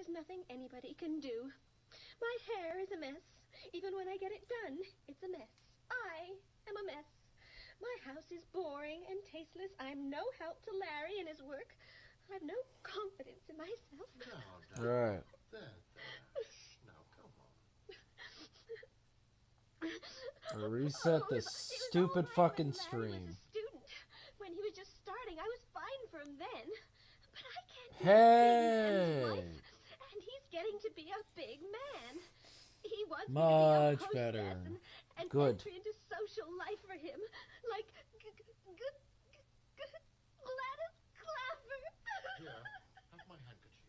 There's nothing anybody can do. My hair is a mess. Even when I get it done, it's a mess. I am a mess. My house is boring and tasteless. I'm no help to Larry and his work. I've no confidence in myself. No. Right. There. Now, come on. Reset this stupid fucking stream. Larry was a student. When he was just starting, I was fine for him then. But I can't be a big man's wife. And he's getting to be a big man. He wants me to be a hostess better. And Good. entry into social life for him. Like Gladys Clapper. Here, have my handkerchief.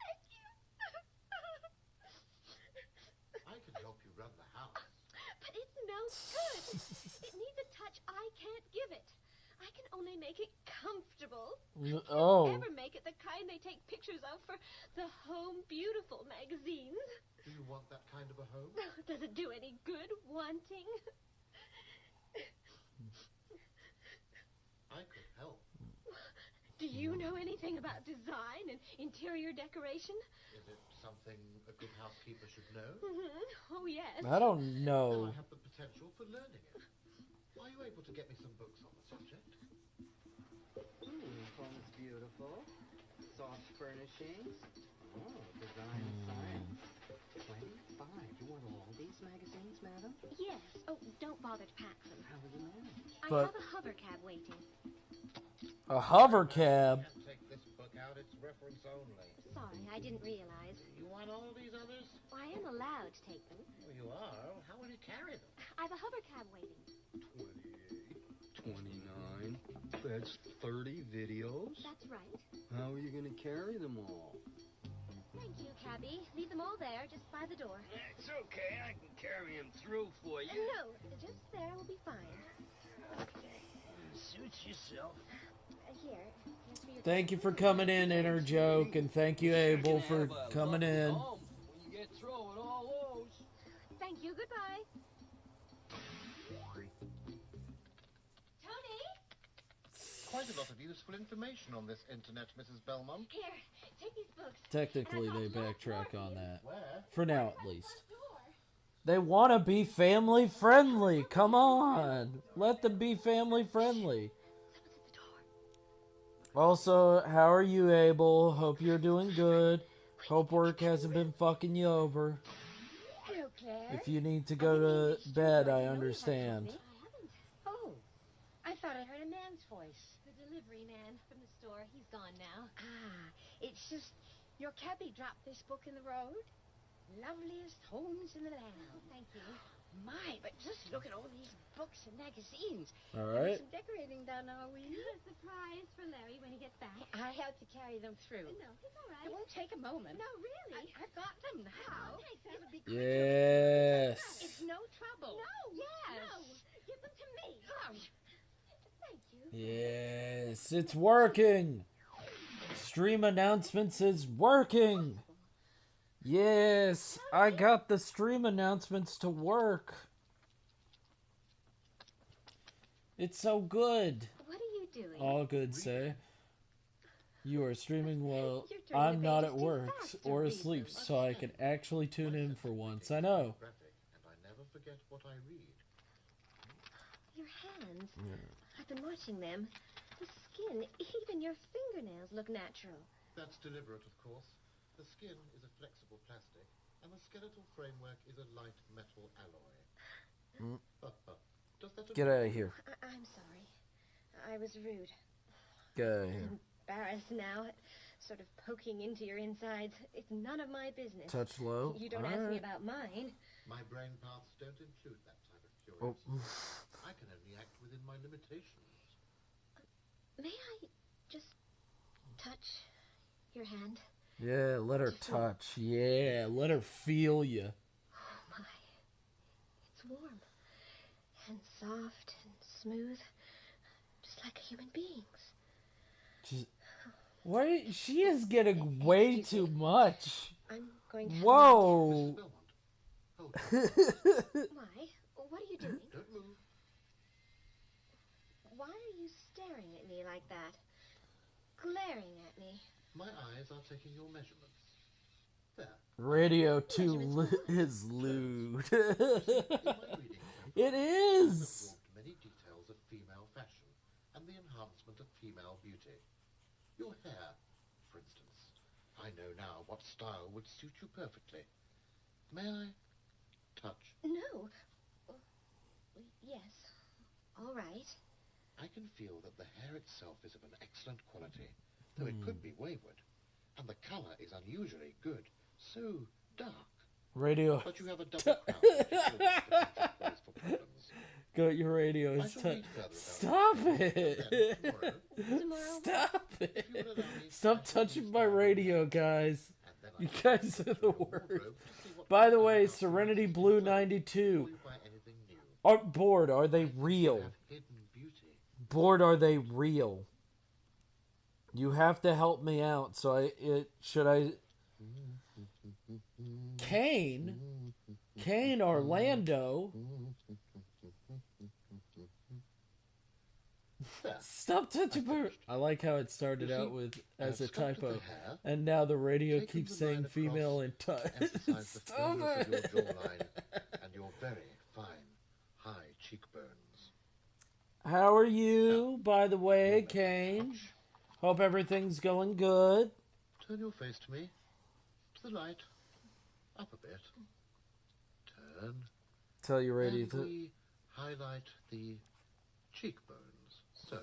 Thank you. I can help you run the house. But it's no good. It needs a touch I can't give it. I can only make it comfortable. I can't ever make it the kind they take pictures of for the Home Beautiful magazines. Do you want that kind of a home? Does it do any good wanting? I could help. Do you know anything about design and interior decoration? Is it something a good housekeeper should know? Oh, yes. I don't know. I have the potential for learning it. Are you able to get me some books on the subject? Home's beautiful. Soft furnishings. Oh, design and science. 25. You want all these magazines, madam? Yes. Oh, don't bother to pack them. How will you manage? I have a hover cab waiting. A hover cab? I can't take this book out. It's reference only. Sorry, I didn't realize. You want all these others? I am allowed to take them. Well, you are. How will you carry them? I've a hover cab waiting. 28, 29. That's 30 videos. That's right. How are you going to carry them all? Thank you, cabby. Leave them all there, just by the door. It's okay. I can carry him through for you. No, just there will be fine. Okay. Suits yourself. Here. Here's for your Thank you for coming in, Inner Joke, and thank you, Abel, for coming in. When you get through with all those. Thank you. Goodbye. Tony? Quite a lot of useful information on this internet, Mrs. Belmont. Here, take these books. Technically, they backtrack on that. Where? For now, at least. They want to be family friendly. Come on. Let them be family friendly. Also, how are you, Abel? Hope you're doing good. Hope work hasn't been fucking you over. Hello, Claire. If you need to go to bed, I understand. Oh, I thought I heard a man's voice. The delivery man from the store. He's gone now. Ah, it's just your cabbie dropped this book in the road. Loveliest homes in the land. Oh, thank you. My, but just look at all these books and magazines. All There's right. some decorating done, are we? A surprise for Larry when he gets back. I had to carry them through. No, it's all It right. won't take a moment. No, really. I've got them now. Take them. It'll be quick. Yes. It's no trouble. No, Yes. no. Give them to me. Oh, Thank you. Yes, it's working. Stream announcements is working. Yes, I got the stream announcements to work. It's so good. What are you doing? All good, say. You are streaming while You're turning I'm the not pages at too work fast to or read asleep, them. so I can actually tune in for once. I know. Graphic, and I never forget what I read. Your hands. I've been watching them. The skin, even your fingernails look natural. That's deliberate, of course. The skin is a flexible plastic, and the skeletal framework is a light metal alloy. Does that Get out of here. I'm sorry. I was rude. Get out of here. Embarrassed now, sort of poking into your insides. It's none of my business. Touch low. You don't ask me about mine. My brain paths don't include that type of Oh. curiosity. I can only act within my limitations. May I just touch your hand? Yeah, let her touch. Yeah, let her feel you. Oh my. It's warm. And soft and smooth. Just like a human being's. Why? She is getting way too much. I'm going to... Whoa. Mrs. Belmont, hold on. Why? What are you doing? Don't move. Why are you staring at me like that? Glaring at me. My eyes are taking your measurements. There. Radio 2 is lewd. In my reading so It far, is. I've absorbed many details of female fashion and the enhancement of female beauty. Your hair, for instance. I know now what style would suit you perfectly. May I touch? No. Yes. All right. I can feel that the hair itself is of an excellent quality, though it could be wayward. And the colour is unusually good, so dark. Radio. But you have a double crown, which is always potential cause for problems. Go, your radio I is shall touch. read further about Stop it. it. Then, tomorrow, Tomorrow. Stop if you will it. allow me, Stop I shall touching use my my radio, guys. and then I You shall guys search are the your worst. wardrobe to see what By the kind way, of Serenity outfits Blue you like 92. before you buy anything new. Are bored? Are they I think you real? have hidden beauty. Bored? Are they real? You have to help me out. So should I? Kane Orlando. There. Stop touching my. I like how it started You see, out with I as a have sculpted typo, the hair, and now the radio taken keeps the line saying across, female in touch. emphasize the Stop firmness of your it. jawline and your very fine, high cheekbones. How are you, by the way, Moment. Kane? Touch. Hope everything's going good. Turn your face to me. To the light. Up a bit. Turn. Tell your radio And to. we highlight the cheekbones. So.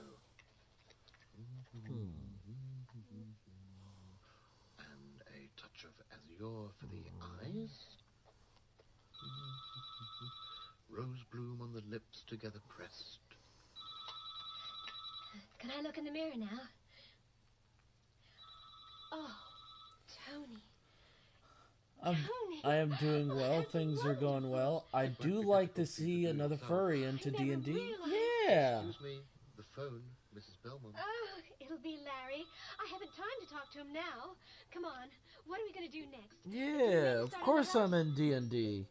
And a touch of azure for the eyes. Rose bloom on the lips together pressed. Can I look in the mirror now? Oh, Tony. Tony. I am doing well. Things are going well. I do like to see another furry into I never D&D. realized. Yeah. Excuse me, the phone, Mrs. Belmont. Oh, it'll be Larry. I haven't time to talk to him now. Come on. What are we going to do next? Yeah, of course I'm in D&D.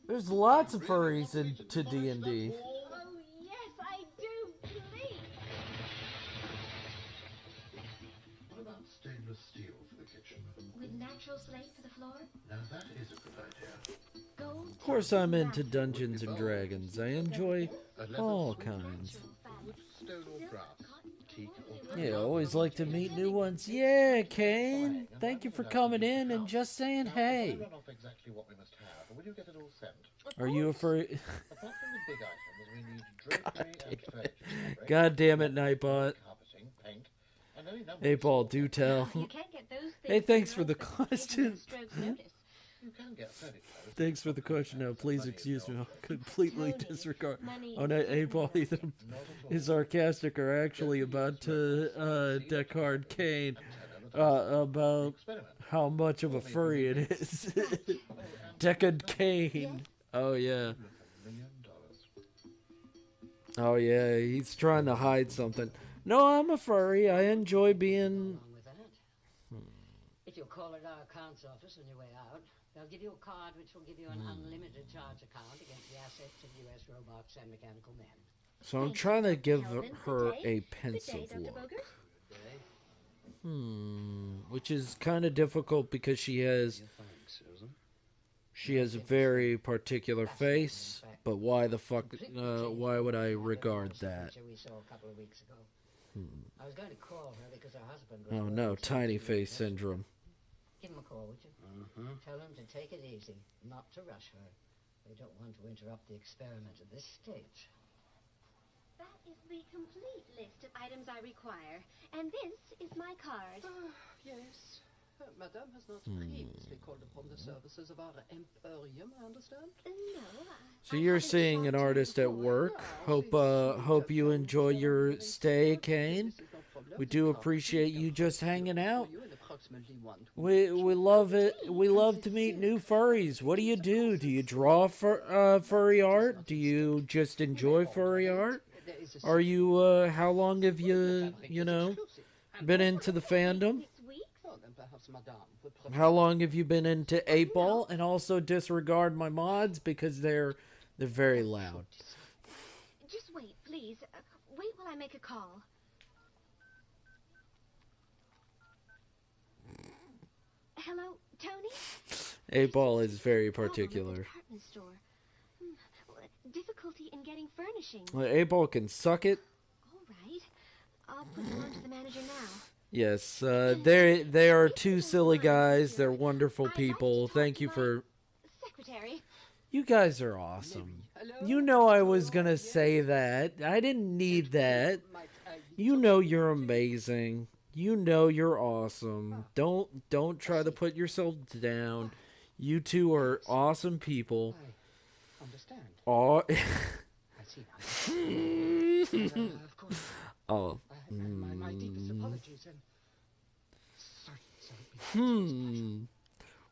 There's lots of furries into D&D. Oh, yes, I do. Please. What about stainless steel for the kitchen? With natural slate for the floor? Now that is a good idea. Gold. Of course I'm into Dungeons and Dragons. I enjoy A leather all suite, kinds. wood, stone or brass, teak or Yeah, always like to meet new ones. Yeah, Kane. Thank you for coming in and just saying Now, hey. if I run off exactly what we must have, will you get it all sent? Are you a furry? Apart from the big items, we need drapery and furniture fabric, God damn it, Nightbot. carpeting, paint, and any number Hey, of Paul, small do items. tell. You can't get those things. Hey, thanks in for the Rose, but question. taking a stroke's notice. You can get furniture. Thanks for the question. No, please excuse me. I'll completely Tony, disregard. money Oh, no, is hey, Paul, either Not at all. is sarcastic or actually about to deckard Kane about Experiment. how much of a furry it is. Deckard Kane. Oh, yeah. Look, $1 million. Oh, yeah. He's trying to hide something. No, I'm a furry. I enjoy being. Wrong with that. If you call at our accounts office on your way out, they'll give you a card which will give you an unlimited charge account against the assets of U.S. robots and mechanical men. So I'm trying to give Calvin, her good day. a Good day, pensive Dr. look. Bogert. Which is kind of difficult because she has a very particular face. But why the fuck? Why would I regard that? We saw a couple of weeks ago. I was going to call her because her husband was Oh working no, so tiny late. face syndrome. Give him a call, would you? Tell him to take it easy, not to rush her. We don't want to interrupt the experiment at this stage. That is the complete list of items I require. And this is my card. Yes. Madame has not previously called upon the services of our Emporium, I understand. No. So you're seeing an artist at work. Hope you enjoy your stay, Kane. We do appreciate you just hanging out. We love it. We love to meet new furries. What do you do? Do you draw furry art? Do you just enjoy furry art? Are you how long have you been into the fandom? 6 weeks? Oh, then perhaps Madame would prefer... How long have you been into 8-Ball? And also disregard my mods because they're very loud. Just wait, please. Wait while I make a call. Hello, Tony? 8-Ball is very Problem at the particular. department store. Difficulty in getting furnishings. 8-Ball can suck it. All right. I'll put them on to the manager now. Yes, they are two silly guys. They're wonderful people. Thank you for... Secretary. You guys are awesome. You know I was gonna say that. I didn't need that. You know you're amazing. You know you're awesome. Don't try to put yourself down. You two are awesome people. I understand. Aw. I see now. Of course. Oh. My deepest apologies and sorry.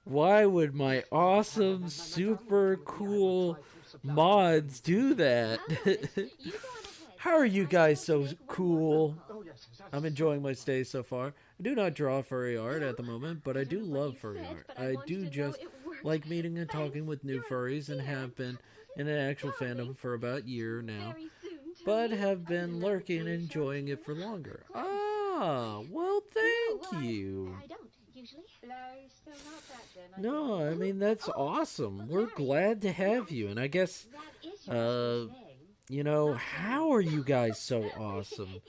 Why would my awesome, super cool mods do that? How are you guys so cool? I'm enjoying my stay so far. I do not draw furry art at the moment, but I do love furry art. I do just like meeting and talking with new furries and have been in an actual fandom for about a year now, but have been lurking and enjoying it for longer. Ah, well, thank you. I don't, usually. Larry's still not back then. No, I mean, that's awesome. We're glad to have you, and I guess, That is your husband's name. you know, how are you guys so awesome?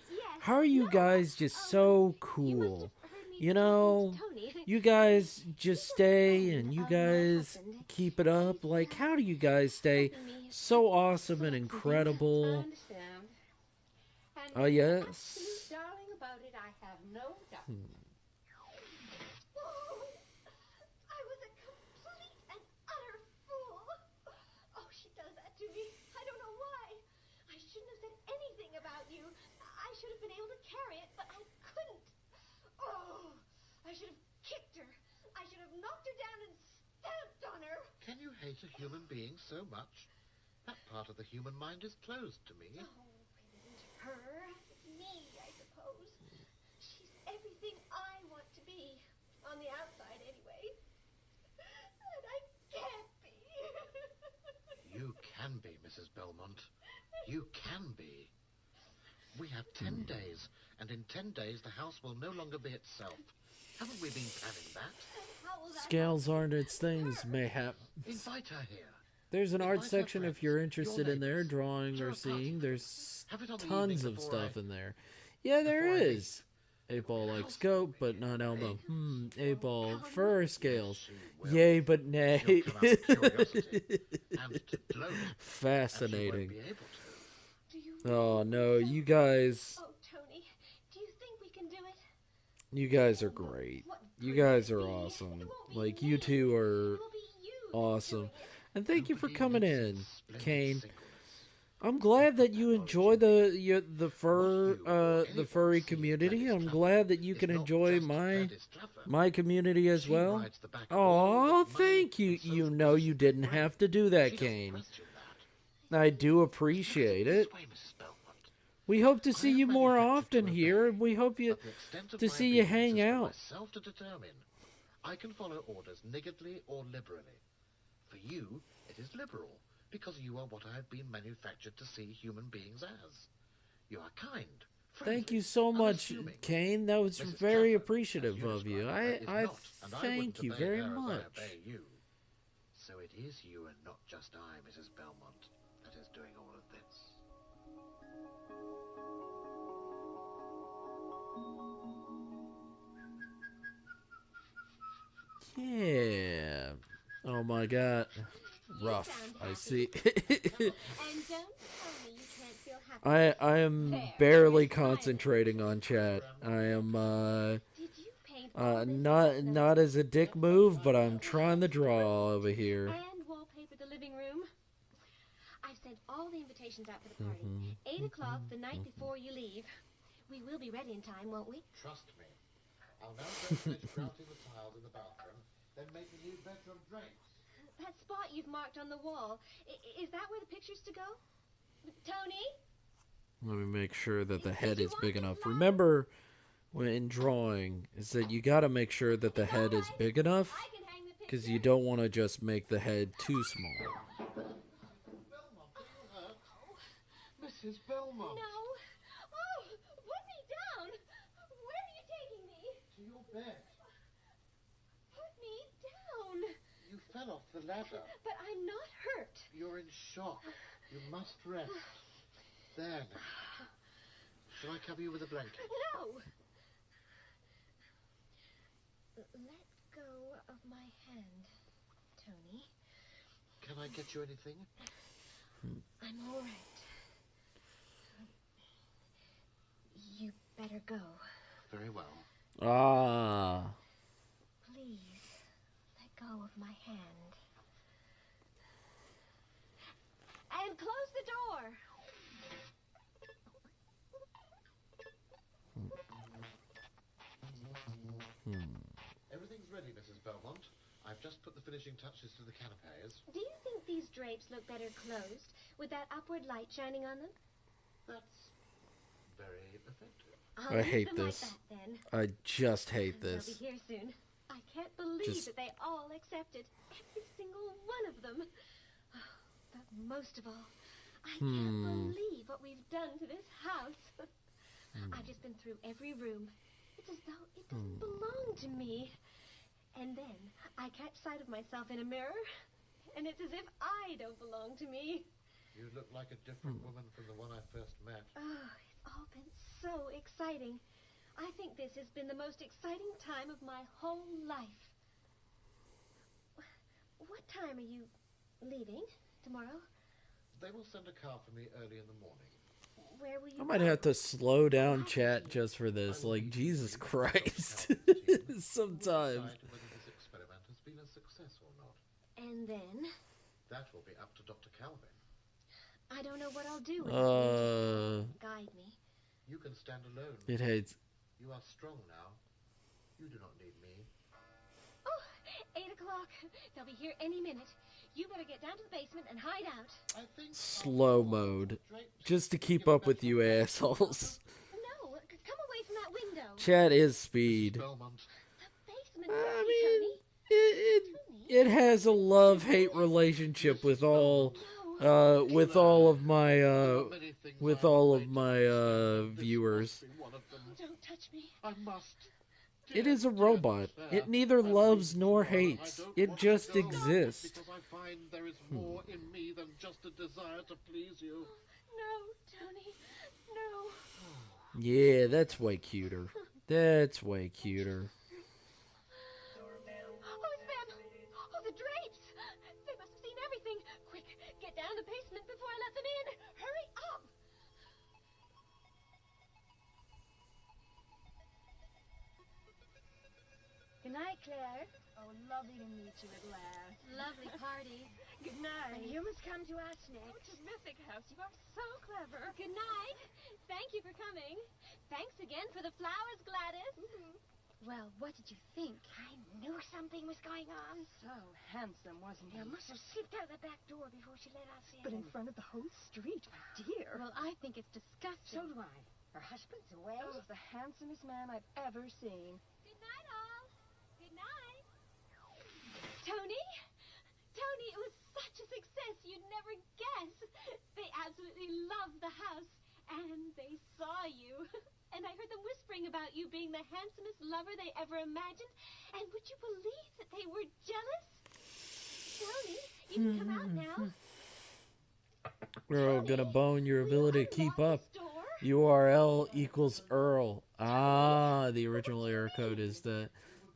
How are you guys just so cool? You know, you guys just stay and you guys keep it up. Like, how do you guys stay so awesome and incredible? Yes. Darling, about it, I have no doubt. I was a complete and utter fool. Oh, she does that to me. I don't know why. I shouldn't have said anything about you. I should have been able to carry it, but I couldn't. Oh, I should have kicked her. I should have knocked her down and stamped on her. Can you hate a human being so much? That part of the human mind is closed to me. Oh, it isn't her. It's me, I suppose. She's everything I want to be. On the outside, anyway. And I can't be. You can be, Mrs. Belmont. You can be. We have 10 days, and in 10 days the house will no longer be itself. Haven't we been planning that? How will that Scales aren't its things, mayhap. Invite her here. There's an art Invite her section if friends, you're interested your in there, neighbors, drawing throw or a party. seeing. There's Have it on the tons evening of before stuff I- in there. Yeah, there before I leave. is. 8-Ball likes goat, but not Elmo. 8-Ball fur scales. She will. Yay, but nay. She'll come out of curiosity and to gloat, and she won't Fascinating. be able to. do you Oh no, you guys, Oh, Tony, do you think we can do it? you guys are great. What You good guys will are it be? awesome. It won't be Like, me. you two It are will be you that's awesome. doing it. And thank you for Nobody coming lives in, splendid Kane. singleness. I'm glad that you enjoy the furry community. I'm glad that you can enjoy my community as well. Oh, thank you. You know you didn't have to do that, Kane. I do appreciate it. We hope to see you more often here, and we hope to see you hang out. Myself to determine. I can follow orders niggardly or liberally. For you, it is liberal, because you are what I have been manufactured to see human beings as. You are kind. Thank friendly, you so much, unassuming. Kane. That was Mrs. very Trevor, appreciative as you of you. describe her, is I not, and I thank wouldn't you obey very her as I much. obey you. So it is you and not just I, Mrs. Belmont, that is doing all of this. Yeah. Oh my god. Rough. sound I happy. see. And don't tell me you can't feel happy. I am There, barely you're smiling. concentrating on chat. I am Did you paint all this not as a dick move, but I'm trying to draw over here. and wallpaper the living room? I've sent all the invitations out for the party. 8 o'clock the night before you leave. We will be ready in time, won't we? Trust me. I'll now go finish grouting the tiles in the bathroom, then make the new bedroom drapes. That spot you've marked on the wall, is that where the picture's to go? Tony? Let me make sure that the Did head you is want big this enough. louder? Remember, when drawing, is that you got to make sure that the head is big enough, I can hang the picture. because you don't want to just make the head too small. Belmont, are you hurt? Mrs. Belmont! No. Oh, put me down. Where are you taking me? To your bed. Put me fell off the ladder. But I'm not hurt. You're in shock. You must rest. There now. Shall I cover you with a blanket? No! Let go of my hand, Tony. Can I get you anything? I'm all right. You better go. Very well. Ah. Please, let go of my hand. And close the door. Everything's ready, Mrs. Belmont. I've just put the finishing touches to the canapes. Do you think these drapes look better closed, with that upward light shining on them? That's very effective. I'll I leave hate them this. like that, then. I just hate They'll this. be here soon. I can't believe Just- that they all accepted. Every single one of them. Oh, but most of all, I can't believe what we've done to this house. I've just been through every room. It's as though it doesn't belong to me. And then I catch sight of myself in a mirror, and it's as if I don't belong to me. You look like a different woman from the one I first met. Oh, it's all been so exciting. I think this has been the most exciting time of my whole life. What time are you leaving tomorrow? They will send a car for me early in the morning. Where will you I might go? have to slow down chat just for this. Like, Jesus Christ. Sometimes. Decide whether this experiment has been a success or not. And then That will be up to Dr. Calvin. I don't know what I'll do without you to guide me. You can stand alone. It hates. You are strong now. You do not need me. Oh, 8 o'clock. They'll be here any minute. You better get down to the basement and hide out. I think Slow mode. Just to keep up with you assholes. No, come away from that window. Chat is speed. Belmont. The basement, I Tony. mean, it has a love-hate relationship with all of my viewers. One of them. Oh, don't touch me. I must. It is a robot. It neither loves nor hates. It just exists. Because I find there is more in me than just a desire to please you. No, Tony. No. Yeah, that's way cuter. That's way cuter. Oh, it's them. Oh, the drapes. They must have seen everything. Quick, get down to the basement before I let them in. Hurry up. Good night, Claire. Oh, lovely to meet you at last. Lovely party. Good night. And you must come to us next. Terrific house. You are so clever. Good night. Thank you for coming. Thanks again for the flowers, Gladys. Well, what did you think? I knew something was going on. So handsome, wasn't he? You must have slipped out the back door before she let us in. But in front of the whole street, my dear. Well, I think it's disgusting. So do I. Her husband's away. Oh, the handsomest man I've ever seen. Good night, all. Good night. Tony? Tony, it was such a success you'd never guess. They absolutely loved the house, and they saw you. And I heard them whispering about you being the handsomest lover they ever imagined. And would you believe that they were jealous? Tony, you can come out now. Earl gonna bone your ability to keep up. Store. URL equals Earl. Ah, the original error code is that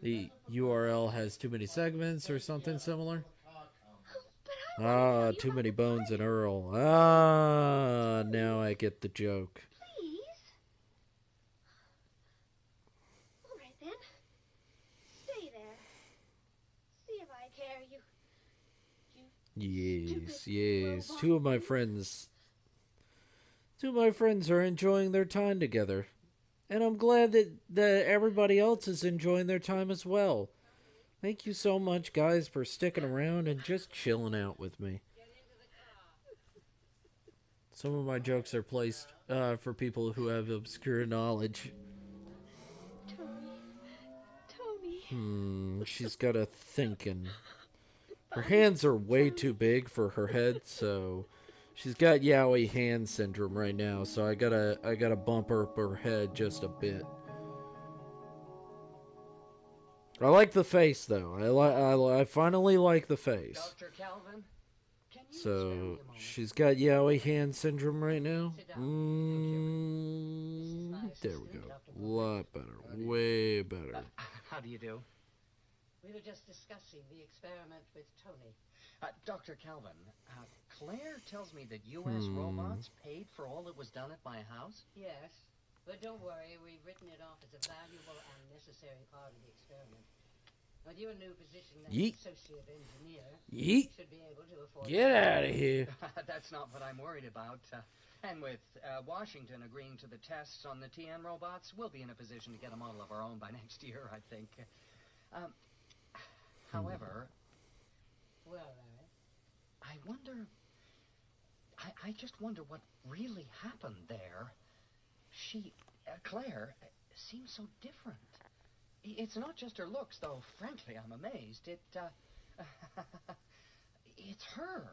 the URL has too many segments or something similar. But I Ah, too many bones in Earl. Ah, now I get the joke. please. All right, then. Stay there. See if I care. Yes, yes. Two of my friends are enjoying their time together. And I'm glad that everybody else is enjoying their time as well. Thank you so much, guys, for sticking around and just chilling out with me. Some of my jokes are placed for people who have obscure knowledge. Tony. She's got a thinking. Her hands are way too big for her head, so she's got yaoi hand syndrome right now, so I gotta bump her up her head just a bit. I like the face though. I finally like the face. Dr. Calvin, can you spare So me a moment? she's got yaoi hand syndrome right now. Sit down. This is my There we assistant, go. Dr. Lot better. Way better. How do you do? We were just discussing the experiment with Tony. Dr. Calvin, Claire tells me that U.S. robots paid for all that was done at my house? Yes, but don't worry, we've written it off as a valuable and necessary part of the experiment. With your new position as Yeet. associate engineer, Yeet. you should be able to afford Get out of here. That's not what I'm worried about. And with Washington agreeing to the tests on the TN robots, we'll be in a position to get a model of our own by next year, I think. However, Well, Larry, I wonder... I just wonder what really happened there. Claire, seems so different. It's not just her looks, though, frankly, I'm amazed. It's her.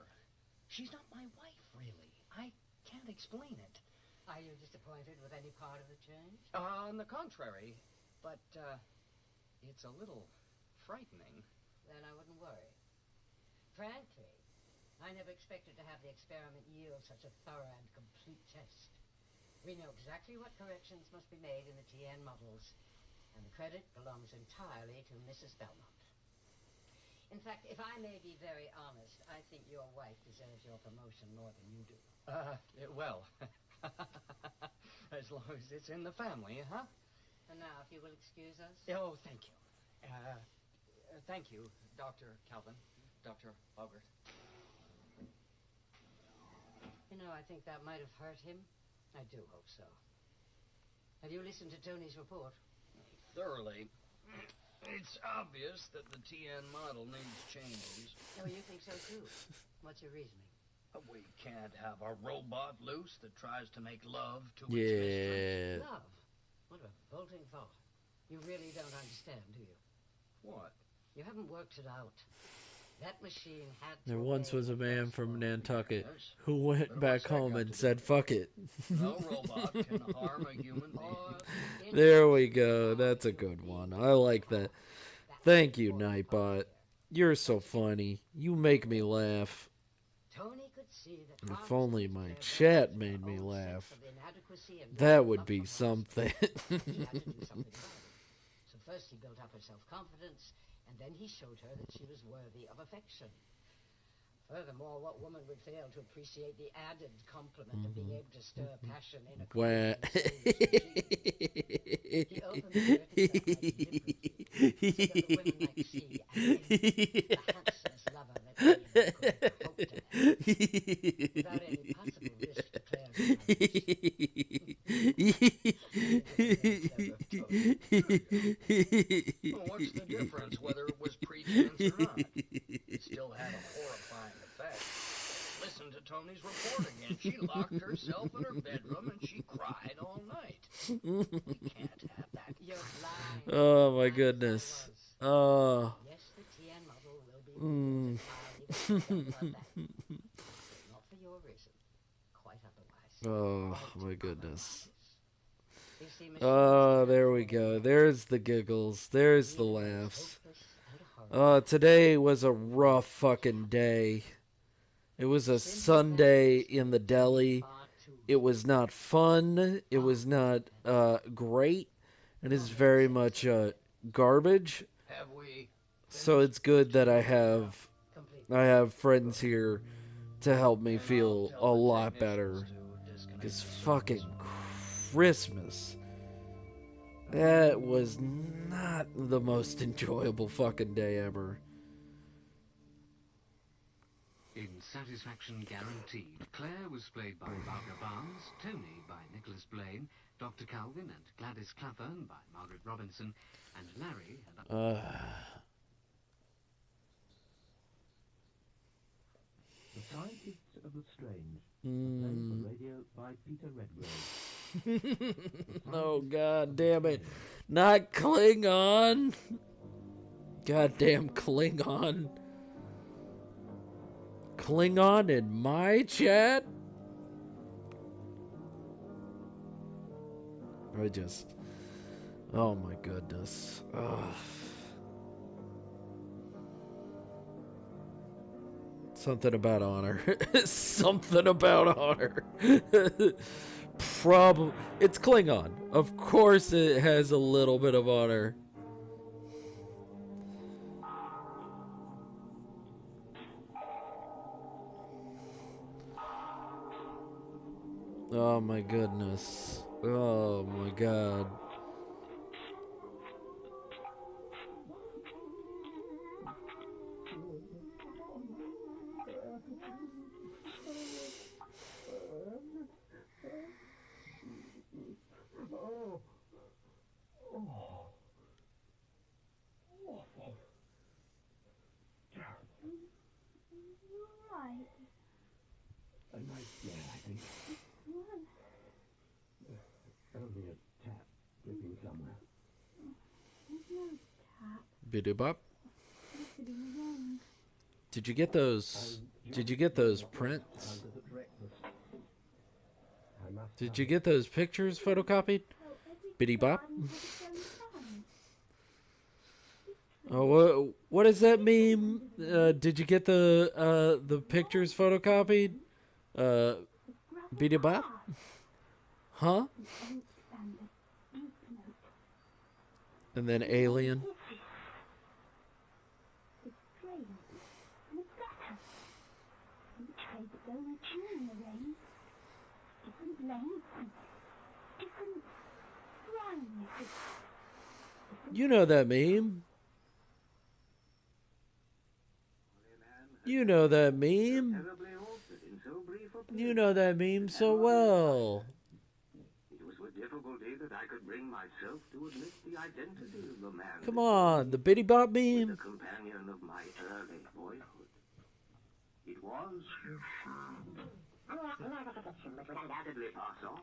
She's not my wife, really. I can't explain it. are you disappointed with any part of the change? On the contrary, but, it's a little frightening. Then I wouldn't worry. Frankly, I never expected to have the experiment yield such a thorough and complete test. We know exactly what corrections must be made in the TN models, and the credit belongs entirely to Mrs. Belmont. In fact, if I may be very honest, I think your wife deserves your promotion more than you do. Well, as long as it's in the family, huh? And now, if you will excuse us. Oh, thank you. Thank you, Dr. Calvin, Dr. Bogert. You know, I think that might have hurt him. I do hope so. Have you listened to Tony's report? Thoroughly. It's obvious that the TN model needs changes. Oh, you think so too? What's your reasoning? We can't have a robot loose that tries to make love to its mistress. Yeah. Love? What a revolting thought. You really don't understand, do you? What? You haven't worked it out. That machine had to There once obey was a the man best from law. Nantucket Yes. who went But back what's that home got and to said, do? fuck it. No robot can harm a human being. Or There we go. That's a good one. I like that. That's Thank the you, important part Nightbot. here. You're so funny. You make me laugh. Tony could see that If only harmless my Claire chat Belmont's made me own sense laugh. of inadequacy and That lack of would love be for her something. He had to do something about it. So first he built up her self-confidence, and then he showed her that she was worthy of affection. Furthermore, what woman would fail to appreciate the added compliment of being able to stir passion in a Wha- He opened the circuit deliberately, so that the women might see and the handsomest lover that anyone could ever hope to have, without any possible risk to Well, what's the difference whether it was pretense or not? It still had a horrifying effect. Listen to Tony's report again. She locked herself in her bedroom and she cried all night. We can't have that. You're blind. Oh my Blind as I goodness. was. Oh. Yes, the TN model will be removed entirely, but don't love that. Not for your reason. Quite otherwise. Oh my goodness. You see, machines Oh, are there we full go. of There's the giggles. There's the evil, laughs. hopeless, and horrible. Today was a rough fucking day. It was a Sunday in the deli. Far too It was not fun. It was not great. It is very much garbage. Have we? So it's good that I have complete. friends here to help me And I'll feel tell a the lot technicians better. to disconnect Because the fucking service. Christmas. That was not the most enjoyable fucking day ever. In Satisfaction Guaranteed, Claire was played by Barbara Barnes, Tony by Nicholas Blaine, Dr. Calvin and Gladys Clapham by Margaret Robinson, and Larry and... The Scientists of the Strange. Played for radio by Peter Redgrave. Oh, god damn it. Not Klingon. Goddamn Klingon. Klingon in my chat? Oh my goodness. Ugh. Something about honor. Something about honor. It's Klingon. Of course it has a little bit of honor. Oh my goodness. Oh my god. A nice day, I think. Only a tap dripping somewhere. Biddy bop. Did you get those? Did you get those prints? Did you get those pictures photocopied? Biddy bop. Oh, what does that mean? Did you get the pictures photocopied? Biddy bop. Huh? And then alien. You know that meme. You know that meme. You know that meme so well. It was with difficulty that I could bring myself to admit the identity of the man. Come on, the Biddy Bop The meme. companion of my early boyhood. It was. Undoubtedly pass off.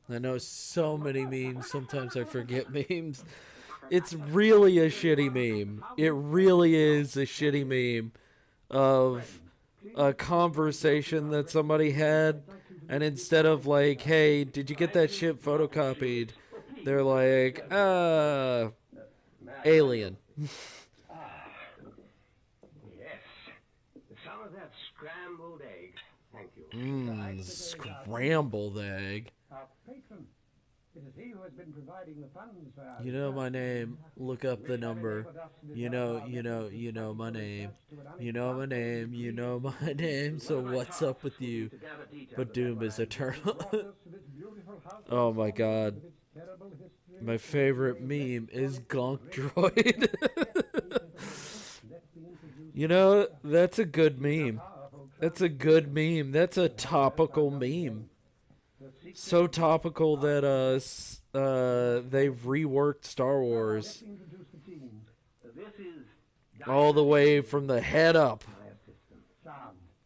I know so many memes. Sometimes I forget memes. It's really a shitty meme. It really is a shitty meme of a conversation that somebody had, and instead of like, hey, did you get that shit photocopied? They're like, alien. Yes. Some of that scrambled egg. Thank you. Scrambled egg. Patron, it is he who has been providing the funds for our... You know my name. Look up the number. You know my name. You know my name. You know my name. So what's up with you? But doom is eternal. Oh my god. My favorite meme is Gonk Droid. You know, that's a good meme. That's a good meme. That's a topical meme. So topical that they've reworked Star Wars all the way from the head up.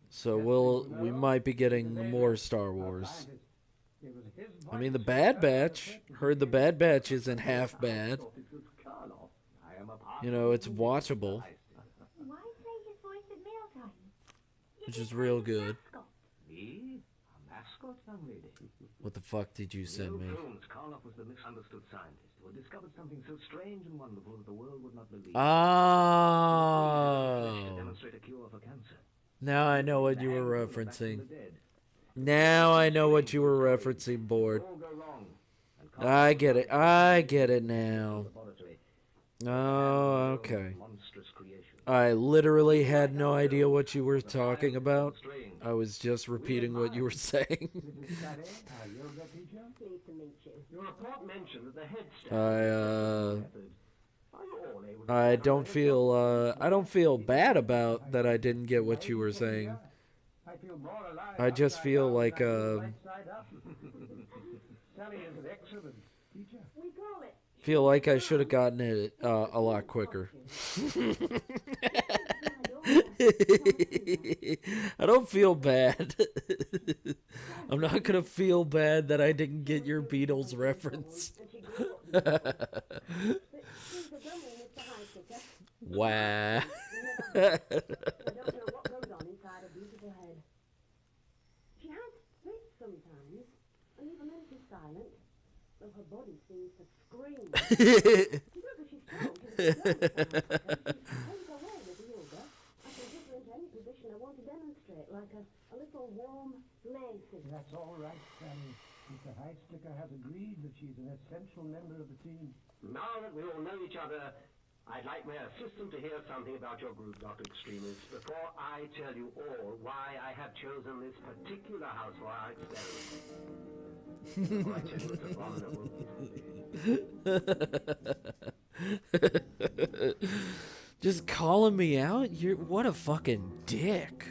So we might be getting more Star Wars. I mean, the Bad Batch. Heard the Bad Batch isn't half bad. You know, it's watchable, which is real good. What the fuck did you send me? Karloff was the misunderstood scientist who had discovered something so strange and wonderful that the world would not believe. Oh. Demonstrate a cure for cancer. Now I know what you were referencing. Now I know what you were referencing, Board. I get it. I get it now. Oh, okay. I literally had no idea what you were talking about. I was just repeating what you were saying. I don't feel bad about that I didn't get what you were saying. I just feel like I should have gotten it a lot quicker. I don't feel bad. I'm not gonna feel bad that I didn't get your Beatles reference. Wow. She has fits sometimes, and even when she's silent, though her body seems to scream. Whoever she's told, she's away with the yoga. I can put her into any position I want in places. That's all right, Fanny. Mr. Heisticker has agreed that she's an essential member of the team. Now that we all know each other, I'd like my assistant to hear something about your group, Dr. Extremis, before I tell you all why I have chosen this particular house for our experiment. Before I tell you it's abominable. Just calling me out? You're what a fucking dick.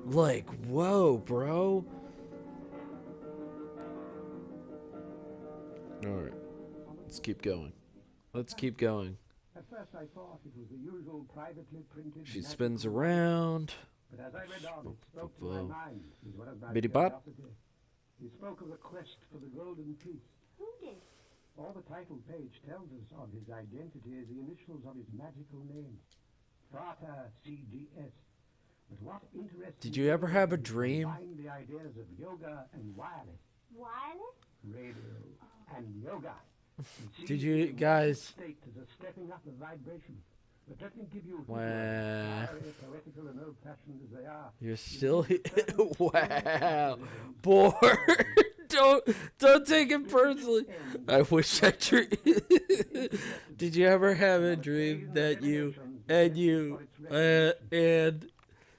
Like, whoa, bro. Alright. Let's keep going. Let's keep going. At first I thought it was the usual privately printed... She spins around. But as I read on, it spoke to my mind with one of my Biddy bop. curiosity. He spoke of the quest for the golden fleece. Who did? All the title page tells us of his identity is the initials of his magical name. Frater CGS. But what interests Did you ever have a dream? The ideas of yoga and wireless. Wireless? Radio and yoga. Did you guys... State as a stepping up of vibration. But let me give you Wow. poetical and old-fashioned as they are. You're still... Wow. Bored. Don't take it personally. I wish I dreamed. Did you ever have a dream that you and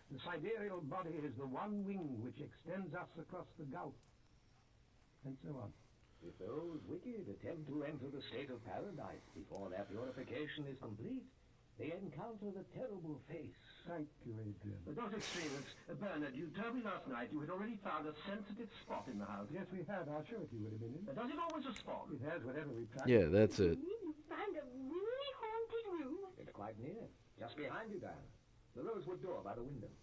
The sidereal body is the one wing which extends us across the gulf. And so on. If those wicked attempt to enter the state of paradise before their purification is complete, they encounter the terrible face. Thank you, Adrian. Dr. Extremis, Bernard, you told me last night you had already found a sensitive spot in the house. Yes, we have. I'll show it to you in a minute. Does it always respond? It has whatever we practice. Yeah, that's it. You found a really haunted room? It's quite near. Just behind you, Diana. The rosewood door by the window.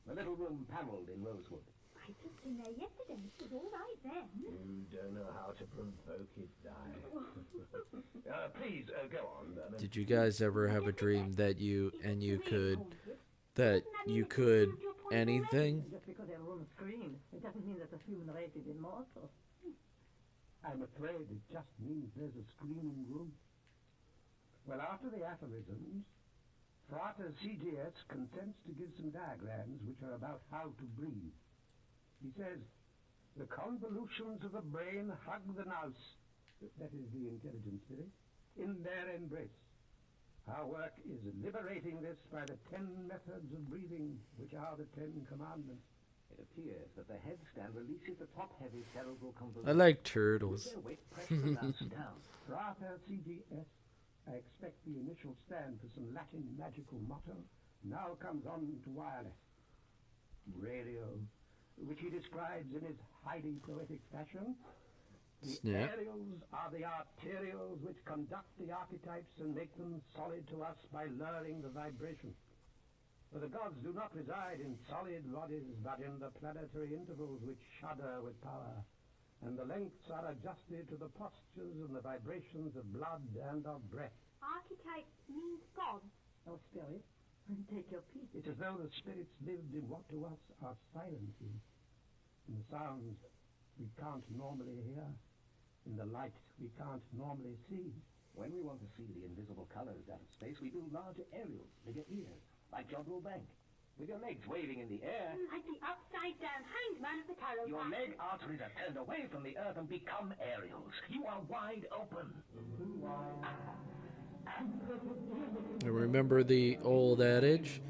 The little room panelled in rosewood. I took in there yesterday. It was all right then. You don't know how to provoke it, Di. Please, go on, Bernard. Did you guys ever have a dream that you could anything? Just because a room screams, it doesn't mean that the human race is immortal. I'm afraid it just means there's a screaming room. Well, after the aphorisms, Frater CGS consents to give some diagrams which are about how to breathe. He says, the convolutions of the brain hug the nous, that is the intelligent spirit, in their embrace. Our work is liberating this by the 10 methods of breathing, which are the 10 commandments. It appears that the headstand releases the top-heavy cerebral convolution. I like turtles. With their weight, press the nous down. Frater CGS, I expect the initial stand for some Latin magical motto, now comes on to wireless. Radio, which he describes in his highly poetic fashion. The Snap. aerials are the arterioles which conduct the archetypes and make them solid to us by lowering the vibration. For the gods do not reside in solid bodies, but in the planetary intervals which shudder with power, and the lengths are adjusted to the postures and the vibrations of blood and of breath. Archetype means God. Oh, spirit, take your peace. It's as though the spirits lived in what to us are silences, in the sounds we can't normally hear, in the light we can't normally see. When we want to see the invisible colors out of space, we build larger aerials, bigger ears, like Jodrell Bank, with your legs waving in the air. Like the upside-down hanged man of the tarot Your card. leg arteries are turned away from the earth and become aerials. You are wide open. I remember the old adage.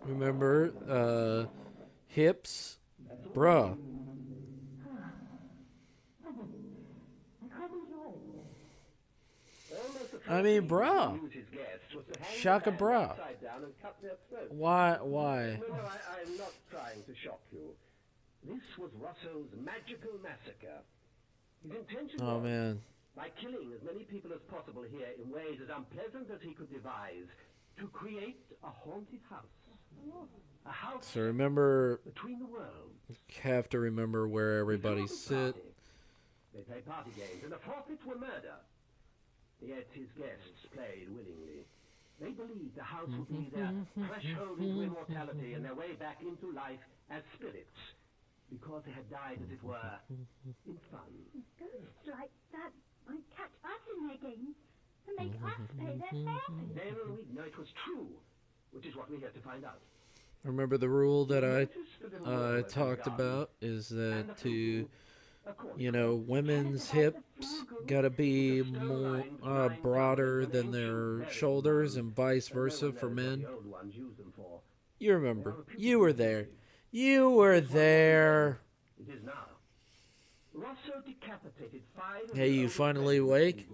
Remember, hips, bruh. I mean, bruh. Shaka bruh. Why? No, I'm not trying to shock you. This was Rousseau's magical massacre. His intention Oh was, man. by killing as many people as possible here in ways as unpleasant as he could devise, to create a haunted house. A house So remember, between the worlds. have to remember where everybody sit. They play party games, and the forfeits were murder. Yet his guests played willingly. They believed the house would be their threshold into immortality and their way back into life as spirits, because they had died, as it were, in fun. Ghosts like that might catch us in their games and make us pay their fares. Then we'd know it was true, which is what we're here to find out. Remember the rule that I talked about is that to, you know, women's hips gotta be more broader than their shoulders and vice versa for men. You remember. You were there. You were there. It is now. Rosso decapitated 5 of Hey, the you oldest finally men. awake?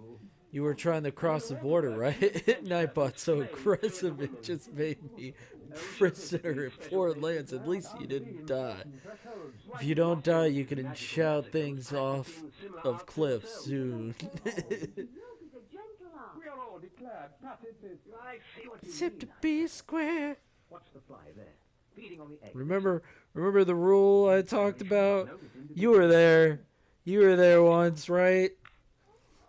You were trying to cross the border, right? Nightbot so aggressive it just made me prisoner in foreign lands. At least you didn't die. If you don't die, you can shout things off of cliffs soon. Except to be square. What's the fly there? Feeding on the egg. Remember the rule I talked about? You were there. You were there once, right?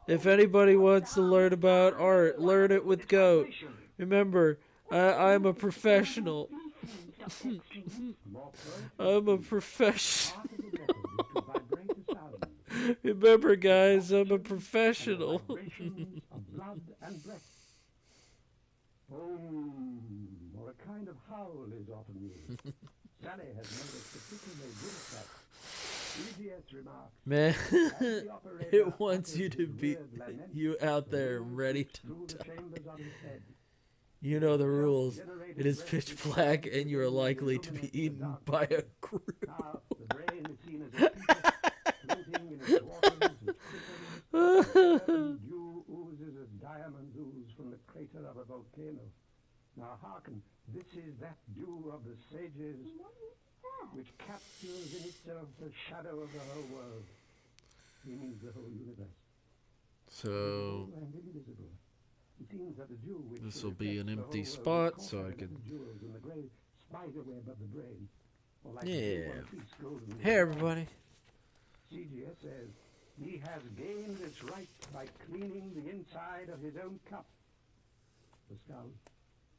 If anybody wants to learn about art, learn it with Goat. Remember, I'm a professional. I'm a professional. Remember, guys, I'm a professional. Or a kind of howl is often used. Sally has made us particularly good at that. CGS remarks, Man, it wants you to be you out there ready to die. You know the rules. It is pitch black and you are likely to be eaten by a crew. Dew oozes as diamonds ooze from the crater of a volcano. Now hearken, this is that dew of the sages which captures in itself the shadow of the whole world. He means the whole universe. So And invisible. It seems that the dew which this will be an reflects the empty whole spot, world so I is can. the jewels in the great spider web of the brain. Or like Yeah. one piece golden Hey everybody. CGS says he has gained this right by cleaning the inside of his own cup, the skull,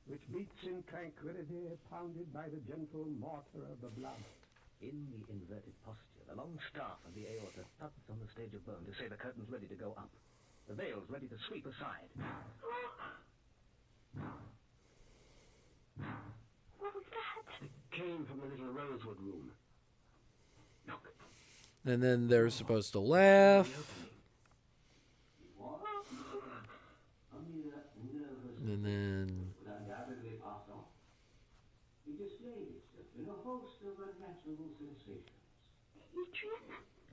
which beats in tranquility, pounded by the gentle mortar of the blood. In the inverted posture, the long staff of the aorta thuds on the stage of bone to say the curtain's ready to go up. The veil's ready to sweep aside. What was that? It came from the little rosewood room. Look. And then they're supposed to laugh. And then He displayed itself in a host of unnatural sensations.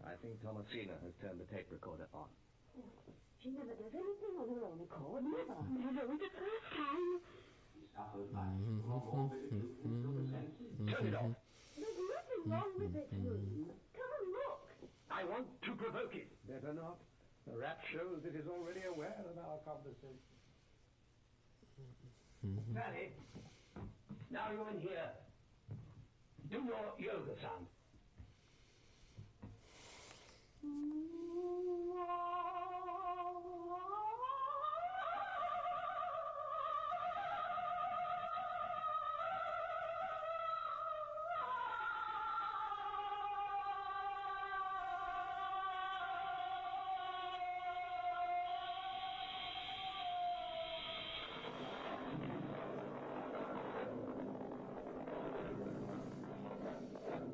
I think Thomasina has turned the tape recorder on. She never does anything on her own accord, never. Never was the first time. He suffered much from morbid acuteness of the senses. Turn it off. There's nothing wrong with it, William. Come and look. I want to provoke it. Better not. The rap shows it is already aware of our conversation. Sally, now you're in here. Do your yoga sound.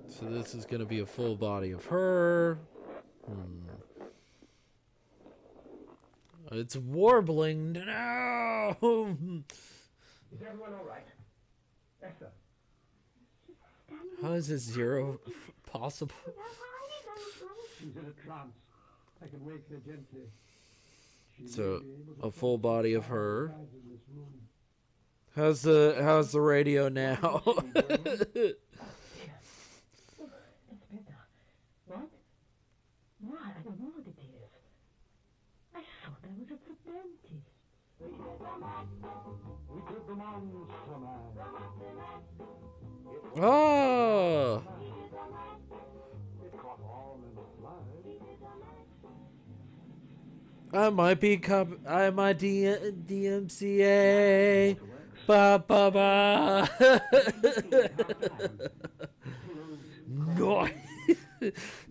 So this is going to be a full body of her. It's warbling. No! Is everyone all right? Esther. How is this zero possible? She's in a trance. I can wake her gently. So a full body of her. How's the radio now? What? No, I don't know what it is. I thought I was at the dentist. We took the monster man. Oh! It caught on in the fly. I might be DMCA. Ba ba ba. No.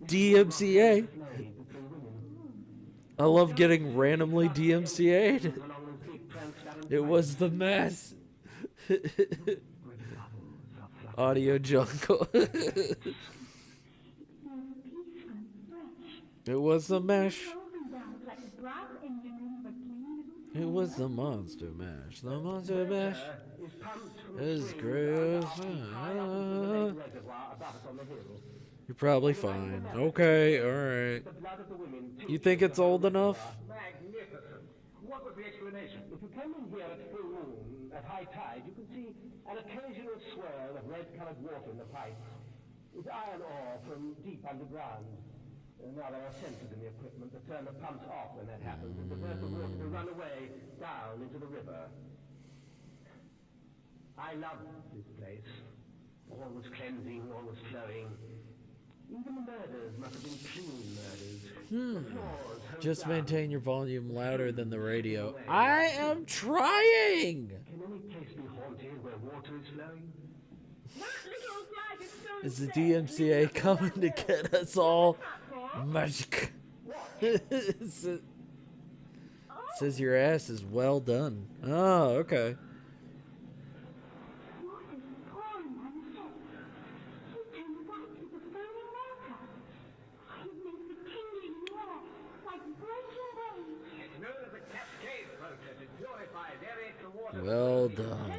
DMCA. I love getting randomly DMCA'd. It was the mess. Audio jungle. It was the mesh. It was the monster mash. The monster mash is gross. You're probably fine. Okay, alright. You think it's old enough? Magnificent. What was the explanation? If you come in here at full moon, at high tide, you can see an occasional swirl of red-colored water in the pipes. It's iron ore from deep underground. Now there are sensors in the equipment that turn the pumps off when that happens and prevent the water to run away down into the river. I love this place. All was cleansing, all was flowing. Even the murders must have been clean murders. Just maintain your volume louder than the radio. I am trying! Can any place be haunted where water is flowing? Is the DMCA coming to get us all? Magic. Says your ass is well done. Oh, okay. Well done.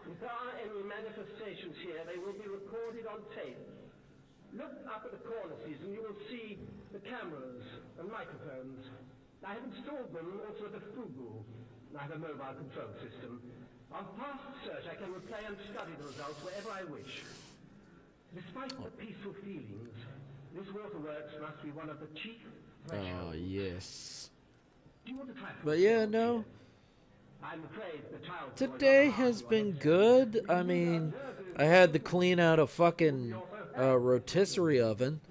If there are any manifestations here, they will be recorded on tape. Look up at the cornices and you will see the cameras and microphones. I have installed them also at the Fugu. I have a mobile control system. On fast search, I can replay and study the results wherever I wish. Despite the peaceful feelings, this waterworks must be one of the chief thresholds. Oh, yes. Do you want to try? But yeah, no. I'm afraid the child Today has been good. I mean, I had to clean out a fucking rotisserie oven,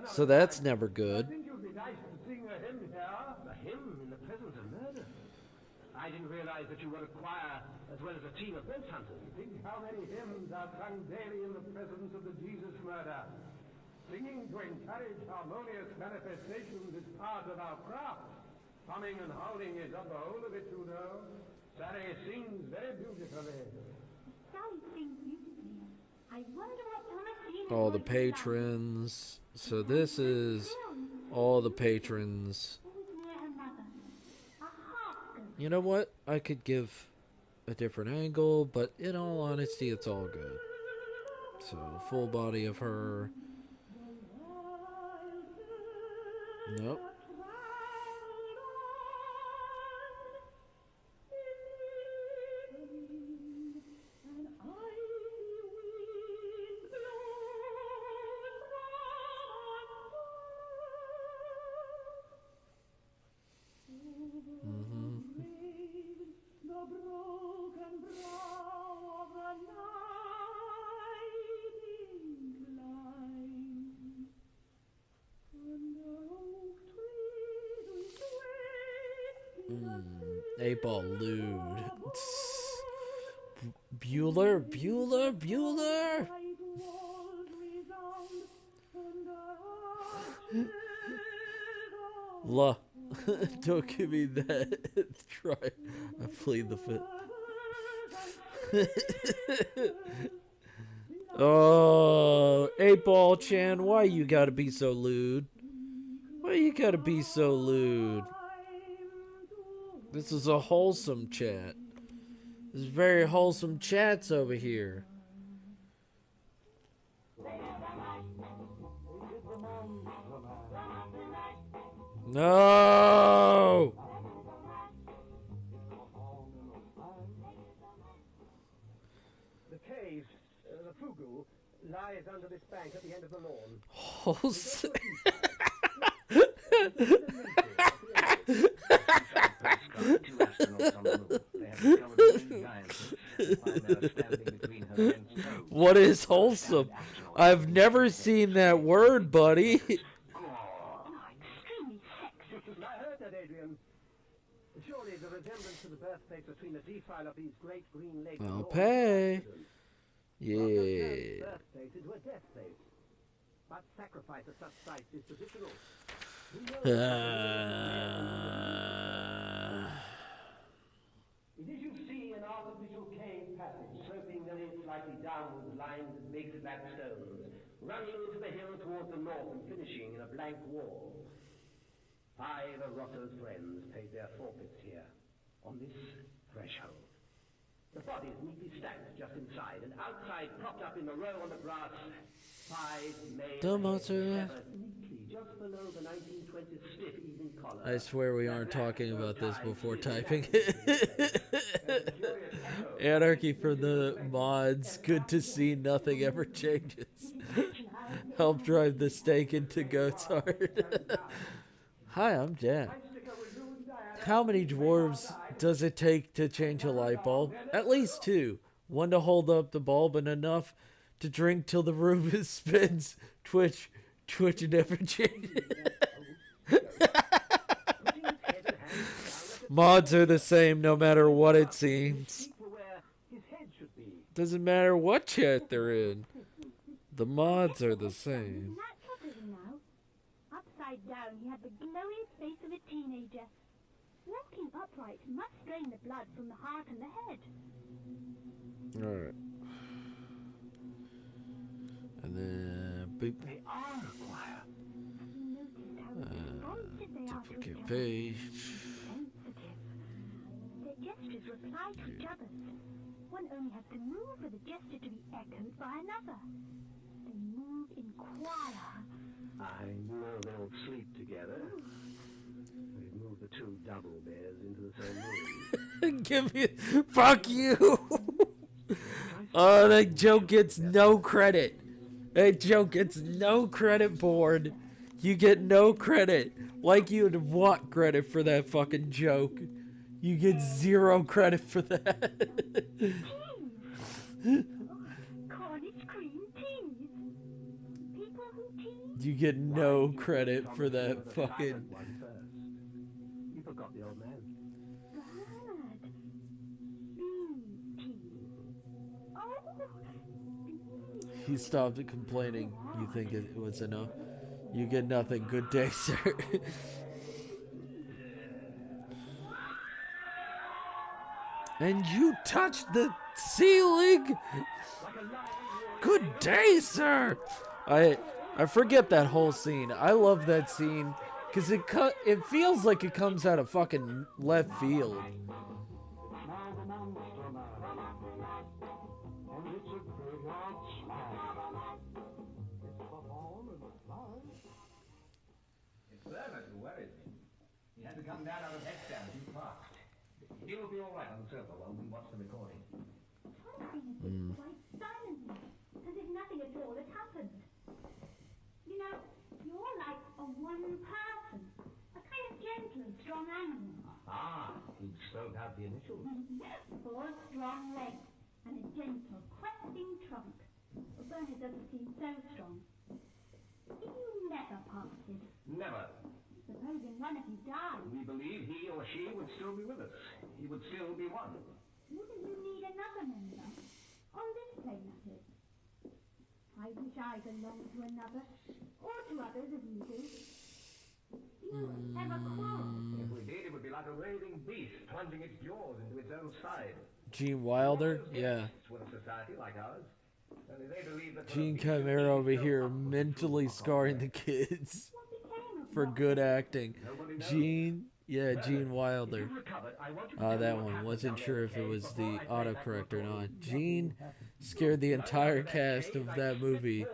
so that's never good. I think it would be nice to sing a hymn here. A hymn in the presence of murder? I didn't realize that you were a choir as well as a team of ghost hunters. Think how many hymns are sung daily in the presence of the Jesus murder. Singing to encourage harmonious manifestations is part of our craft. Humming and howling is not the whole of it, you know. Sally sings very beautifully. Sally sings beautifully. I wonder what All the patrons. So this is all the patrons. You know what? I could give a different angle, but in all honesty, it's all good. So, full body of her. Nope. A-ball lewd. Bueller. La. Don't give me that. Try. I plead the fifth. Oh, 8-Ball Chan, why you gotta be so lewd? Why you gotta be so lewd? This is a wholesome chat. There's very wholesome chats over here. No! The cave, the Fugu, lies under this bank at the end of the lawn. Wholesome. What is wholesome? I've never seen that word, buddy. I heard that, Adrian. Surely the resemblance to the birthplace between the defile of these great green lakes. I'll pay. Yeah. Birthplace into a death place. But sacrifice of such sites is traditional. It is, you see, an artificial cave passage, sloping very slightly downwards, lined with big black stones, running into the hill towards the north and finishing in a blank wall. 5 of Rotto's friends paid their forfeits here, on this threshold. The bodies neatly stacked just inside, and outside, propped up in a row on the grass, 5 male heads severed neatly just below the 1920s stiff evening collar. I swear we aren't talking about this before typing. Anarchy for the mods. Good to see nothing ever changes. Help drive the stake into goat's heart. Hi, I'm Jan. How many dwarves does it take to change a light bulb? At least 2. One to hold up the bulb and enough to drink till the room spins. Twitch never changes. Mods are the same no matter what it seems. Doesn't matter what chat they're in. The mods are the same. Upside down, he had the glowing face of a teenager. Walking upright must drain the blood from the heart and the head. Alright. And then boop. They are a choir. Duplicate page. Their gestures reply to each other's. One only has to move for the gesture to be echoed by another. They move in choir. I know they'll sleep together. We've moved the 2 double bears into the same room. Give me... Fuck you! Oh, that joke gets no credit. That joke gets no credit, board. You get no credit. Like you'd want credit for that fucking joke. You get 0 credit for that. Cornish cream teas. People who tease. You get no credit for that fucking... You forgot the old man. He stopped complaining. You think it was enough? You get nothing. Good day, sir. And you touched the ceiling? Good day, sir. I forget that whole scene. I love that scene because it feels like it comes out of fucking left field. Come down out of headstand too fast. He will be all right on the sofa while we watch the recording. Quite silently, as if nothing at all had happened. You know, you're like a one person, a kind of gentle and strong animal. Ah, you've spelled out the initials. 4 strong legs and a gentle, questing trunk. Although it doesn't seem so strong. If you never parted, Never. supposing one of you died, We believe he or she would still be with us. He would still be one. wouldn't you need another member? On this plane, that is. I wish I belonged to another, or to others as you do. Do you ever quarrel? If we did, it would be like a raving beast plunging its jaws into its own side. Gene Wilder? Yeah. With a society like ours. Only they believe that Gene Chimera over here mentally scarring the kids for good acting. Gene, yeah, Gene Wilder. That one. Wasn't sure if it was the autocorrect or not. Gene scared the entire cast of that movie.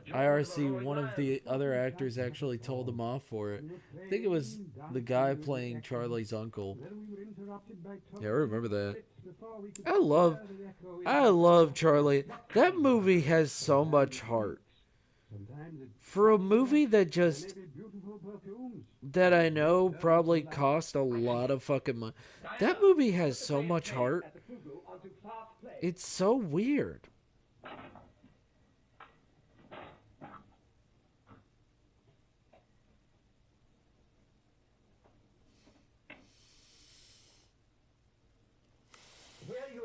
IRC, one of the other actors actually told him off for it. I think it was the guy playing Charlie's uncle. Yeah, I remember that. I love Charlie. That movie has so much heart. For a movie that I know probably cost a lot of fucking money. That movie has so much heart. It's so weird.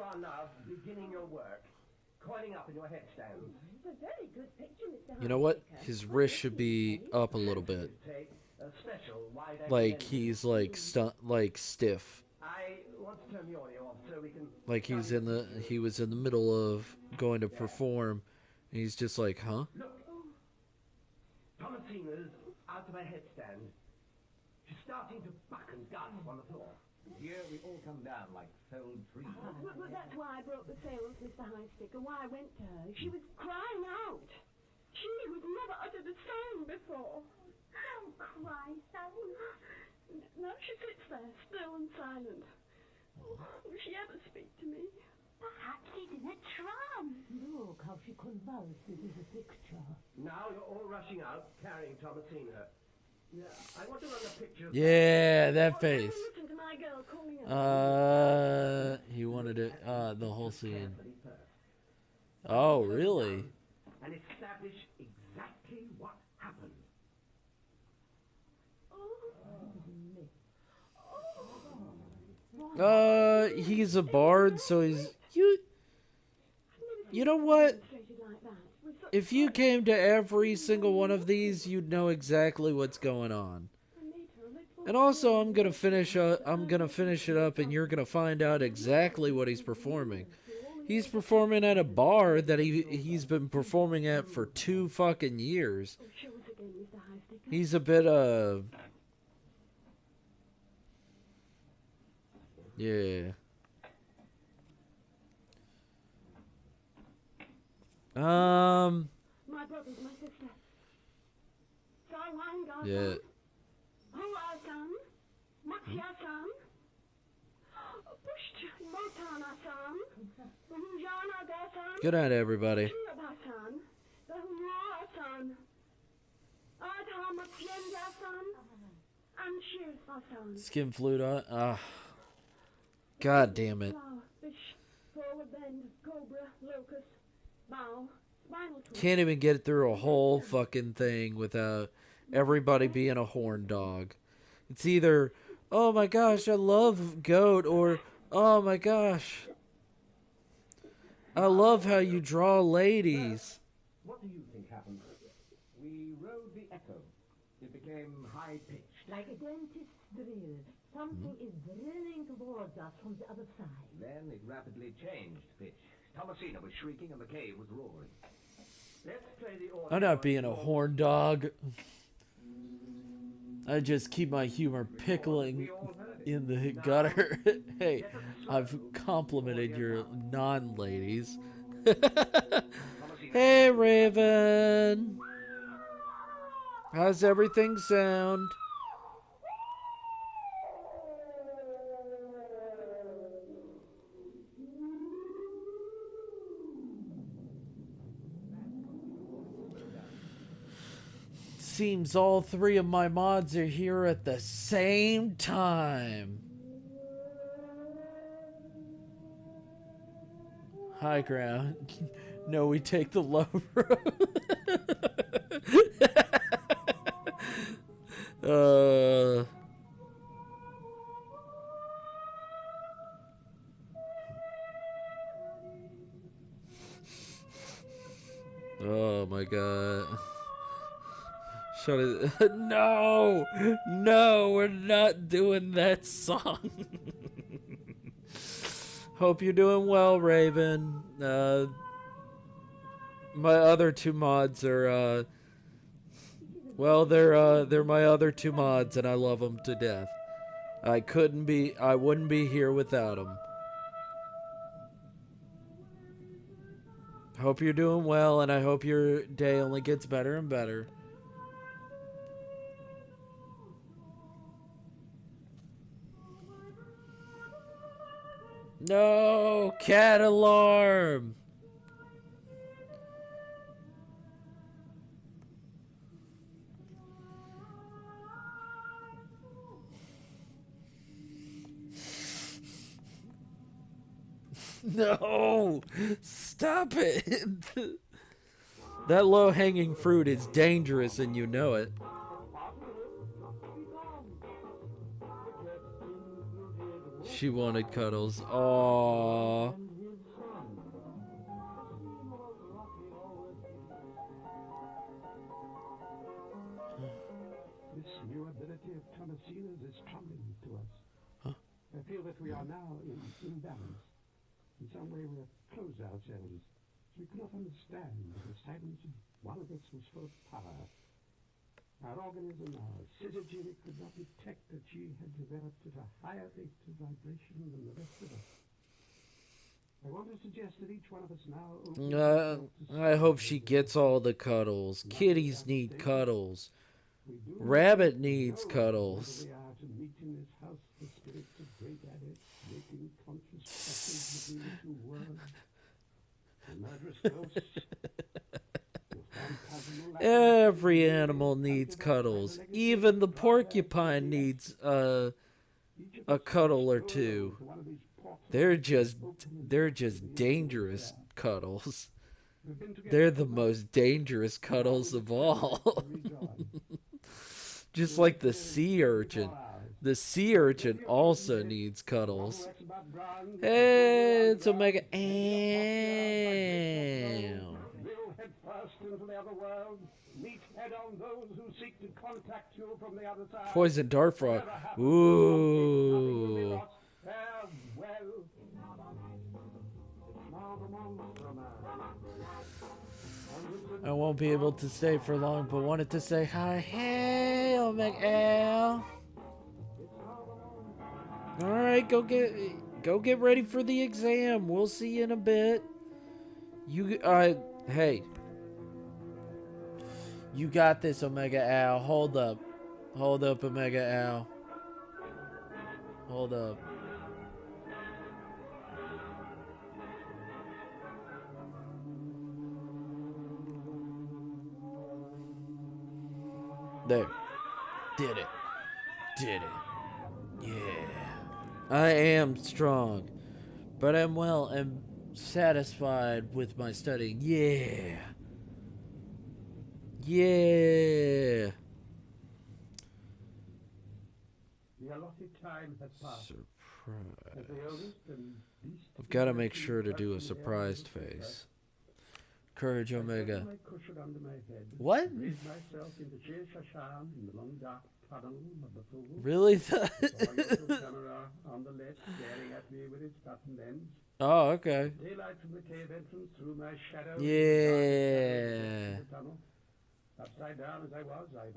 are now beginning your work, coiling up in your headstands. It's a very good picture, Mr. You know what? Highsticker. His wrist should be up a little bit. Take a special wide-angle Like lens. he's like stiff. I want to turn the audio off so we can... Like he was in the middle of going to perform. And he's just like, huh? Look, Thomasina's out of her headstand. She's starting to buck and gasp on the floor. Here we all come down like felled trees. But that's why I broke the seals, Mr. Highsticker, why I went to her. She was crying out. She was never uttered a sound before. Don't cry, Sally. Now she sits there, still and silent. Oh, will she ever speak to me? Perhaps she's in a trance. Look how she convulses in the picture. Now you're all rushing out, carrying Thomasina. Yeah, I want to run a picture of... Yeah, that face. Listen to my girl calling out. He wanted it, the whole scene. Oh, really? And establish exactly what happened. He's a bard, so he's... You know what? If you came to every single one of these, you'd know exactly what's going on. And also, I'm gonna finish it up, and you're gonna find out exactly what he's performing. He's performing at a bar that he's been performing at for 2 fucking years. He's a bit yeah. My brothers, my sister. Yeah. Huasan, Maksyasan, Motan-asan, Hujan-agasan, Good night, everybody. Shirabasan, Huasan, Adhamatsyendasan, and Shirfasan. Skin flute on. God damn it. Fish, forward bend, cobra, locust, bow, spinal twist. Can't even get through a whole fucking thing without everybody being a horn dog. It's either, oh my gosh, I love goat, or, oh my gosh, I love how you draw ladies. What do you think happened? We rode the echo. It became high-pitched. Like a dentist's drill. Something is drilling towards us from the other side. Then it rapidly changed pitch. Thomasina was shrieking and the cave was roaring. Let's play the audio. I'm not being a horn dog. I just keep my humor pickling in the gutter. Hey, I've complimented your non-ladies. Hey, Raven. How's everything sound? Seems all 3 of my mods are here at the same time. High ground. No, we take the low road. Oh my god. Shut it. No! No, we're not doing that song. Hope you're doing well, Raven. My other 2 mods are, well, they're my other 2 mods, and I love them to death. I wouldn't be here without them. Hope you're doing well, and I hope your day only gets better and better. No, cat alarm. No, stop it. That low-hanging fruit is dangerous and you know it. She wanted cuddles. Aww. possibility of Thomasina's is troubling to us. Huh? I feel that we are now in imbalance. In some way we have closed ourselves. We could not understand that the silence of one of us was full of power. Our organism, our syzygy, could not detect that she had developed at a higher rate of vibration than the rest of us. I want to suggest that each one of us now... I hope she gets all the cuddles. Kitties need cuddles. Rabbit needs cuddles. We are to meet in this house the spirits of great adepts, making conscious passage between the two worlds. The murderous ghosts... Every animal needs cuddles. Even the porcupine needs a cuddle or two. They're just dangerous cuddles. They're the most dangerous cuddles of all. Just like the sea urchin. The sea urchin also needs cuddles. Hey, it's Omega. Ow. Poison dart frog. Ooh. I won't be able to stay for long, but wanted to say hi. Hey, Omega Al. All right, go get ready for the exam. We'll see you in a bit. Hey. You got this, Omega Al. Hold up, Omega Al. Hold up. There. Did it. Yeah. I am strong, but I'm well and satisfied with my studying. Yeah. Yeah. The allotted time has passed. Surprise. I've got to make sure to do a surprised face. Courage, Omega. What? Really? Oh, okay. Yeah.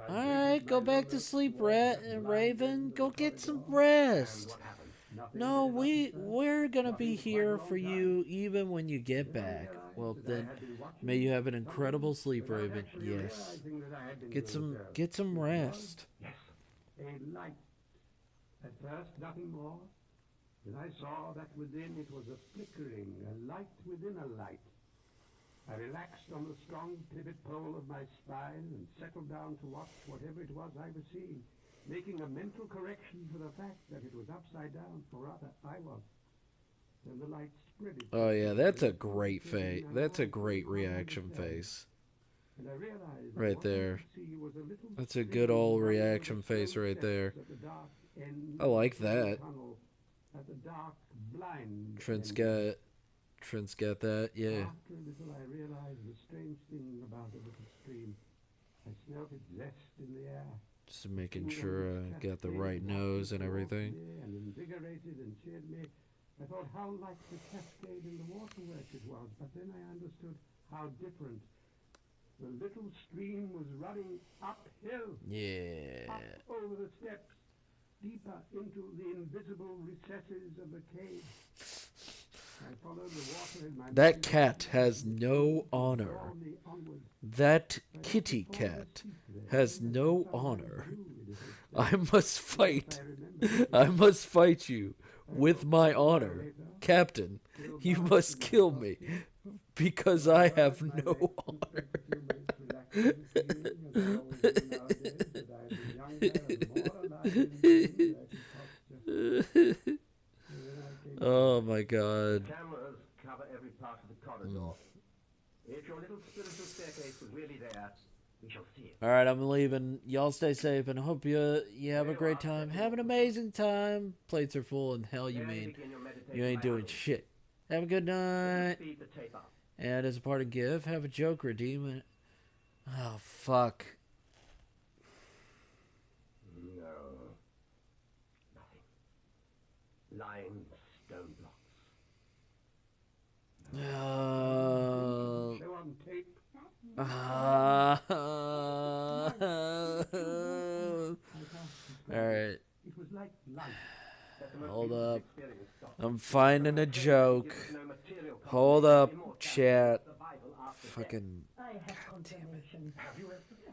Alright, go back to sleep, Raven. Go get some rest. No, we're gonna be here for you even when you get back. Well then, may you have an incredible sleep, Raven. Yes. Get some rest. Yes, a light. At first, nothing more. Then I saw that within it was a flickering, a light within a light. I relaxed on the strong pivot pole of my spine and settled down to watch whatever it was I was seeing, making a mental correction for the fact that it was upside down, or rather, I was. Then the light spread it. Oh yeah, that's a great face. That's a great reaction face. And I realized right there. That's a good old reaction face right there. I like that. Trent's got that, yeah. After a little, I realized the strange thing about the little stream. I smelled its zest in the air. Just making sure I got the right nose and everything. And invigorated and cheered me. I thought how like the cascade in the waterworks it was, but then I understood how different. The little stream was running uphill. Yeah. Up over the steps, deeper into the invisible recesses of the cave. I followed the water in my That cat has no honor. That kitty cat has no honor. I must fight. I must fight you with my honor. Captain, you must kill me because I have no honor. Oh my God. Cameras cover every part of the corridor. If your little spiritual staircase was really there, we shall see it. All right, I'm leaving. Y'all stay safe and I hope you have a great time. Have an amazing time. Plates are full and hell you mean you ain't doing shit. Have a good night. And as a parting gift, have a joke redeem it. Oh fuck. Lined stone blocks. Show on tape. Alright. It was like light. Hold up. I'm finding a joke. Hold up, chat. Fucking. I have confirmation.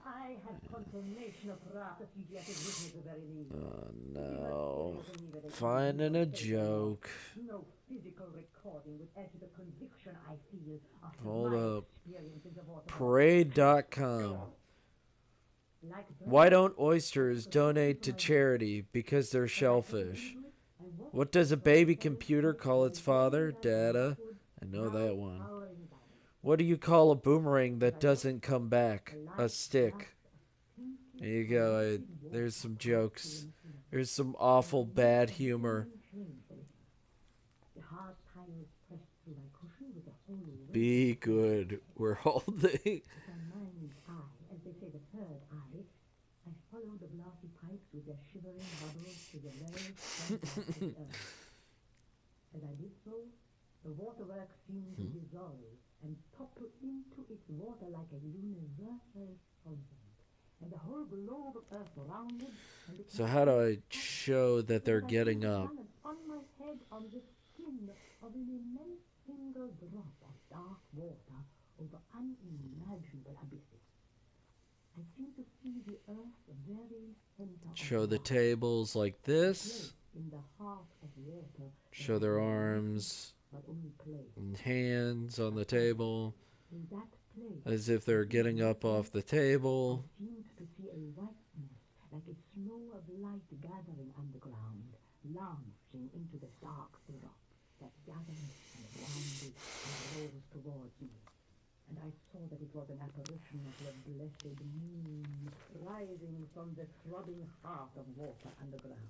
I have confirmation of Rata CGS's witness the very least. Oh no. Finding a joke. No physical recording would add to the conviction I feel after Hold my up. experience in the water. Parade.com. Why don't oysters donate to charity? Because they're shellfish. What does a baby computer call its father? Data. I know that one. What do you call a boomerang that doesn't come back? A stick. There you go. There's some jokes. There's some awful bad humor. Be good. We're holding. I followed the glassy pipes with their shivering bubbles to the very center of the earth. As I did so, the waterworks seemed to dissolve and topple into its water like a universal solvent. And the whole globe of earth rounded and So how do I show that they're getting up? on my head on the skin of an immense single drop of dark water over unimaginable abysses. I seem to see the earth's very center. Show the tables like this. In the heart of water. Show their arms and hands on the table. As if they're getting up off the table. I seemed to see a whiteness like a snow of light gathering underground, launching into the dark drop that gathered and rounded and rose towards me. And I saw that it was an apparition of the blessed moon rising from the throbbing heart of water underground.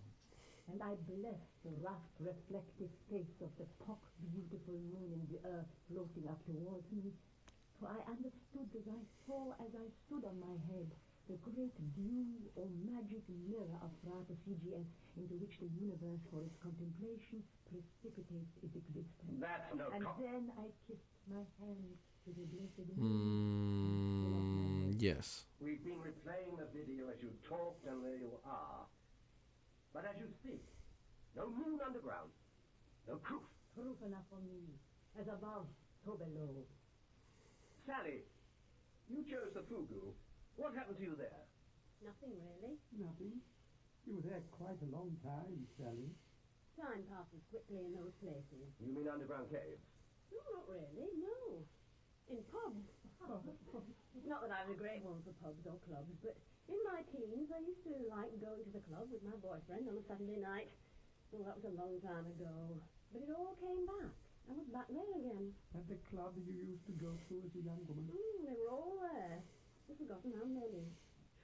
And I blessed the rough, reflective face of the pock-beautiful moon in the earth floating up towards me. For I understood as I saw, as I stood on my head, the great dew or magic mirror of Rata CGS into which the universe for its contemplation precipitates its existence. That's no And cop. then I kissed my hand to the blessed moon. Yes. We've been replaying the video as you talked, and there you are. But as you speak, no moon underground, no proof. Proof enough for me, as above, so below. Sally, you chose the Fugu. What happened to you there? Nothing really. Nothing. You were there quite a long time, Sally. Time passes quickly in those places. You mean underground caves? No, not really, no. In pubs. Not that I was a great one for pubs or clubs, but in my teens I used to like going to the club with my boyfriend on a Saturday night. Well, that was a long time ago. But it all came back. I was back there again. At the club you used to go to as a young woman? They were all there. I've forgotten how many.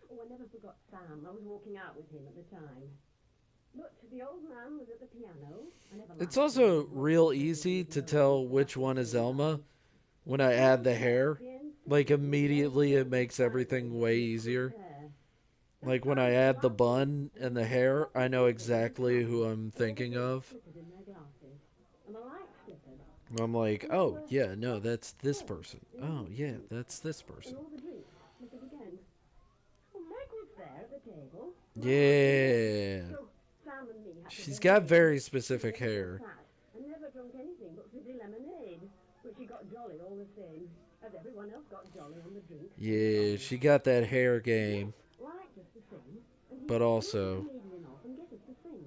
Oh, I never forgot Sam. I was walking out with him at the time. But the old man was at the piano. I never It's liked also him. real easy to tell which one is Elma when I add the hair. Like immediately it makes everything way easier. Like when I add the bun and the hair, I know exactly who I'm thinking of. I'm like, oh, yeah, no, that's this person. Oh, yeah, that's this person. Yeah. She's got very specific hair. I never drunk anything but fizzy lemonade, but she got jolly all the same, as everyone else got jolly on the drink. Yeah, she got that hair game. Liked us to sing, and But also, comedian off and get us to sing.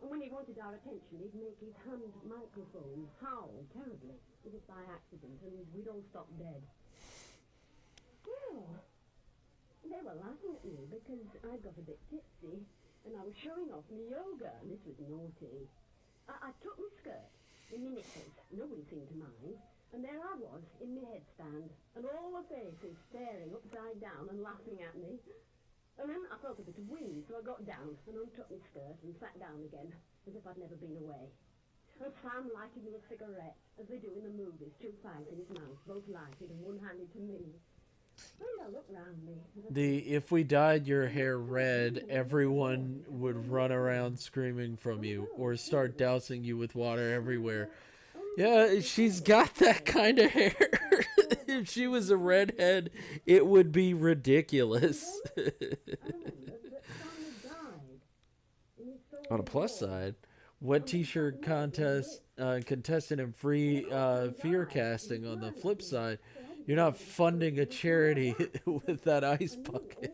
And when he wanted our attention, he'd make his hand microphone howl terribly, as if by accident, and we'd all stop dead. Well, they were laughing at me because I'd got a bit tipsy, and I was showing off my yoga, and this was naughty. I took my skirt, in my knickers, nobody seemed to mind, and there I was, in my headstand, and all the faces staring upside down and laughing at me. And then I felt a bit of wind, so I got down and untucked my skirt and sat down again, as if I'd never been away. And Sam lighted me a cigarette, as they do in the movies, two fags in his mouth, both lighted and one handed to me. And I look round me. If we dyed your hair red, everyone would run around screaming from you or start dousing you with water everywhere. Yeah, she's got that kind of hair. If she was a redhead, it would be ridiculous. On a plus side, what t-shirt contestant in free fear casting on the flip side, you're not funding a charity with that ice bucket.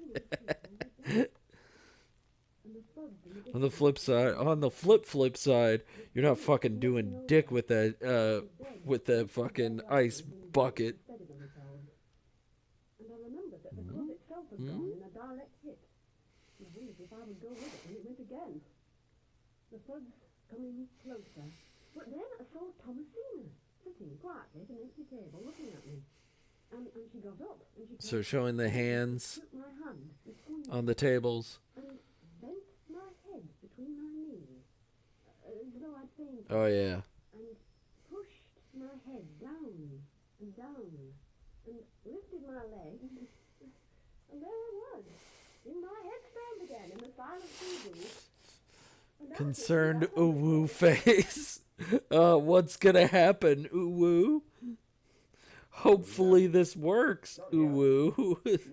On the flip side, you're not fucking doing dick with that fucking ice bucket. And I remembered that the club itself had gone in a direct hit. And I wondered if I would go with it when it went again. The thuds coming closer. But then I saw Thomasina sitting quietly at an empty table looking at me. And she got up and she So showing the hands took my hand and squeezed on the tables. and bent my head between my knees as though I'd fainted. Oh yeah. And pushed my head down and down and lifted my leg, and there I was, in my headstand again, in the silent booth. Concerned ooh-woo face. What's gonna happen, ooh-woo? Hopefully this works, ooh-woo. Alas,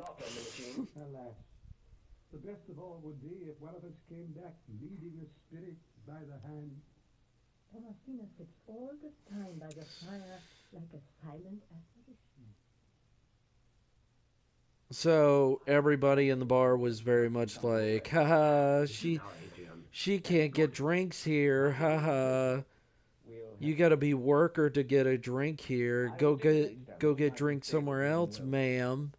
the best of all would be if one of us came back leading a spirit by the hand. Thomasina sits all the time by the fire like a silent apparition. So everybody in the bar was very much like, haha, she can't get drinks here, haha. You gotta be worker to get a drink here. Go get drink somewhere else, ma'am.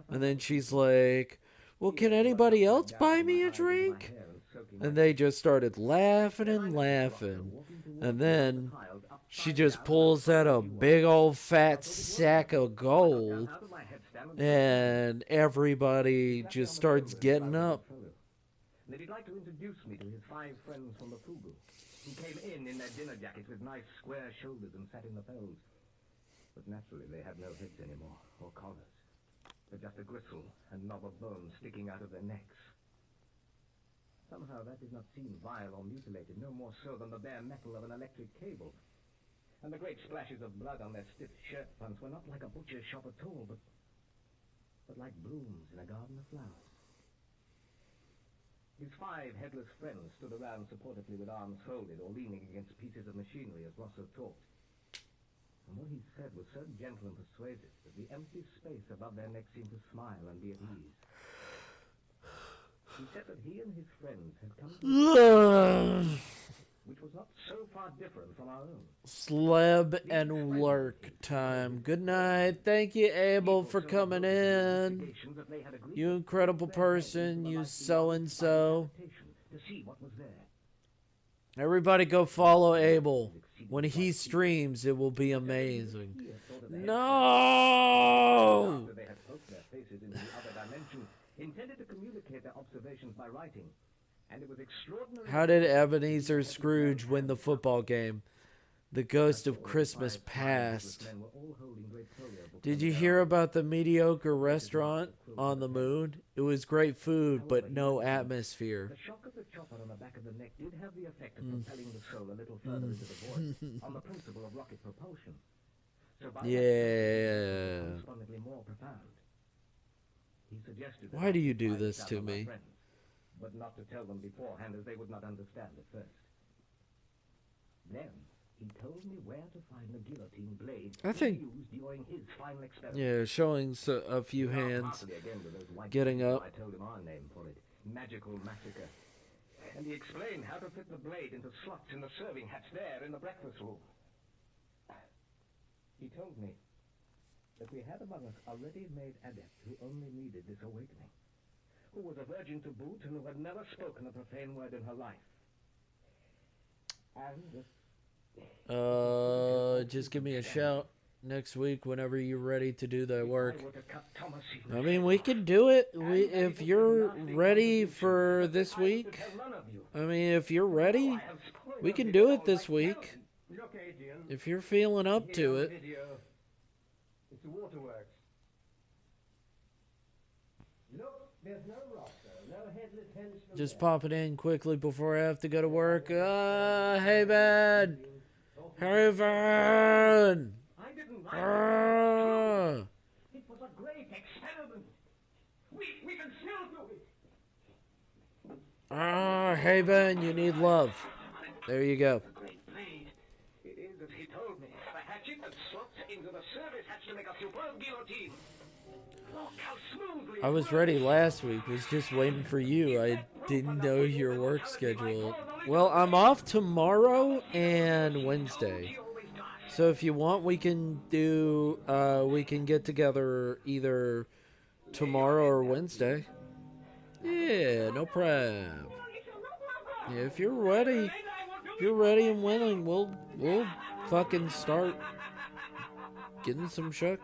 And then she's like, well, can anybody else buy me a drink? And they just started laughing and laughing. And then she just pulls out a big old fat sack of gold. And everybody just starts getting up. That he'd like to introduce me to his 5 friends from the Fugu, who came in their dinner jackets with nice square shoulders and sat in the poles. But naturally they had no heads anymore, or collars. But just a gristle and knob of bone sticking out of their necks. Somehow that did not seem vile or mutilated, no more so than the bare metal of an electric cable. And the great splashes of blood on their stiff shirt fronts were not like a butcher's shop at all, but like blooms in a garden of flowers. His 5 headless friends stood around supportively with arms folded or leaning against pieces of machinery as Rosso talked. And what he said was so gentle and persuasive that the empty space above their necks seemed to smile and be at ease. He said that he and his friends had come to which was not so far different from our own. Sleb and lurk time. Good night. Thank you, Abel, for coming in. You incredible person. You so-and-so. Everybody go follow Abel. When he streams, it will be amazing. No! After they had poked their faces into the other dimension, intended to communicate their observations by writing. And it was extraordinary. How did Ebenezer Scrooge win the football game? The ghost of Christmas past. Did you hear about the mediocre restaurant on the moon? It was great food, but no atmosphere. The shock of the chopper on the back of the neck did have the effect of propelling the soul a little further into the void, on the principle of rocket propulsion. So by Yeah. correspondingly more profound. He suggested that Why do you I do write this down to my me? friends, but not to tell them beforehand, as they would not understand at first. Then he told me where to find the guillotine blade I think- he used during his final experiment. Yeah, showing a few He laughed hands heartily again with those white getting teeth, so up. I told him our name for it, Magical Massacre. And he explained how to fit the blade into slots in the serving hats there in the breakfast room. He told me that we had among us a ready-made adept who only needed this awakening, who was a virgin to boot and who had never spoken a profane word in her life. And Just give me a shout next week whenever you're ready to do that work. I mean, we can do it. If you're ready for this week, I mean, if you're ready, we can do it this week. If you're feeling up to it. It's the waterworks. There's no roster, no headless henchman. Just popping in quickly before I have to go to work. Hey, man. Hey, Van. I didn't write it. It was a great experiment. We can still do it. Hey, Ben, you need love. There you go. Great blade. It is as he told me. A hatchet that slots into the service hatch to make a superb guillotine. Look how smoothly. I was ready last week. Was just waiting for you. I didn't know your work schedule. Well, I'm off tomorrow and Wednesday. So if you want, we can do. We can get together either tomorrow or Wednesday. Yeah, no problem. Yeah, if you're ready, and willing, we'll fucking start getting some shuck.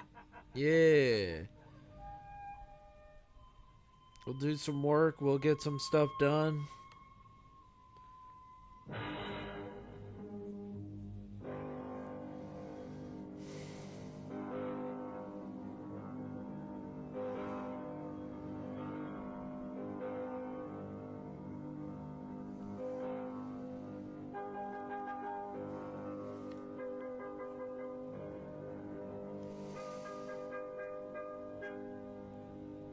Yeah. We'll do some work. We'll get some stuff done.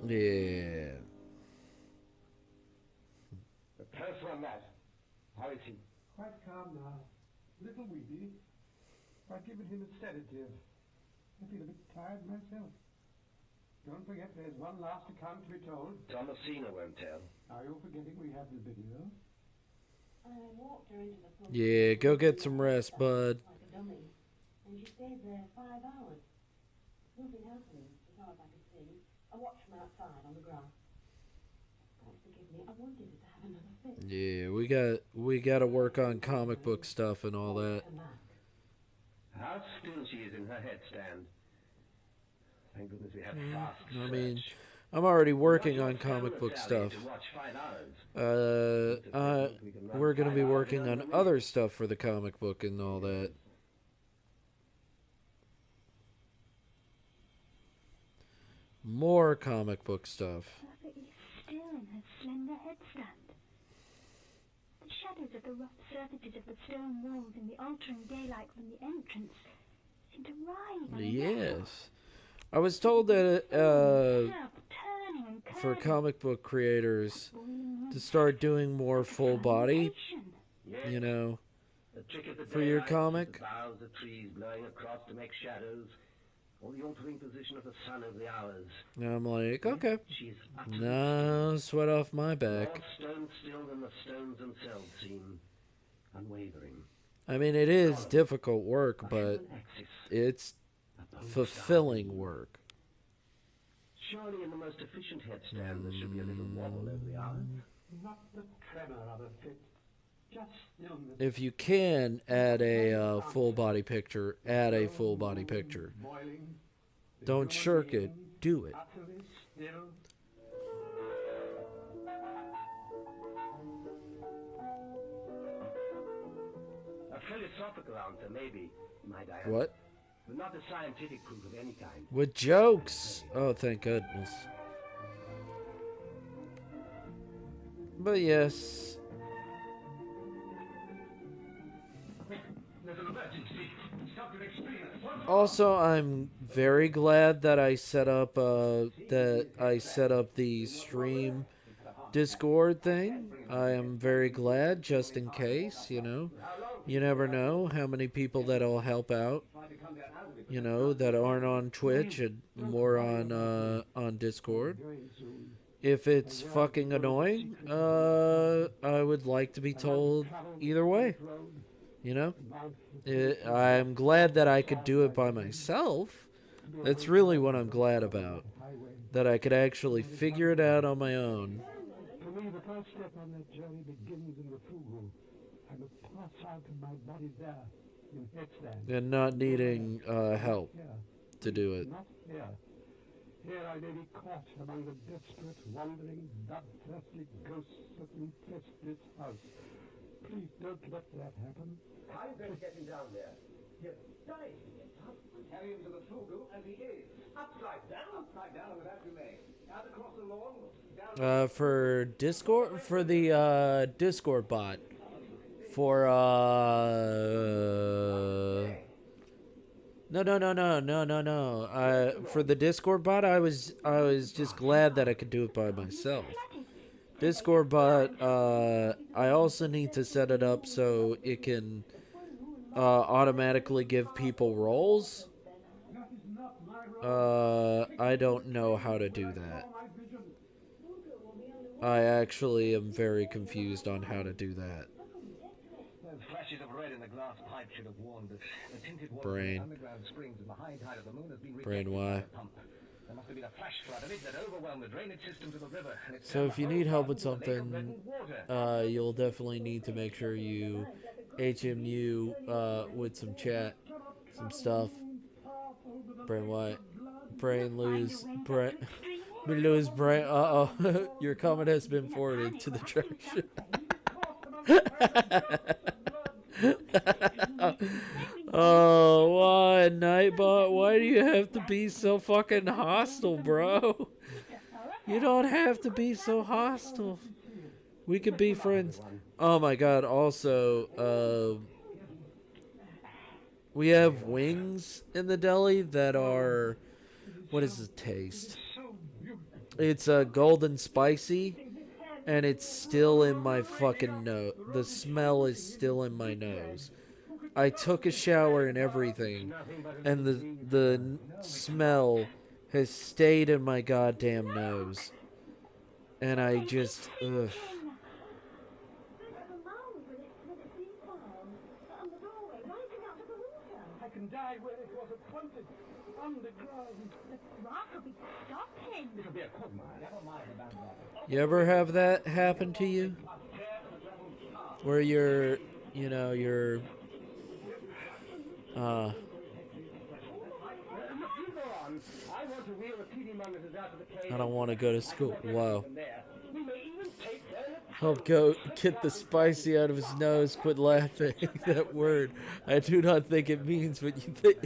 Yeah. The closer on that. How is he? Quite calm now. Little weepy. I've given him a sedative. I feel a bit tired myself. Don't forget there's one last account to be told. Thomasina won't tell. Are you forgetting we have the video? I walked her into the pub. Yeah, go get some rest, bud. Like a dummy. And she stayed there 5 hours. Nothing happened, as far as I could see. I watched from outside on the grass. God forgive me, I wanted her to have another fit. Yeah, we got to work on comic book stuff and all that. How still she is in her headstand. Thank goodness we have fast I mean, I'm already working on comic book stuff. We're going to be working on other stuff for the comic book and all that. More comic book stuff. Perfectly still in her slender headstand. The shadows of the rough surfaces of the stone walls in the altering daylight from the entrance seem to writhe on Yes. I was told that for comic book creators to start doing more full body, you know, for your comic. The boughs of trees blowing across to make shadows, or the altering position of the sun over the hours. And I'm like, okay, no sweat off my back. More stone still than the stones themselves seem, unwavering. I mean, it is difficult work, but it's fulfilling work. Surely in the most efficient headstand there should be a little wobble over the hours. Not the tremor of a fit. Just stillness. If you can add a full body picture, add a full body picture. Don't shirk it. Do it. Utterly still. A philosophical answer, maybe, might I add. What? But not a scientific proof of any kind. With jokes. Oh, thank goodness. But yes. There's an emergency. Something explain it. Also, I'm very glad that I set up the stream Discord thing. I am very glad, just in case, you know. You never know how many people that'll help out, you know, that aren't on Twitch and more on Discord. If it's fucking annoying, I would like to be told either way, you know. I'm glad that I could do it by myself. That's really what I'm glad about. That I could actually figure it out on my own. For me, the first step on that journey begins in the fugu. I must pass out of my body there, in headstand. And not needing help to do it. Not here. Here I may be caught among the desperate, wandering, bloodthirsty ghosts that infest this house. Please don't let that happen. How are you going to get him down there? You're dying to get Carry him to the Fugu as he is. Upside down? Upside down, and with that you may. Out across the lawn, down... For Discord, for the, Discord bot. For, No. For the Discord bot, I was just glad that I could do it by myself. Discord bot, I also need to set it up so it can automatically give people roles. I don't know how to do that. I actually am very confused on how to do that. Those flashes of red in the glass pipe should have warned us. The tinted water Brain. from the underground springs in the high tide of the moon has been Brain, rejected why? by the pump. There must have been a flash flood of it that overwhelmed the drainage system to the river. And it So if you need help with turned the whole garden something, to a lake of reddened water. you'll definitely need to make sure you HMU with some chat, some stuff. Brain what? Brain lose. Brain. We lose brain. Uh oh. Your comment has been forwarded to the treasure. Oh, why, Nightbot? Why do you have to be so fucking hostile, bro? You don't have to be so hostile. We could be friends. Oh my god, also, we have wings in the deli that are... What is the taste? It's golden spicy, and it's still in my fucking nose. The smell is still in my nose. I took a shower and everything, and the smell has stayed in my goddamn nose. And I just, ugh. I can die where it was appointed, underground. The rock will be stopping. It'll be a quagmire. Never mind about that. You ever have that happen to you? Where you're, you know, you're, I don't want to go to school. Wow. Help go get the spicy out of his nose. Quit laughing. That word. I do not think it means what you think.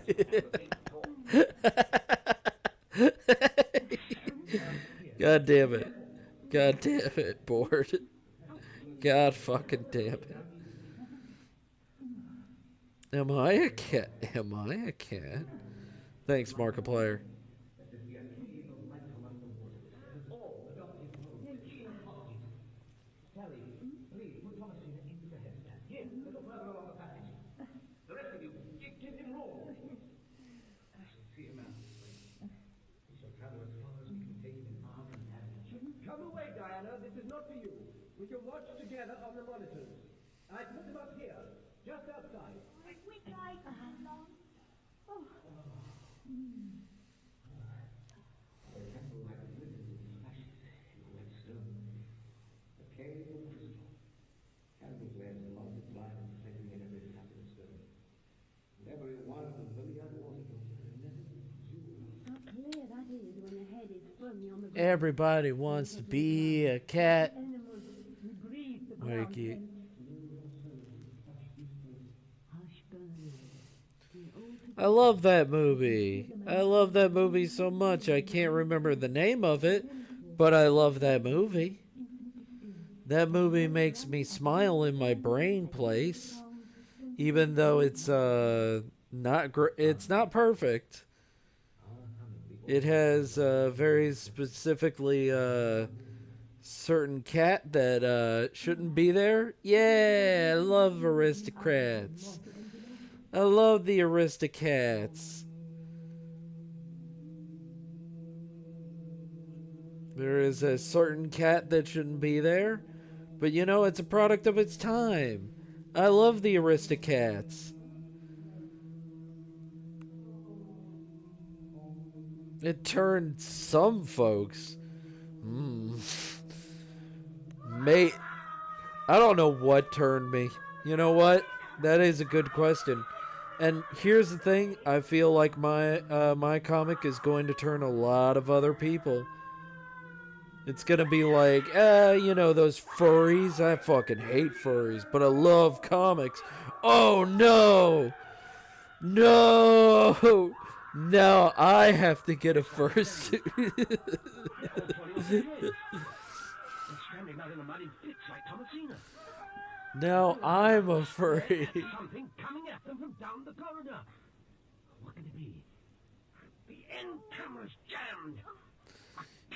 God damn it. God damn it, bored. God fucking damn it. Am I a cat? Am I a cat? Thanks, Markiplier. Come away, Diana. This is not for you. We can watch together on the monitors. I put them up here, just outside. We tried for how long? Oh. Everybody wants to be a cat. Wakey. I love that movie. I love that movie so much. I can't remember the name of it, but I love that movie. That movie makes me smile in my brain place, even though it's it's not perfect. It has very specifically certain cat that shouldn't be there. Yeah, I love aristocrats. I love the Aristocats. There is a certain cat that shouldn't be there, but you know, it's a product of its time. I love the Aristocats. It turned some folks. Mate, I don't know what turned me. You know what? That is a good question. And here's the thing, I feel like my comic is going to turn a lot of other people. It's gonna be like, you know, those furries. I fucking hate furries, but I love comics. Oh no! No! Now I have to get a fursuit. Now I'm a furry. Something coming at them from down the corridor. What can it be? The end camera's jammed.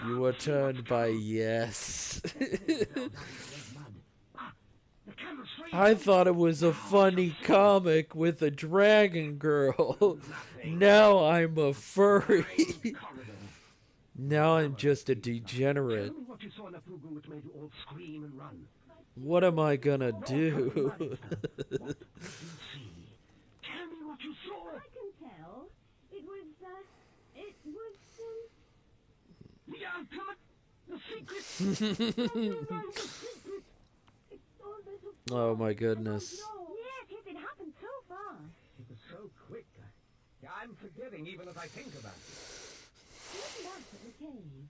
You were turned by yes. I thought it was a funny comic with a dragon girl. Now I'm a furry. Now I'm just a degenerate. What am I gonna do? Tell me what you saw. I can tell. It was, the ultimate, the secret. Oh my goodness. Yes, it happened so fast. It was so quick. I'm forgetting even as I think about it. Look back at the cave.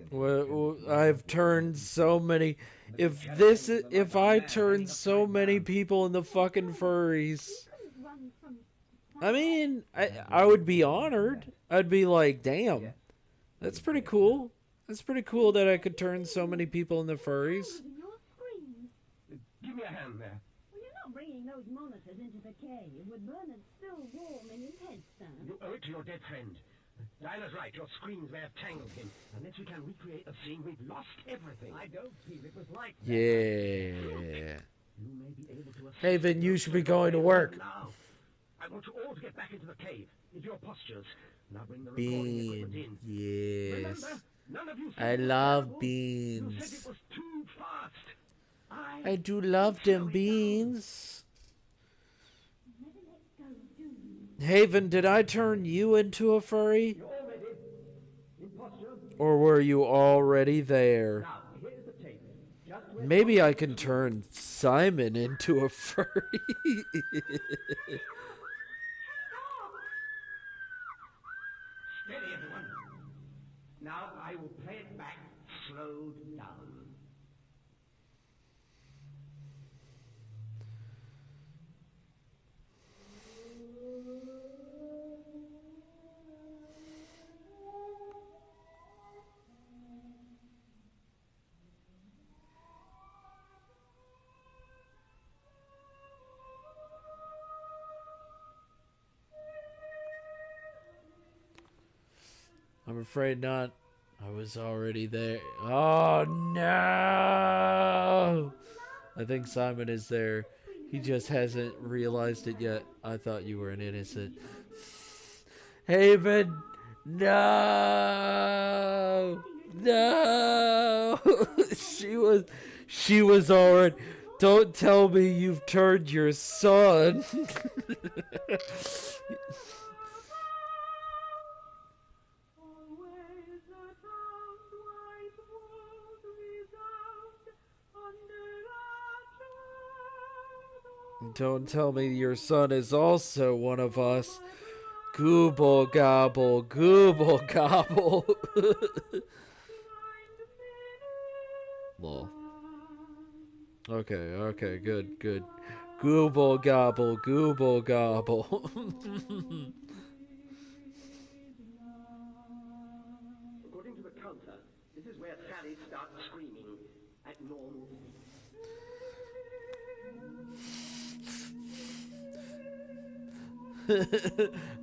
Well, I've turned so many. If I turn so many people into fucking furries, I mean, I would be honored. I'd be like, damn, that's pretty cool. That's pretty cool that I could turn so many people into furries. Give me a hand there. Well, you're not bringing those monitors into the cave with Bernard still warm in his head, Sam. You owe it to your dead friend. Dinah's right. Your screens may have tangled him. Unless we can recreate a scene, we've lost everything. I don't feel it was like that. Yeah. Haven, you should be going to work. Now, I want you all to get back into the cave, into your postures. Now bring the recording equipment in. Yes. Remember, none of you I love beans. You said it was too fast. I do love them beans. Haven, did I turn you into a furry? Or were you already there? Maybe I can turn Simon into a furry. Steady, everyone. Now I will play it back, slowed down. I'm afraid not. I was already there. Oh no! I think Simon is there. He just hasn't realized it yet. I thought you were an innocent. Haven! No! No! She was already. Don't tell me you've turned your son. Don't tell me your son is also one of us. Gooble gobble, gooble gobble. Lol. Okay, good. Gooble gobble, gooble gobble. According to the counter, this is where Sally starts screaming at normal.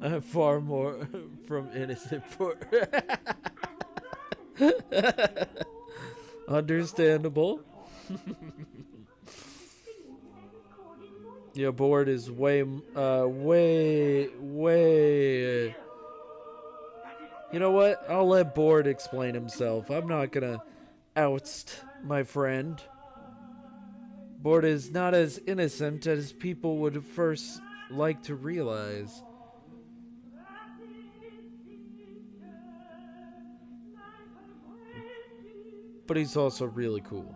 I'm far more from innocent for understandable. Your board is way. You know what? I'll let Board explain himself. I'm not gonna oust my friend. Board is not as innocent as people would first like to realize. But he's also really cool.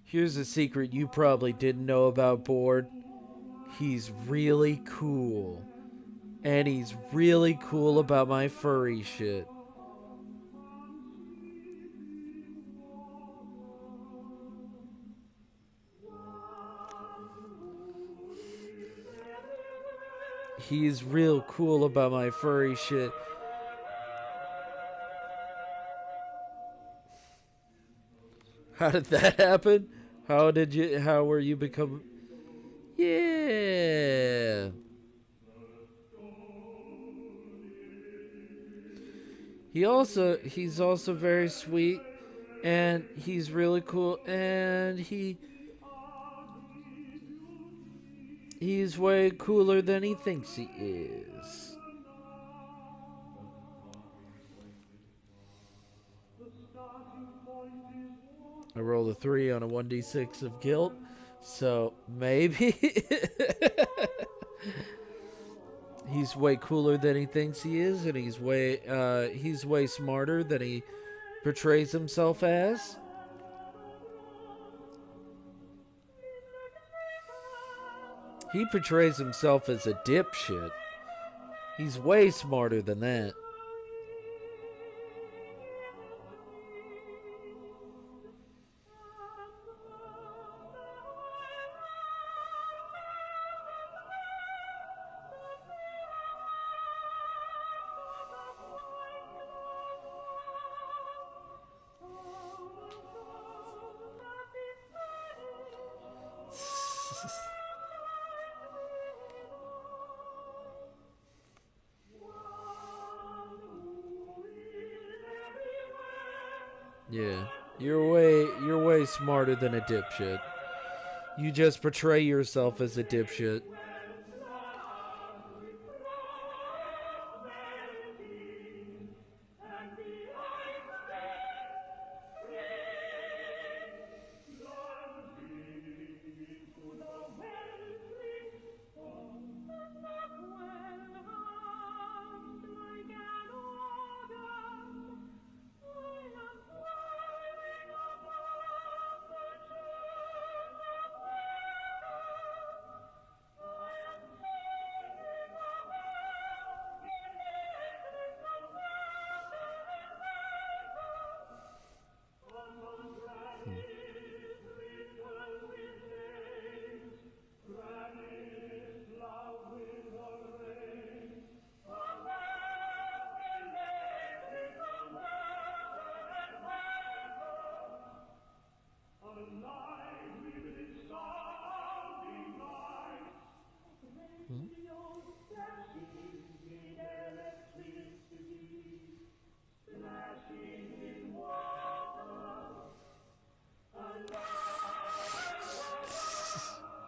Here's a secret you probably didn't know about Board. He's really cool. And he's really cool about my furry shit. He's real cool about my furry shit. How did that happen? How were you become? Yeah. He's also very sweet, and he's really cool, and he's way cooler than he thinks he is. I rolled a 3 on a 1d6 of guilt, so maybe he's way cooler than he thinks he is, and he's way smarter than he portrays himself as. He portrays himself as a dipshit. He's way smarter than that. Yeah, you're way smarter than a dipshit. You just portray yourself as a dipshit.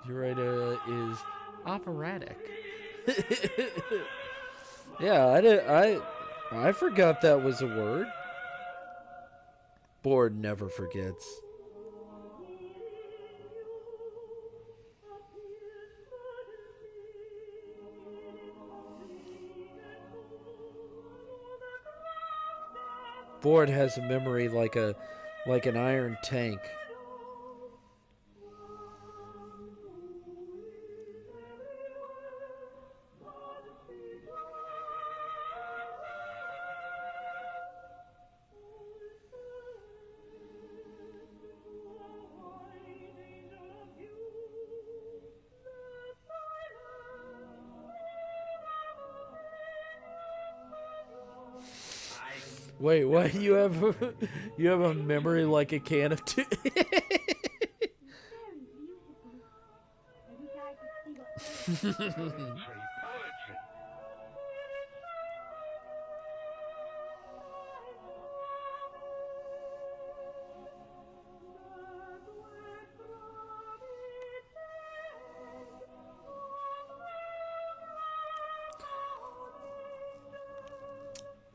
Ureta is operatic. Yeah, I forgot that was a word. Bored never forgets. Bored has a memory like an iron tank. Wait, what? You have a memory like a can of tea?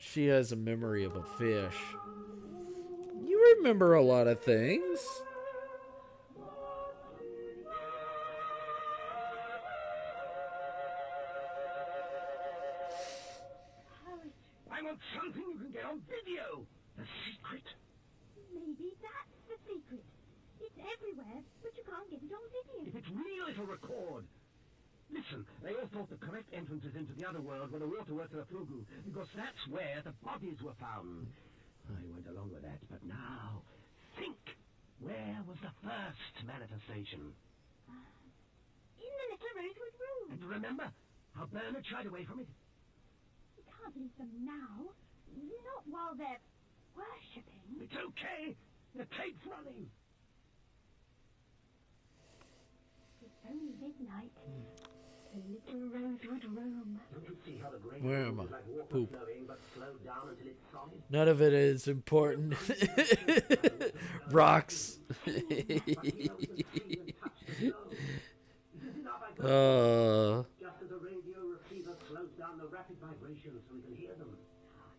She has a memory of a fish. You remember a lot of things. I want something you can get on video. A secret. Maybe that's the secret. It's everywhere, but you can't get it on video. If it's real, it'll record. Listen, they all thought the correct entrances into the other world were the waterworks of the Fugu, because that's where the bodies were found. I went along with that, but now, think. Where was the first manifestation? In the little rosewood room. And remember, How Bernard shied away from it? You can't leave them now. Not while they're worshipping. It's okay. The tape's running. It's only midnight. The little rosewood room. Don't you see how the grey Where am I? is like water Poop. flowing, but slowed down until it's solid? None of it is important. Rocks. Just as a radio receiver slows down the rapid vibrations so we can hear them.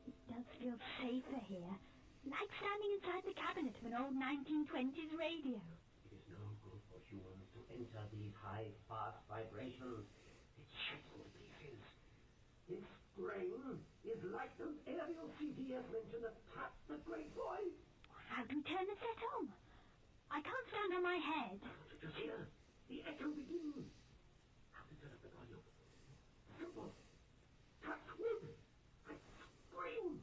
It does feel safer here. Like standing inside the cabinet of an old 1920s radio. It is no good for humans to enter these high, fast vibrations. It shakes to pieces. This brain is like those aerial CDs mentioned that tap the great voice. How do we turn the set on? I can't stand on my head. Just hear the echo begin. How to turn up the volume? Simple. Touch wood. I scream.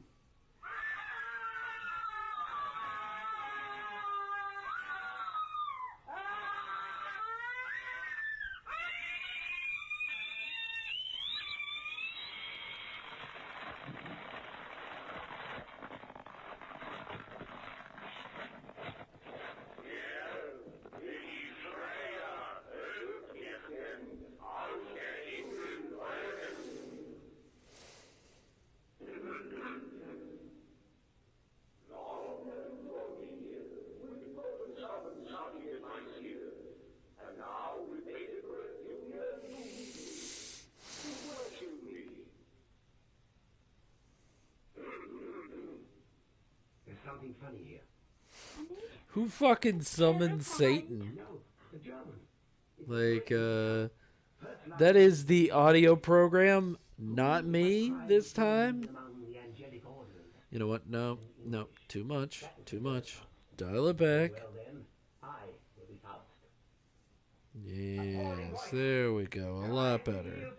Something funny here. Who fucking summoned Satan? Like, that is the audio program, not me this time. You know what? No, too much. Dial it back. Yes, there we go. A lot better.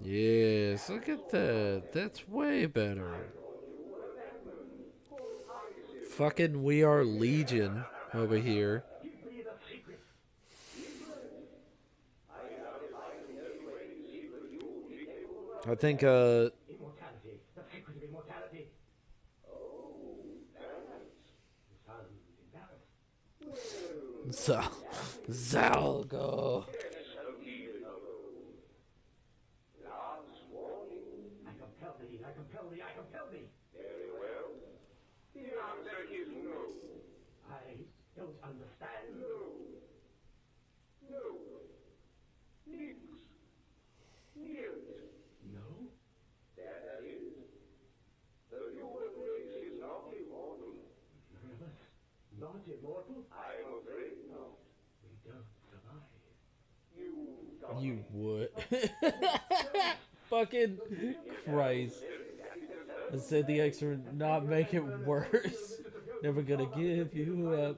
Yes, look at that. That's way better. Fucking We Are Legion over here. I think, Immortality. The secret of immortality. Zalgo. I compel thee. Very well. The answer is no. I don't understand. No. Nix. No? That is. The human race is not immortal. None of us? Not immortal? I'm afraid not. We don't survive. You would. Fucking Christ. I said the X would not make it worse. Never gonna give you up.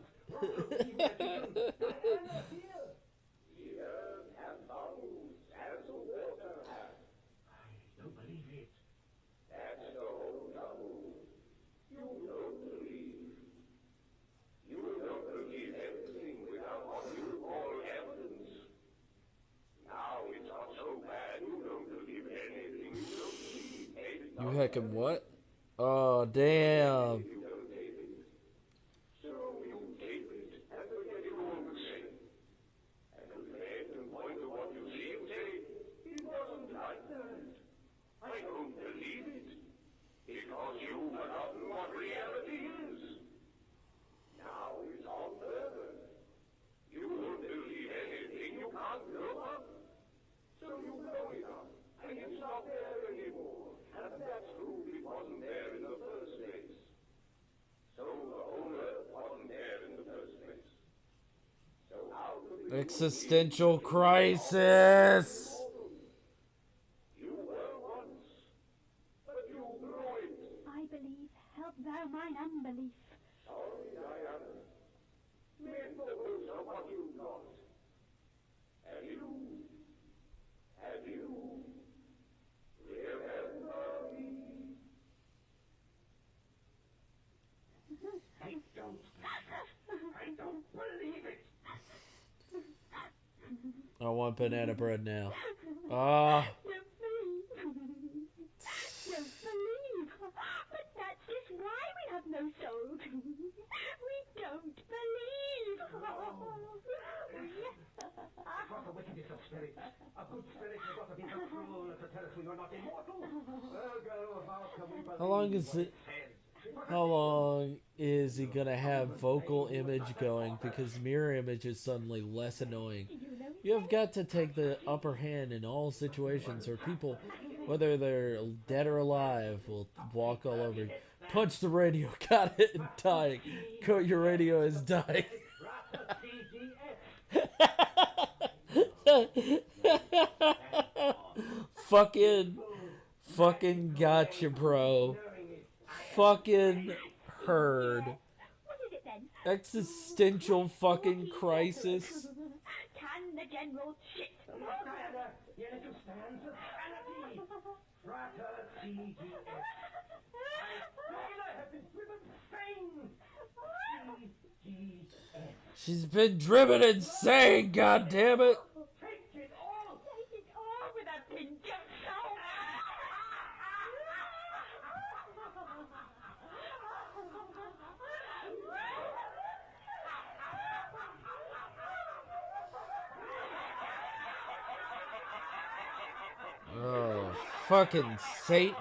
You heckin' what? Oh, damn. Existential crisis. I believe, help thou mine unbelief. Sorry, Diana. Make the most of what you've got. And you, remember me. I don't believe it. I want banana bread now. Ah. Don't believe. But that's just why we have no soul. We don't believe. It was the wickedest of spirits. A good spirit has got to be so cruel as to tell us we were not immortal. Well, girl, how can we believe How long is it? How long is he gonna have vocal image going? Because mirror image is suddenly less annoying. You have got to take the upper hand in all situations, or people, whether they're dead or alive, will walk all over you. Punch the radio. Got it. Dying. Coat your radio is dying. Fucking gotcha, bro. Fucking heard. Existential fucking crisis. Can the general shit? Diana, here it stands of sanity. Frater CGS. Diana has been driven insane. CGS. She's been driven insane, goddammit. Take it all. Take it all with a pinch of salt. Oh, fucking Satan.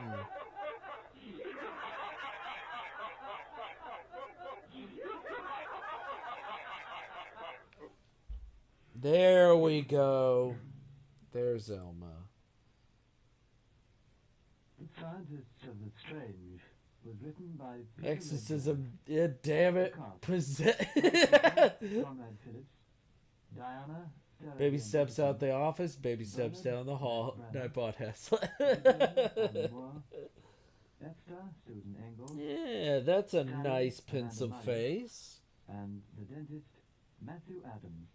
There we go. There's Elma. Scientists of the Strange was written by Exorcism, yeah, damn it. Conrad Phillips, Diana. Baby steps out the office, baby steps down the hall. Nightbot has. Yeah, that's a nice pencil face. And the dentist, Matthew Adams.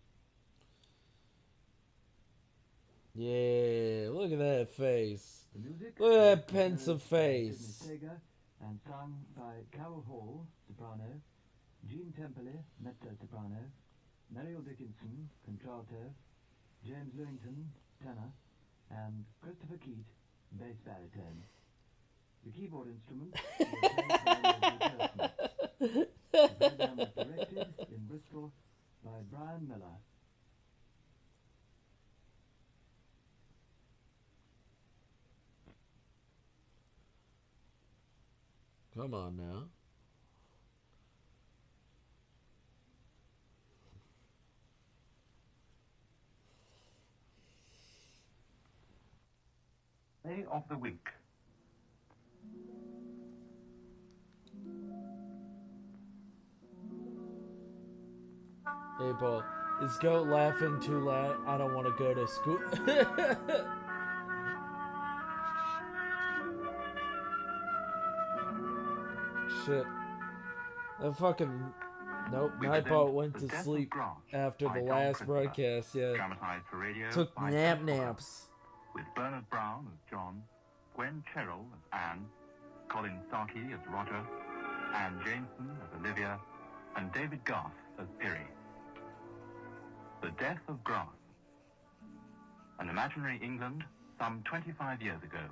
Yeah, look at that face. Look at that pencil face. And sung by Carol Hall, soprano, Jean Temperley, mezzo-soprano, Mariel Dickinson, contralto, James Lewington, tenor, and Christopher Keat, bass baritone. The keyboard instrument was played by Leslie Kirshner. The program was directed in Bristol by Brian Miller. Come on now. Day of the week. Hey, Paul. Is Goat laughing too loud? I don't want to go to school. Shit. That fucking... Nope, Nightbot went to sleep after the last broadcast, yeah. Took naps. With Bernard Brown as John, Gwen Cherrill as Anne, Colin Starkey as Roger, Anne Jameson as Olivia, and David Garth as Piri. The Death of Grass. An imaginary England some 25 years ago.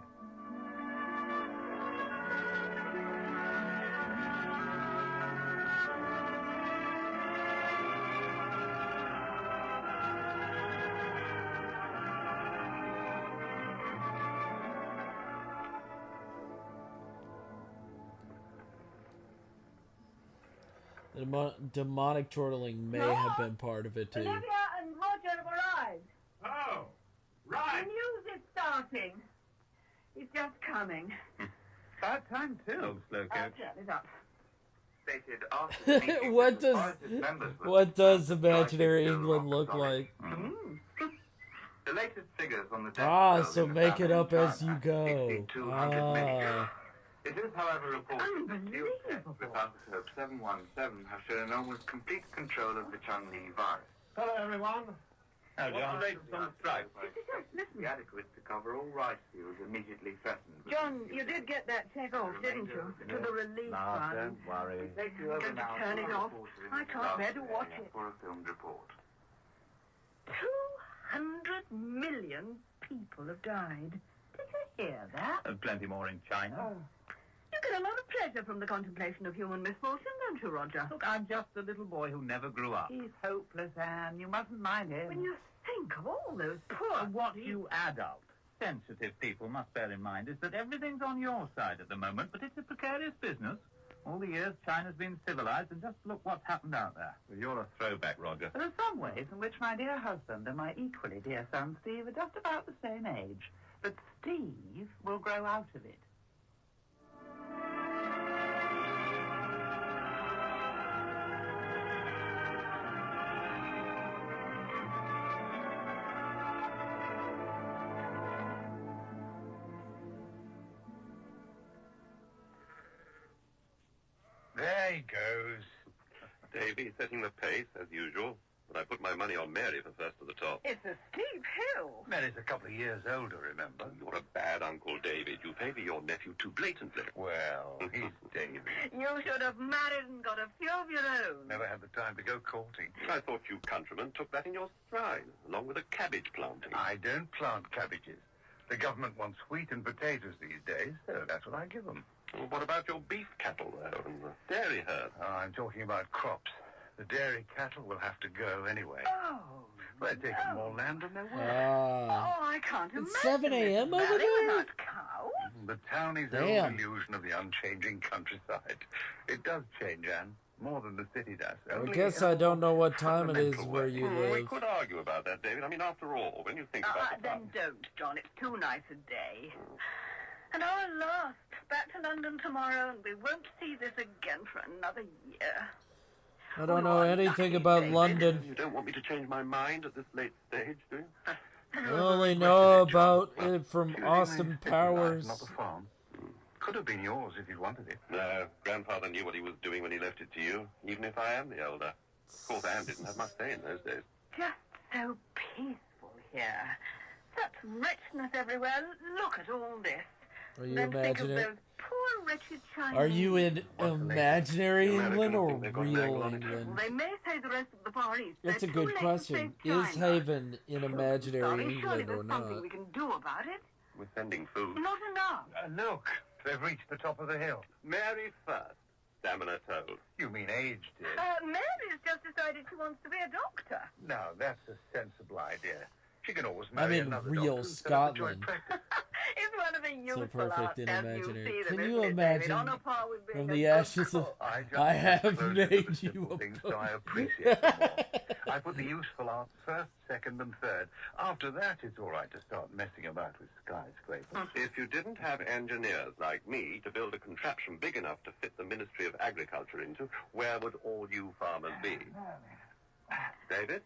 Demonic chortling may have been part of it too. Olivia and Roger have arrived. Oh, right. The news is starting. He's just coming. Bad time too. Oh, slow coach. Turn it up. Stated after the meeting, what does imaginary England look like? The latest figures on the death Ah, so make it up as you go. Ah. It is, however, reported that field tests with isotope 717 have shown almost complete control of the Chun-Li virus. Hello, everyone. What's the latest on the strike? Listen, adequate to cover all rice fields immediately threatened. John, you did get that check off, didn't you? To the relief fund. Don't worry. Going to turn it off. I can't bear to watch it. For a filmed report. 100 million people have died. Did you hear that? And plenty more in China. You get a lot of pleasure from the contemplation of human misfortune, don't you, Roger? Look, I'm just a little boy who never grew up. He's hopeless, Anne. You mustn't mind him. When you think of all those poor... What you adult, sensitive people must bear in mind is that everything's on your side at the moment, but it's a precarious business. All the years China's been civilized, and just look what's happened out there. Well, you're a throwback, Roger. There are some ways in which my dear husband and my equally dear son Steve are just about the same age. But Steve will grow out of it. There he goes. Davy setting the pace, as usual. But I put my money on Mary for first to the top. It's a steep hill. Mary's a couple of years older, remember? You're a bad Uncle David. You favor your nephew too blatantly. Well, he's David. You should have married and got a few of your own. Never had the time to go courting. I thought you countrymen took that in your stride, along with the cabbage planting. I don't plant cabbages. The government wants wheat and potatoes these days, so that's what I give them. Well, what about your beef cattle, though, and the dairy herd? Oh, I'm talking about crops. The dairy cattle will have to go anyway. Oh, Well, they're taking more land than they're worth. Oh, I can't imagine. It's 7 a.m. over Valley there? without cows? The townie's Damn. old illusion of the unchanging countryside. It does change, Anne, more than the city does. I guess I don't know what time it is where you We live. could argue about that, David. I mean, after all, when you think about the Then don't, John. It's too nice a day. And our last. Back to London tomorrow, and we won't see this again for another year. I don't know anything about London. You don't want me to change my mind at this late stage, do you? I only know about it from Austin Powers. Not the farm. Could have been yours if you'd wanted it. No, Grandfather knew what he was doing when he left it to you, even if I am the elder. Of course, Anne didn't have much say in those days. Just so peaceful here. Such richness everywhere. Look at all this. Are you Then think of imagining? those poor wretched Chinese. Are you in imaginary England or real England? They may say the rest of the Far East. That's a They're good too late to question. save Is China. Haven in imaginary Sorry, surely England or there's something not? we can do about it. We're sending food. Not enough. Look, they've reached the top of the hill. Mary first, Stamina told. You mean age did? Mary's just decided she wants to be a doctor. No, that's a sensible idea. She can always I'm marry in another real doctor instead of the joint Scotland. practice. It's one of the So useful perfect in arts, as you imaginary. see them, Can isn't you it, David? imagine On a par with being from a the good ashes of cook. I have closer to made the you simple a things, so I appreciate them more. I put the useful arts first, second, and third. After that, it's all right to start messing about with skyscrapers. If you didn't have engineers like me to build a contraption big enough to fit the Ministry of Agriculture into, where would all you farmers be? David?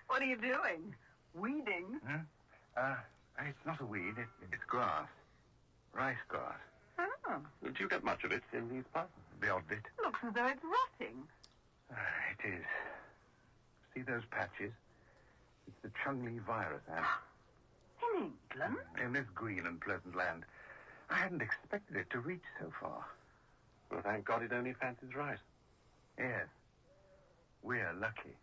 What are you doing? Weeding? It's not a weed, it's grass. Rice grass. Oh, Do you get much of it in these parts? The odd bit. looks as though it's rotting. It is. See those patches? It's the Chung-Li virus, Anne. In England? In this green and pleasant land. I hadn't expected it to reach so far. Well, thank God it only fancies rice. Yes. We're lucky.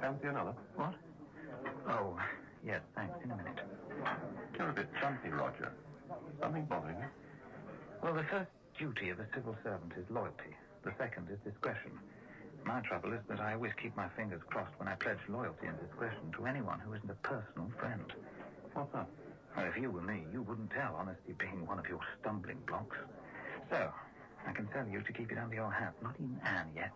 Fancy another? What? Oh, yes, thanks. In a minute. You're a bit jumpy, Roger. Something bothering you? Well, the first duty of a civil servant is loyalty. The second is discretion. My trouble is that I always keep my fingers crossed when I pledge loyalty and discretion to anyone who isn't a personal friend. What's that? Well, if you were me, you wouldn't tell, honesty being one of your stumbling blocks. So, I can tell you to keep it under your hat. Not even Anne yet.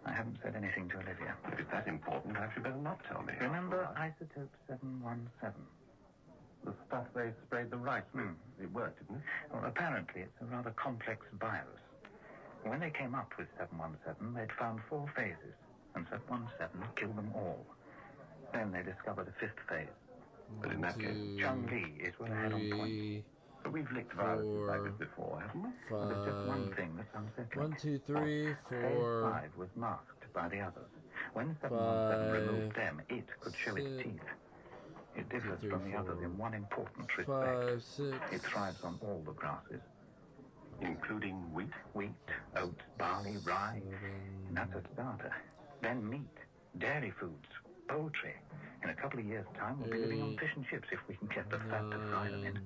I haven't said anything to Olivia. If it's that important, perhaps you better not tell me. Remember isotope 717? The stuff they sprayed the rice with. It worked, didn't it? Well, apparently it's a rather complex virus. When they came up with 717, they'd found 4 phases, and 717 killed them all. Then they discovered a 5th phase. But in that case, Chung-Li is what I had on point. But we've licked viruses like this before, haven't we? Well, there's just one thing that's unsettling. 1, 2, 3, Phase 4. 5 was masked by the others. When 717 removed them, it could show its teeth. It differs from the others in one important respect. It thrives on all the grasses. Including wheat? Wheat, oats, barley, rye. And that's a starter. Then meat, dairy foods, poultry. In a couple of years' time, we'll be living on fish and chips if we can get the fat to fry them in.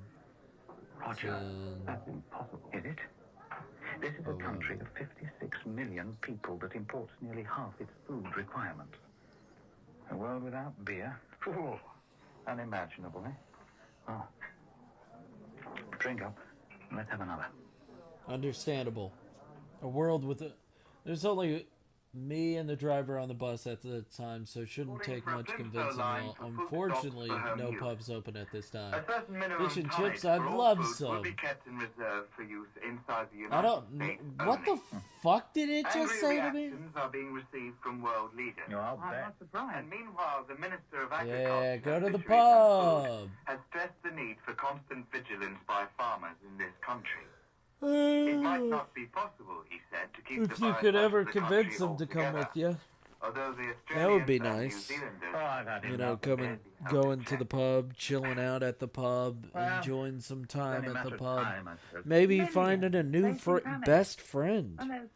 Roger, that's impossible. Is it? This is a country of 56 million people that imports nearly half its food requirements. A world without beer? Ooh, unimaginable, eh? Oh. Drink up. Let's have another. Understandable. A world with there's only me and the driver on the bus at the time, so it shouldn't take much convincing. Unfortunately, no pubs open at this time. Fish and chips, I'd love some. I don't. What the fuck did it just say to me? Are being received from world leaders. No, I'll bet. I'm not surprised. And meanwhile, the Minister of Agriculture Yeah, go to the Fisheries and pub. Food has stressed the need for constant vigilance by farmers in this country. It might not be possible, he said, to keep If you could ever convince them to come with you, that would be nice. You know, going to the pub, chilling out at the pub, enjoying some time at the pub, maybe finding a new best friend. And those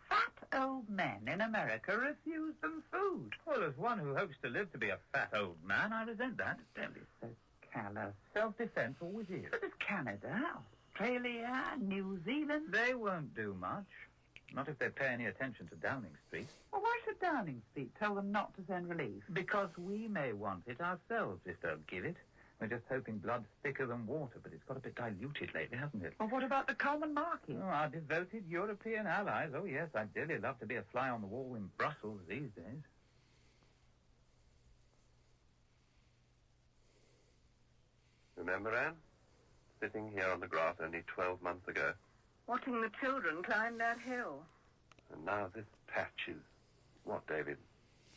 fat old men in America refuse them food. Well, as one who hopes to live to be a fat old man, I resent that. Don't be so callous. Self-defense always is. But there's Canada, Australia, New Zealand. They won't do much. Not if they pay any attention to Downing Street. Well, why should Downing Street tell them not to send relief? Because we may want it ourselves if they'll give it. We're just hoping blood's thicker than water, but it's got a bit diluted lately, hasn't it? Well, what about the common market? Oh, our devoted European allies. Oh, yes, I'd dearly love to be a fly on the wall in Brussels these days. Remember, Anne? Sitting here on the grass only 12 months ago. Watching the children climb that hill. And now this patch is, what, David?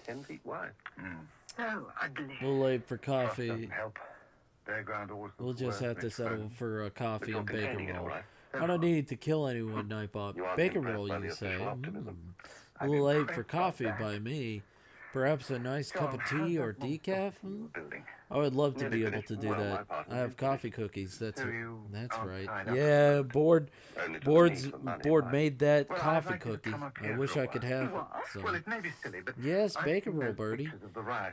10 feet wide? So ugly. A little late for coffee. Help. We'll just have to settle for a coffee and bacon roll. I don't need to kill anyone, Nightbot. Bacon roll, you say? A little late for coffee by me. Perhaps a nice cup of tea or decaf? I would love to be able to do that. I have coffee cookies. That's right. Yeah, Board made that coffee cookie. I wish I could have some. Yes, bacon roll, Birdie.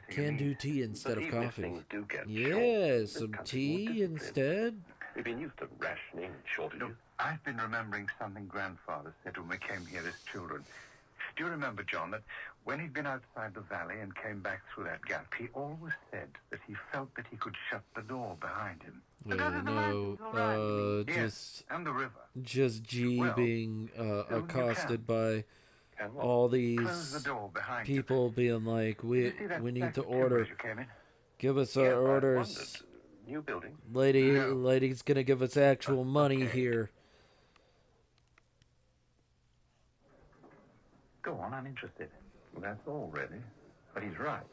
Can do tea instead of coffee. Yeah, some tea instead. We've been used to rationing and shortages. I've been remembering something Grandfather said when we came here as children. Do you remember, John, that when he'd been outside the valley and came back through that gap, he always said that he felt that he could shut the door behind him? No, and the river. Just G being accosted by all these people being like, we need to order. Give us our orders. New building. Lady's gonna give us actual money here. Go on, I'm interested. Well, that's all, really. But he's right.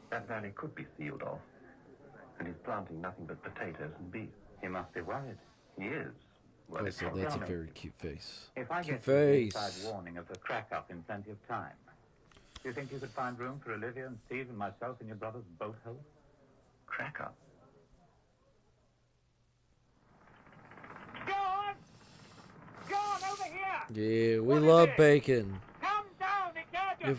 That valley could be sealed off. And he's planting nothing but potatoes and beef. He must be worried. He is. Well, So that's a very cute face. If I Cute get face. the inside warning of the crack-up in plenty of time, do you think you could find room for Olivia and Steve and myself in your brother's boat hole? Crack-up? John! John, over here! Yeah, we love bacon. Come down, it's urgent!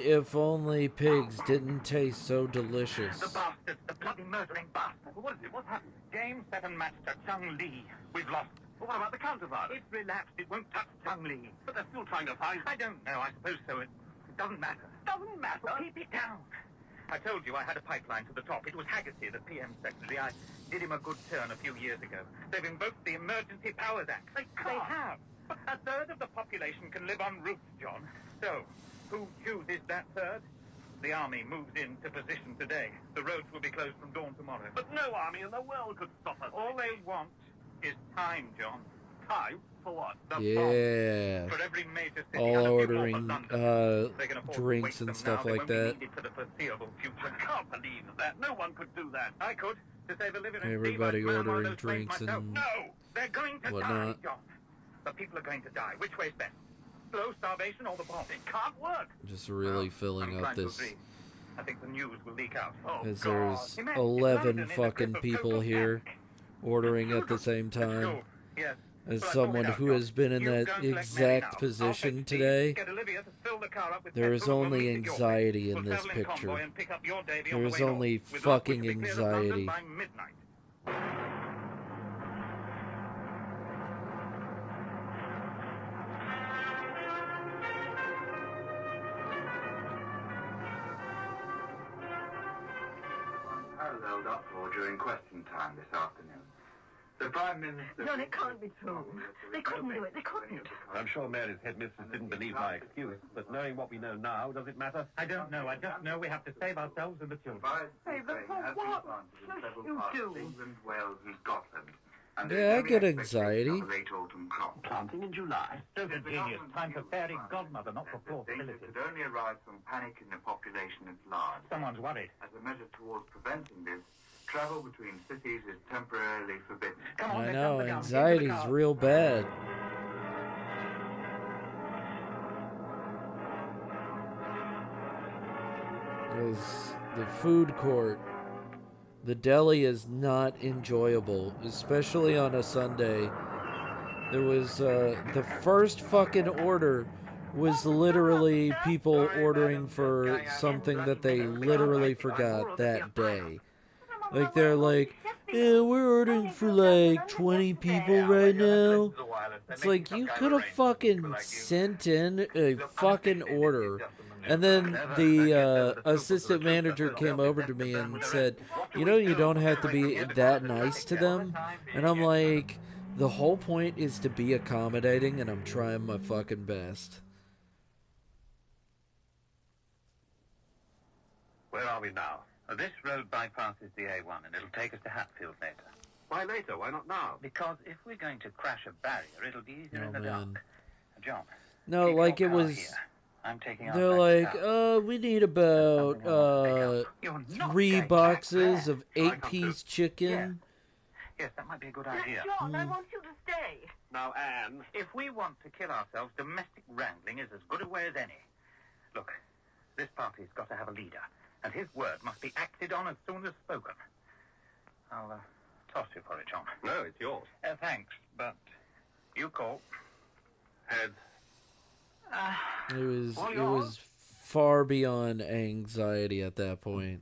If only pigs didn't taste so delicious. The bastard, the bloody murdering bastard. What is it? What happened? Game 7 match to Chung Lee. We've lost. Well, what about the counterpart? It's relapsed. It won't touch Chung Lee. But they're still trying to find. I don't know. I suppose so. It doesn't matter. Doesn't matter? Keep it down. I told you I had a pipeline to the top. It was Haggerty, the PM secretary. I did him a good turn a few years ago. They've invoked the Emergency Powers Act. They have. A third of the population can live on roofs, John. So, who chooses that third? The army moves into position today. The roads will be closed from dawn tomorrow. But no army in the world could stop us. All they want is time, John. Time? For what? Yeah. For every major city All and a few more for ordering London. They can afford to drinks waste and them stuff now. like They that. won't be needed for the foreseeable future. I can't believe that. No one could do that. I could. To save Olivia and Everybody Steve, I'd man one of ordering those planes drinks myself. and No! They're going to die, whatnot. John. The people are going to die. Which way's best? below starvation or the bomb. It can't work. Just really filling up this. I think the news will leak out. Oh, Because God. there's Imagine 11 London in a fucking grip of people total here panic. ordering at the same time. Yes. As Well, I someone thought it out, who John. has been in You that go and collect Mary exact now. I'll position fix Steve, today, get Olivia to fill the car up with there is petrol, and we'll only meet at your anxiety place. in We'll this travel in convoy picture. and pick up your Davy There on the is way only north. With luck, we fucking should be clear of London anxiety. by midnight. Paralleled up for during question time this afternoon. The Prime Minister... No, it can't be true. They couldn't do it. They couldn't. I'm sure Mary's headmistress didn't believe my excuse, but knowing what we know now, does it matter? I don't know. I just know we have to save ourselves and the children. Save them for what? You do. England, Wales and Scotland. And Yeah, I there's get every expectation anxiety. of a late autumn crop. Planting in July. Stupid genius. Time for fairy godmother, not for poor Danger facilities. could only arise from panic in the population at large. Someone's worried. As a measure towards preventing this, travel between cities is temporarily forbidden. I know, anxiety's real bad. There's the food court. The deli is not enjoyable, especially on a Sunday. There was, the first fucking order was literally people ordering for something that they literally forgot that day. Like, they're like, yeah, we're ordering for like 20 people right now. It's like, you could have fucking sent in a fucking order. And then the assistant manager came over to me and said, you know, you don't have to be that nice to them. And I'm like, the whole point is to be accommodating, and I'm trying my fucking best. Where are we now? This road bypasses the A1, and it'll take us to Hatfield later. Why later? Why not now? Because if we're going to crash a barrier, it'll be easier in the dark. John. No, keep like your it car was... here. I'm taking our They're back to like, town. we need about 3 boxes of 8-piece chicken. Yes, that might be a good Yes, idea. John, I want you to stay. Now, Anne, if we want to kill ourselves, domestic wrangling is as good a way as any. Look, this party's got to have a leader, and his word must be acted on as soon as spoken. I'll toss you for it, John. No, it's yours. Thanks, but you call. Heads. It was far beyond anxiety at that point.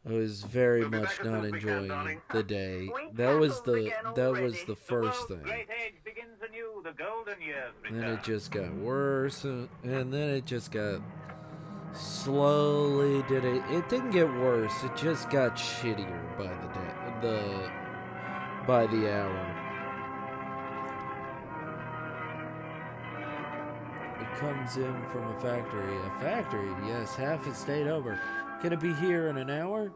I was very much not enjoying the day. That was the first thing. Great age begins anew, the golden years And then return. it just got worse, and then it just got slowly it didn't get worse, it just got shittier by the hour. It comes in from a factory. A factory, yes, half a state over. Can it be here in an hour?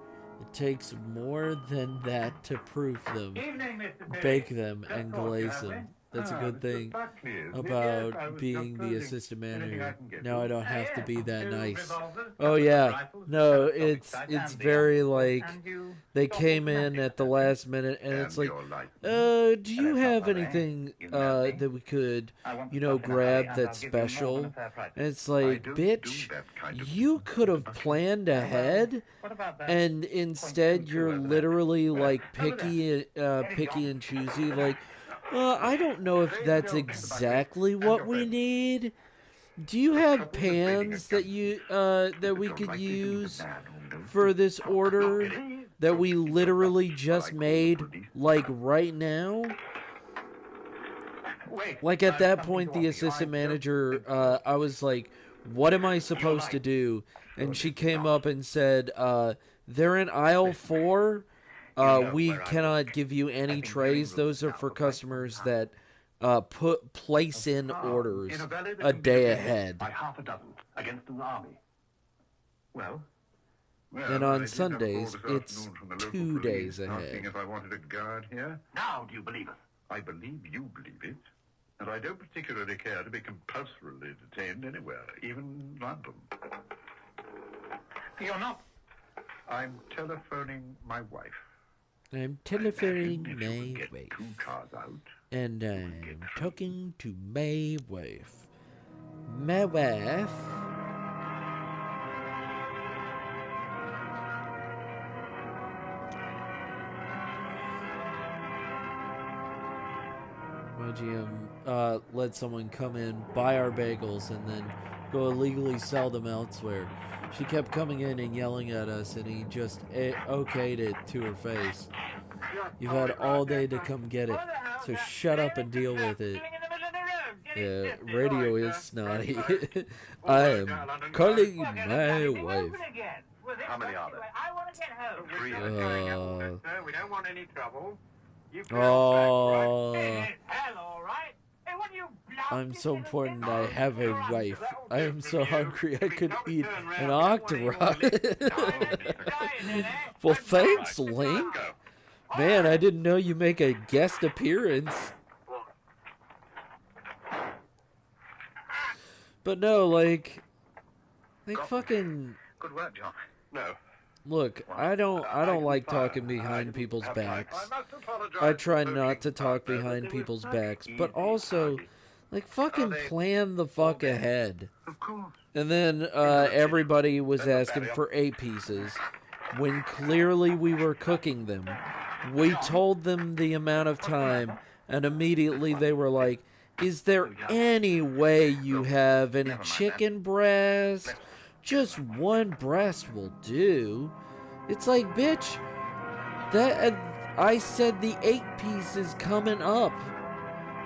It takes more than that to proof them, Evening, Mr. Perry. bake them, Just and thought you glaze had them. me. That's a good Mr. thing Buckley, isn't it? Yes, I about was being just the phoning. assistant Anything I manager. can get Now you? I don't have to be that 2 nice. revolvers, Oh couple of yeah, rifles, no, telescopic it's sight, it's and the very ammo. like And you they double came in matches at the them. last minute, and it's like, your license. do you have anything that we could, you know, grab that's special? And it's like, bitch, you could have planned ahead, and instead you're literally like picky and choosy. Like, I don't know if that's exactly what we need. Do you have pans that that we could use for this order that we literally just made, like, right now? Like, at that point, the assistant manager, I was like, what am I supposed to do? And she came up and said, they're in aisle 4. We cannot give you any trays. Those are for customers that place in orders a day ahead. By half a dozen against an army. Well, And on Sundays, it's 2 days asking ahead. if I wanted a guard here. Now do you believe us? I believe you believe it. And I don't particularly care to be compulsorily detained anywhere, even London. You're not. I'm telephoning my wife. I'm telephoning my wife. 2 cars out. And I'm talking to my wife. my wife. My GM let someone come in, buy our bagels, and then go illegally sell them elsewhere. She kept coming in and yelling at us, and he just okayed it to her face. You've had all day to come get it, so shut up and deal with it. Yeah, radio is snotty. I am calling my wife. How many are there? I want to get home. 3 sir. We don't want any trouble. I'm so important I have a wife. I am so hungry I could eat an octorok. Well, thanks, Link. Man, I didn't know you make a guest appearance. But no, like fucking. Good work, John. No. Look, I don't like talking behind people's backs. I try not to talk behind people's backs, but also, like, fucking plan the fuck ahead. And then everybody was asking for 8 pieces when clearly we were cooking them. We told them the amount of time, and immediately they were like, is there any way you have any chicken breast? Just one breast will do. It's like, bitch, that I said the 8-piece is coming up.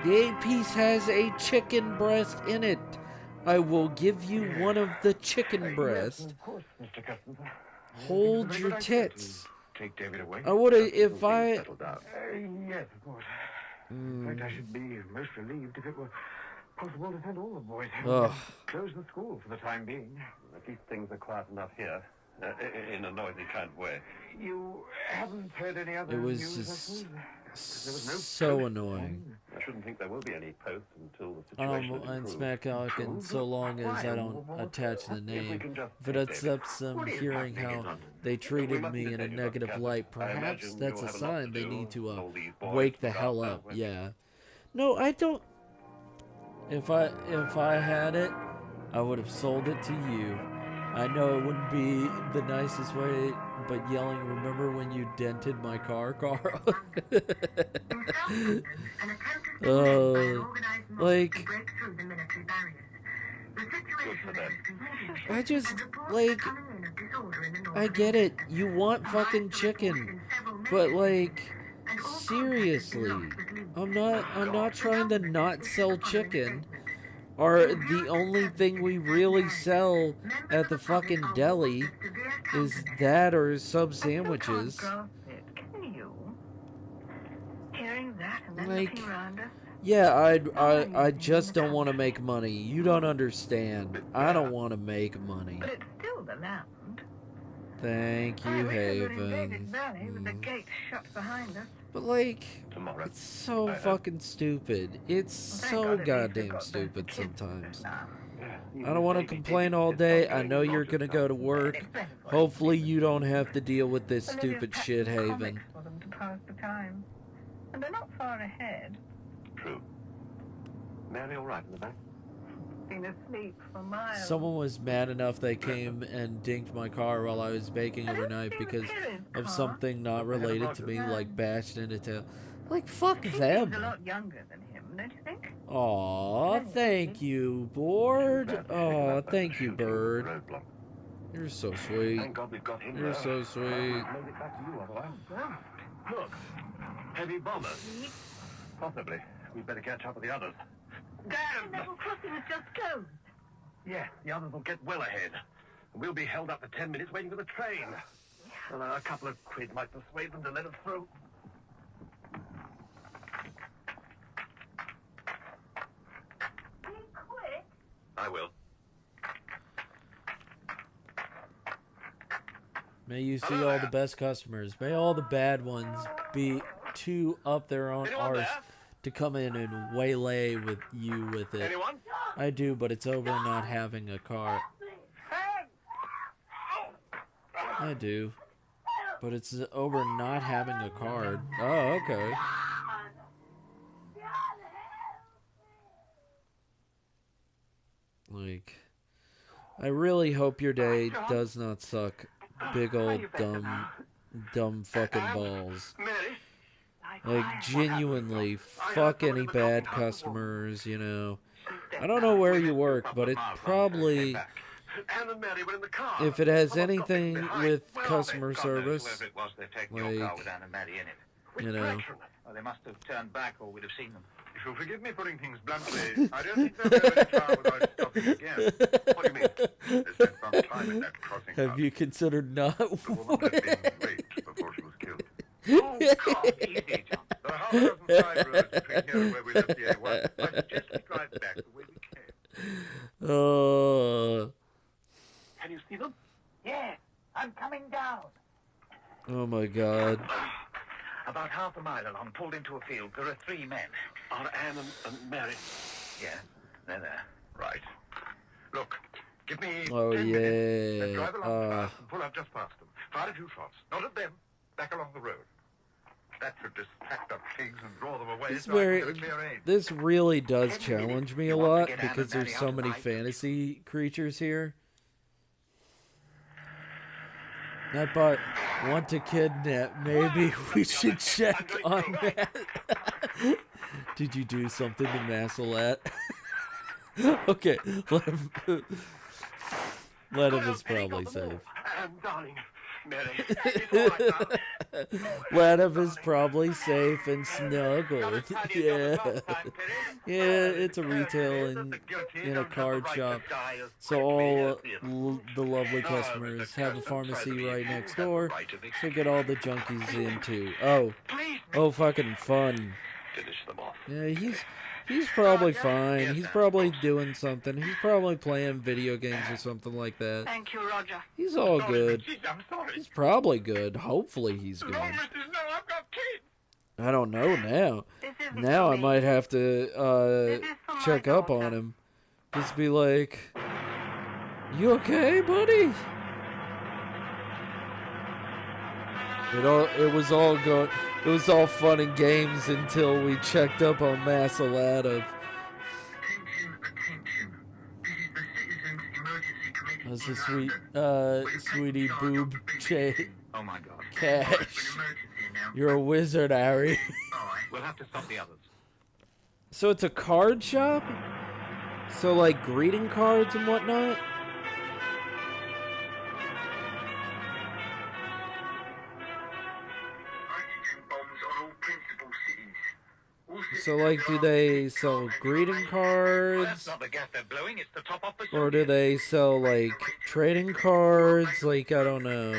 The 8-piece has a chicken breast in it. I will give you one of the chicken breast. Hold your tits. Take David away. I would have if I. Yes, of course. In fact, I should be most relieved if it were possible to send all the boys home and close the school for the time being. At least things are quiet enough here, in a noisy kind of way. You haven't heard any other It was news, just there was no so annoying. I shouldn't think there will be any post until the situation is And improved. Smack and so long as I don't attach the name. If it upsets them hearing how they treated me in a negative light, perhaps that's a sign they need to wake the hell up. Yeah. No, I don't. If I had it, I would have sold it to you. I know it wouldn't be the nicest way, but yelling, remember when you dented my car, Carl? Like, I just, like, I get it. You want fucking chicken, but like, seriously, I'm not trying to not sell chicken. Or the only thing we really sell at the fucking deli is that or sub sandwiches. Like, yeah, I just don't want to make money. You don't understand. I don't want to make money. But it's still the land. Thank you, Haven. With the gate shut behind us. But like, it's so fucking stupid. It's so goddamn stupid sometimes. I don't want to complain all day. I know you're gonna go to work. Hopefully you don't have to deal with this stupid shit, Haven. For them to pass the time. And they're not far ahead. True. Mary all right in the back? Been asleep for miles. Someone was mad enough they came and dinked my car while I was baking overnight because of something not related to me, like bashed into tail. Like, fuck them. He's a lot younger than him, don't you think? Aw, thank you, Board. Aw, thank you, Bird. You're so sweet. Thank God we've got him. You're so sweet. Look, heavy bombers. Possibly. We'd better catch up with the others. Damn! Level crossing was just closed. Yeah, the others will get well ahead. And we'll be held up for 10 minutes waiting for the train. Well, a couple of quid might persuade them to let us through. Be quick. I will. May you see all the best customers. May all the bad ones be too up their own arse to come in and waylay with you with it. Anyone? I do, but it's over not having a car. I do, but it's over not having a card. Oh, okay. Like, I really hope your day does not suck. Big old dumb fucking balls. Like, genuinely, fuck any bad customers, you know. I don't know where you work, but it probably, if it has anything with customer service, like, you know. Oh, they must have turned back or we'd have seen them. If you'll forgive me putting things bluntly, I don't think they'll go any far without stopping again. What do you mean? They spent some time in that crossing. Have you considered not? The woman had been raped before she was killed. Oh, God, easy, John. There are half a dozen side roads between here and where we left the A1. I suggest we drive back the way we came. Can you see them? Yeah, I'm coming down. Oh my God. About half a mile along, pulled into a field. There are 3 men. Are Anne and Mary? Yeah, they're there. Right. Look, give me 10 minutes. Then drive along fast and pull up just past them. Fire a few shots. Not at them. Back along the road. That should distract the pigs and draw them away. This really does challenge me a lot because there's so many fantasy creatures here. Nightbot, want to kidnap. Maybe we should check on that. Did you do something to Massalat? Okay, let him is probably safe. Darling, Mary. Ladham is probably safe and snuggled. Yeah. Yeah, it's a retail in a card shop. So all the lovely customers have a pharmacy right next door. So get all the junkies in too. Oh, fucking fun. Yeah, he's probably fine. He's probably doing something. He's probably playing video games or something like that. Thank you, Roger. He's all good. He's probably good. Hopefully he's good. I don't know now. Now I might have to check up on him. Just be like, you okay, buddy? It was all fun and games until we checked up on Massalat. That's a sweetie boob Oh my God. Cash. You're a wizard, Harry. We'll have to stop the others. So it's a card shop? So like greeting cards and whatnot? So, like, do they sell greeting cards? Or do they sell, like, trading cards? Like, I don't know.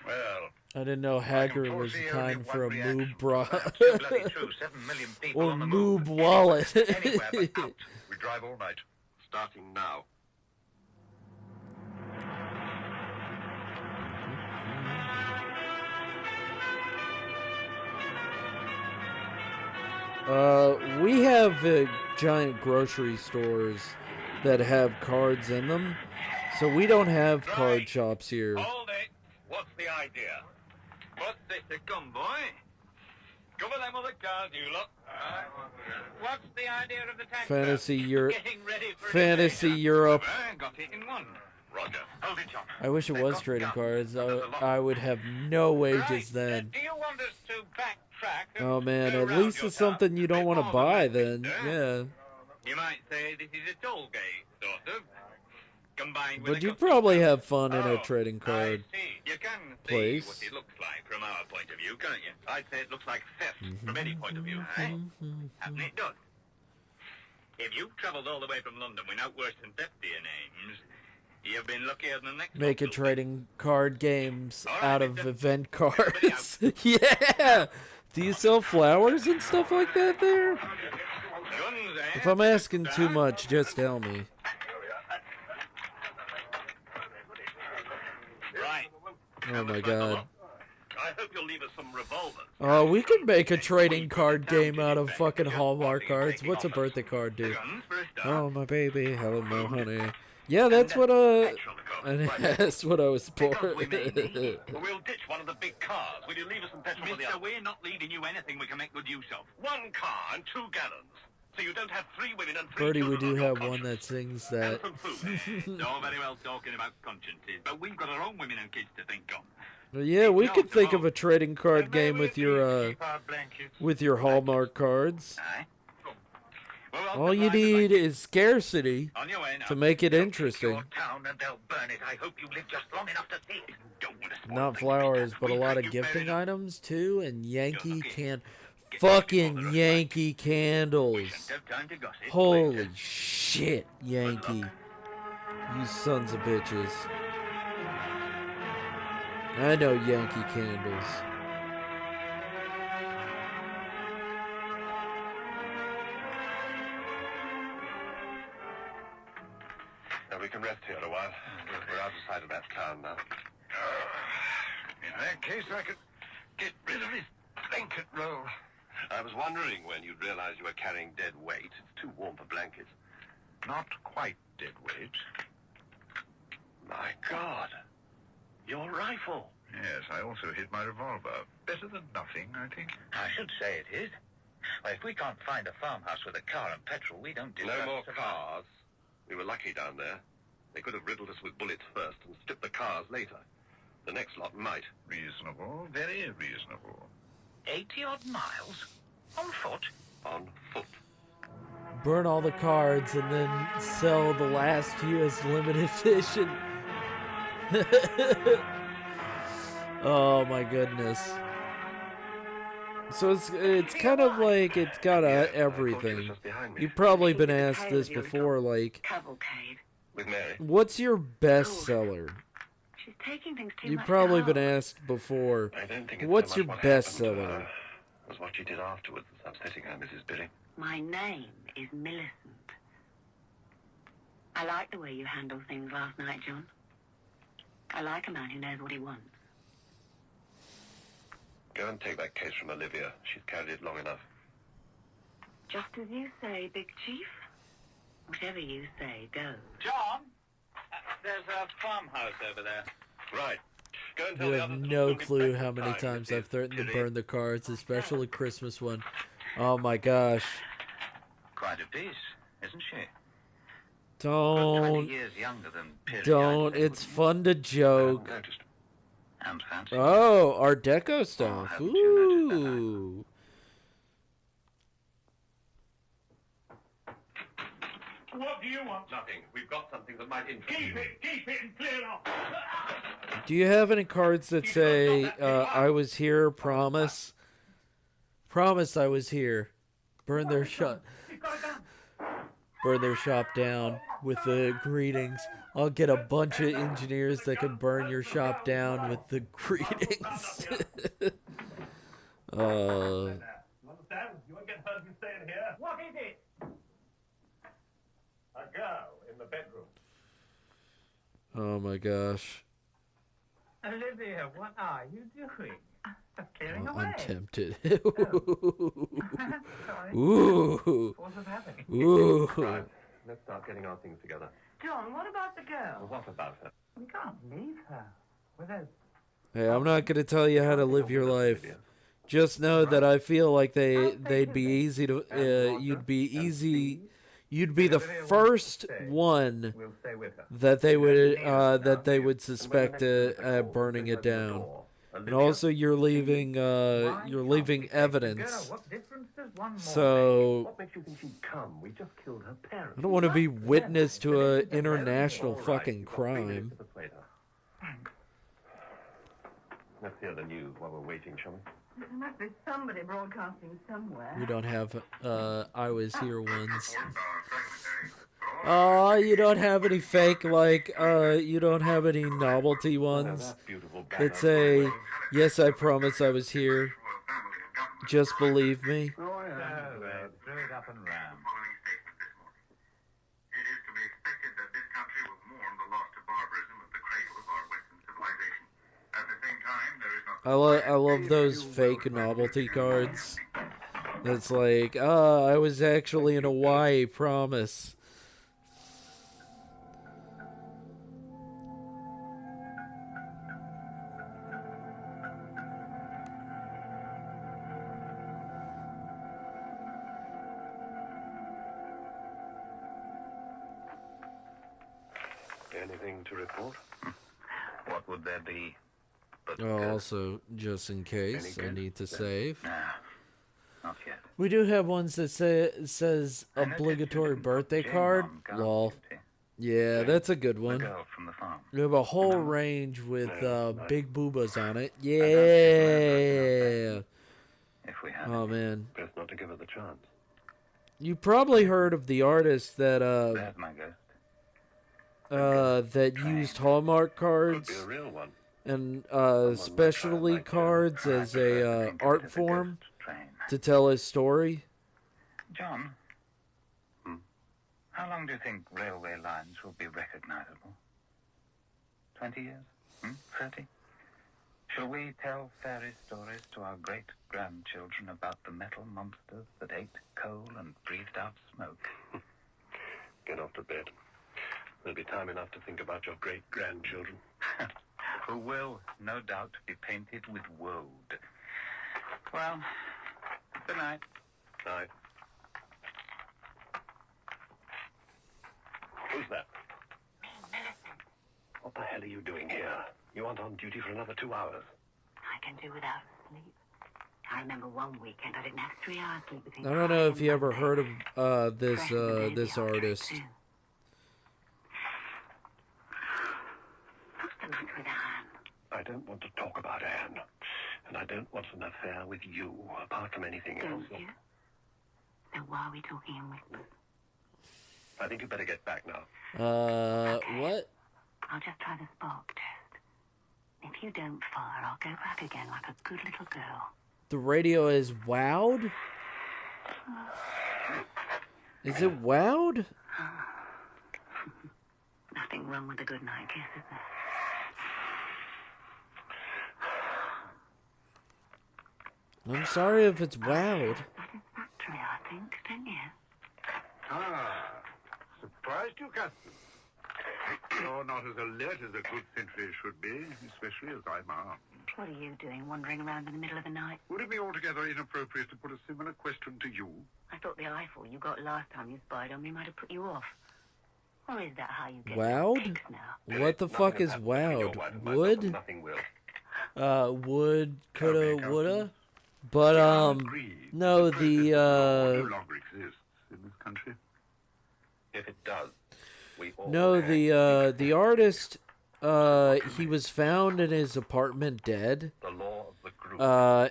Well, I didn't know Haggard was time for a moob bra. Or moob wallet. We drive all night, starting now. We have giant grocery stores that have cards in them, so we don't have card shops here. Hold it. What's the idea? What's this, a convoy? Cover them with a card, you lot. What's the idea of the taxi? Fantasy Europe. Got it in one. Roger. Hold it, John. I wish it was trading cards. I would have no wages then. Do you want us to backtrack? Oh man, at least it's something you don't want to buy then. Yeah. You might say this is a toll gate, sort of. Combined with But you'd probably have fun in a trading card You can place. see what it looks like from our point of view, can't you? I'd say it looks like theft from any point of view, eh? And it does. If you've travelled all the way from London without worse than theft to your names, you've been luckier than the next. Making trading card games out of event cards. Yeah! Do you sell flowers and stuff like that there? If I'm asking too much, just tell me. Oh my god. I hope you'll leave us some revolvers. Oh, we could make a trading card game out of fucking Hallmark cards. What's a birthday card do? Oh, my baby. Hello, honey. Yeah, that's what that's what I was for. Because we may need it. Well, we'll ditch one of the big cars. Will you leave us some petrol for the other? We're not leaving you anything we can make good use of. 1 car and 2 gallons. So you don't have 3 women and 3 Birdie, we children do on your have one that sings that. And some food. All very well talking about consciences, but we've got our own women and kids to think of. Well, yeah, we could think of a trading card game with your Hallmark cards. All you need is scarcity to make it interesting. Not flowers, but a lot of gifting items too, and fucking Yankee candles. Holy shit, Yankee. You sons of bitches. I know Yankee candles. Now we can rest here a while. We're out of sight of that town now. In that case, I could get rid of this blanket roll. I was wondering when you'd realize you were carrying dead weight. It's too warm for blankets. Not quite dead weight. My God. Your rifle. Yes, I also hid my revolver. Better than nothing, I think. I should say it is. Well, if we can't find a farmhouse with a car and petrol, we don't deserve No more to survive. cars. We were lucky down there. They could have riddled us with bullets first and stripped the cars later. The next lot might. Reasonable, very reasonable. 80-odd miles? On foot? On foot. Burn all the cards and then sell the last U.S. limited edition. Oh my goodness. So it's kind of like it's got everything. You've probably been asked this before, like, With Mary. what's your best seller? She's taking things too You've much probably to been heart. asked before, I don't think it's what's so your much what best happened to seller? her. It was what you did afterwards that's upsetting her, Mrs. Billy. My name is Millicent. I like the way you handled things last night, John. I like a man who knows what he wants. Go and take that case from Olivia. She's carried it long enough. Just as you say, Big Chief. Whatever you say, go. John, there's a farmhouse over there. Right. Go and You tell the have others no to clue how many times I've threatened to burn the cards, especially Christmas one. Oh my gosh. Quite a piece, isn't she? Don't. Years younger than Piri. Don't. It's fun to joke. And fancy. Oh, Art Deco stuff. Ooh. What do you want? Nothing. We've got something that might interest you. Keep it and clear off. Do you have any cards that say, I was here, promise? Promise I was here. Burn their shop. Burn their shop down with the greetings. I'll get a bunch of engineers that can burn your shop down with the greetings. You understand? You won't get hurt if you stay in here. What is it? A girl in the bedroom. Oh my gosh. Olivia, what are you doing? Clearing Oh, away. I'm tempted. Sorry. Ooh. What's happening? Ooh. Right. Let's start getting our things together. John, what about the girl? Well, what about her? We can't leave her. With us. Hey, I'm not gonna tell you how to live your life. Just know that I feel like they'd be easy to you'd be the first one that they would suspect burning it down. And also you're leaving evidence. So What makes you think she'd come? We just killed her parents. I don't want to be witness to an international fucking crime. Let's hear the news while we're waiting, shall we? There must be somebody broadcasting somewhere. We don't have I was here ones. Oh, you don't have any fake, like, you don't have any novelty ones that say, yes, I promise I was here. Just believe me. Throw it up and round. I love those fake novelty cards. It's like, I was actually in Hawaii, promise. Anything to report? What would there be? But Also, just in case, I need to save. not yet. We do have ones that says obligatory birthday card. Lol. Yeah, that's a good one. girl from the farm. We have a whole range with big boobas on it. Yeah. If we had Oh man. Best not to give her the chance. You probably heard of the artist that There's my ghost. that used Hallmark cards Could be a real one. and specialty cards as a art form to tell his story. John, how long do you think railway lines will be recognizable? 20 years? 30? Shall we tell fairy stories to our great-grandchildren about the metal monsters that ate coal and breathed out smoke? Get off to bed. There'll be time enough to think about your great-grandchildren. Who will, no doubt, be painted with woad. Well, good night. Night. Who's that? What the hell are you doing here? You aren't on duty for another 2 hours. I can do without sleep. I remember one weekend I didn't have 3 hours sleep between I don't know if you ever heard of this artist. What's the matter with Anne? I don't want to talk about Anne. And I don't want an affair with you, apart from anything else. Don't you? Then why are we talking in whispers? I think you better get back now. What? I'll just try the spark test. If you don't fire, I'll go back again like a good little girl. The radio is wowed? Is it wowed? Nothing wrong with a good night kiss, is there? I'm sorry if it's wowed. Satisfactory, I think, don't you? Ah, surprised you, Captain. You're not as alert as a good sentry should be, especially as I'm armed. What are you doing, wandering around in the middle of the night? Would it be altogether inappropriate to put a similar question to you? I thought the eyeful you got last time you spied on me might have put you off. Or is that how you get Wowed? kicks now? What the fuck is wowed? Would? Would, coulda, woulda? But, no, the, No longer exists in this country. If it does, we all no, the artist, he was found in his apartment dead. The law of the group.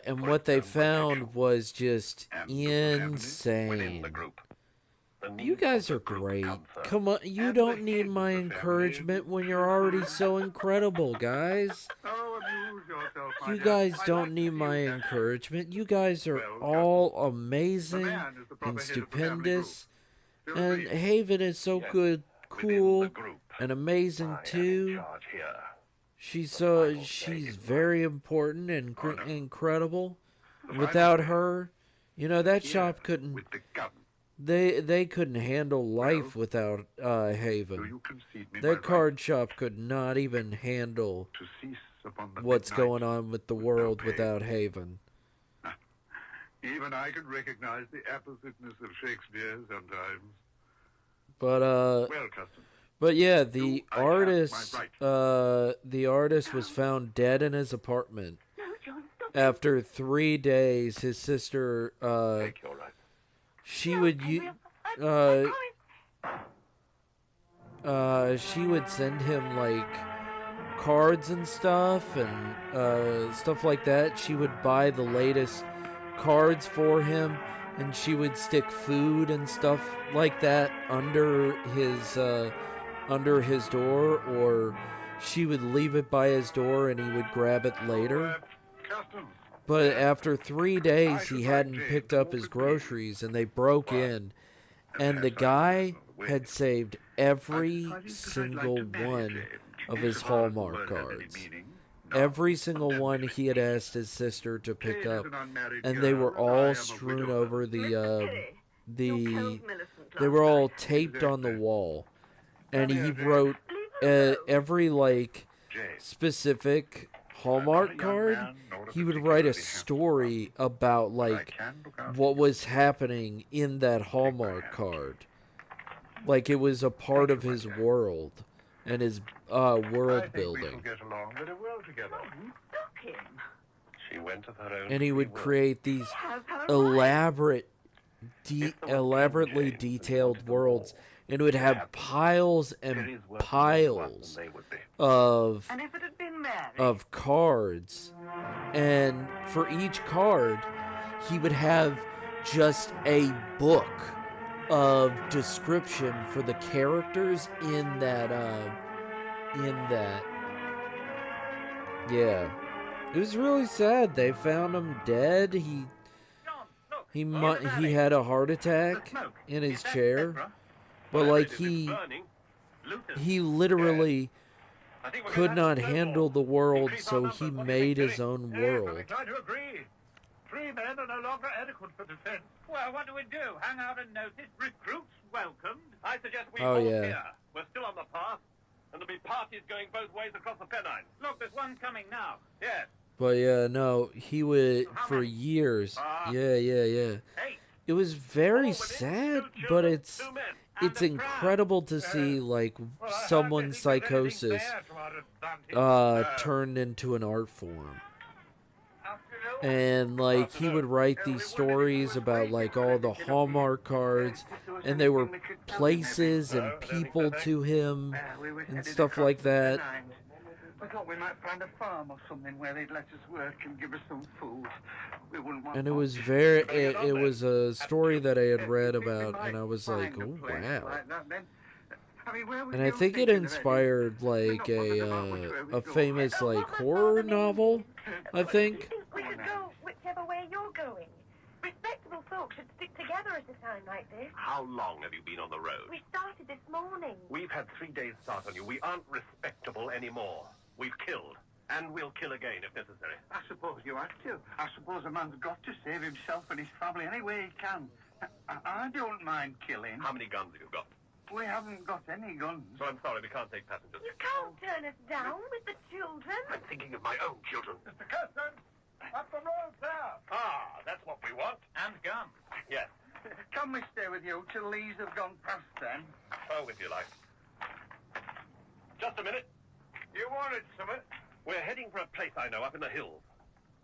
And what they found was just insane. You guys are great. Come on, you don't need my encouragement when you're already so incredible, guys. Oh, amuse yourself, my You dear. guys don't need my encouragement. You guys are all amazing and stupendous. And Haven is so good, cool, and amazing too. She's very important and incredible. Without her, you know, that shop couldn't. They couldn't handle life without Haven. That card shop could not even handle what's going on with the world without Haven. Even I can recognize the appositeness of Shakespeare sometimes. But Well, Custom. but yeah, the artist was found dead in his apartment. After 3 days, his sister she would send him like cards and stuff and stuff like that. She would buy the latest cards for him, and she would stick food and stuff like that under his door, or she would leave it by his door and he would grab it later. But after 3 days, he hadn't picked up his groceries, and they broke in, and the guy had saved every single one of his Hallmark cards. Every single one he had asked his sister to pick up, and they were all strewn over they were all taped on the wall. And he wrote every, like, specific Hallmark card, he would write a story about, like, what was happening in that Hallmark card. Like, it was a part of his world. and his I world think we shall building. get along very well together. Stop him. She went of her own And he free would will. create these has her elaborately detailed worlds, and would have piles and piles of And if it had been Mary, cards, and for each card he would have just a book of description for the characters in that yeah, it was really sad. They found him dead. He had a heart attack in his chair, but like he literally could not handle the world, so he made his own world. Trying to agree. 3 men are no longer adequate for defense. Well, what do we do? Hang out a notice? Recruits welcomed? I suggest we Oh, hold yeah. here. We're still on the path, and there'll be parties going both ways across the Pennines. Look, there's one coming now. Yes. But yeah, no, he would for years. Yeah. It was very sad, but it's incredible to see like someone's psychosis turned into an art form. And like he would write these stories about like all the Hallmark cards, and they were places and people to him and stuff like that. I thought we might find a farm or something where they'd let us work and give us some food. We wouldn't want And it was it was a story that I had read about, and I was like, oh wow. And I think it inspired like a famous like horror novel, I think. We could go whichever way you're going. Respectable folk should stick together at a time like this. How long have you been on the road? We started this morning. We've had 3 days start on you. We aren't respectable anymore. We've killed, and we'll kill again if necessary. I suppose you have to. I suppose a man's got to save himself and his family any way he can. I don't mind killing. How many guns have you got? We haven't got any guns. So I'm sorry, we can't take passengers. You can't turn us down with the children. I'm thinking of my own children. Mr. Kirsten, up the road there. Ah, that's what we want. And gun. Yes. Can we stay with you till these have gone past then? Oh, if you like. Just a minute. You wanted something? We're heading for a place I know up in the hills.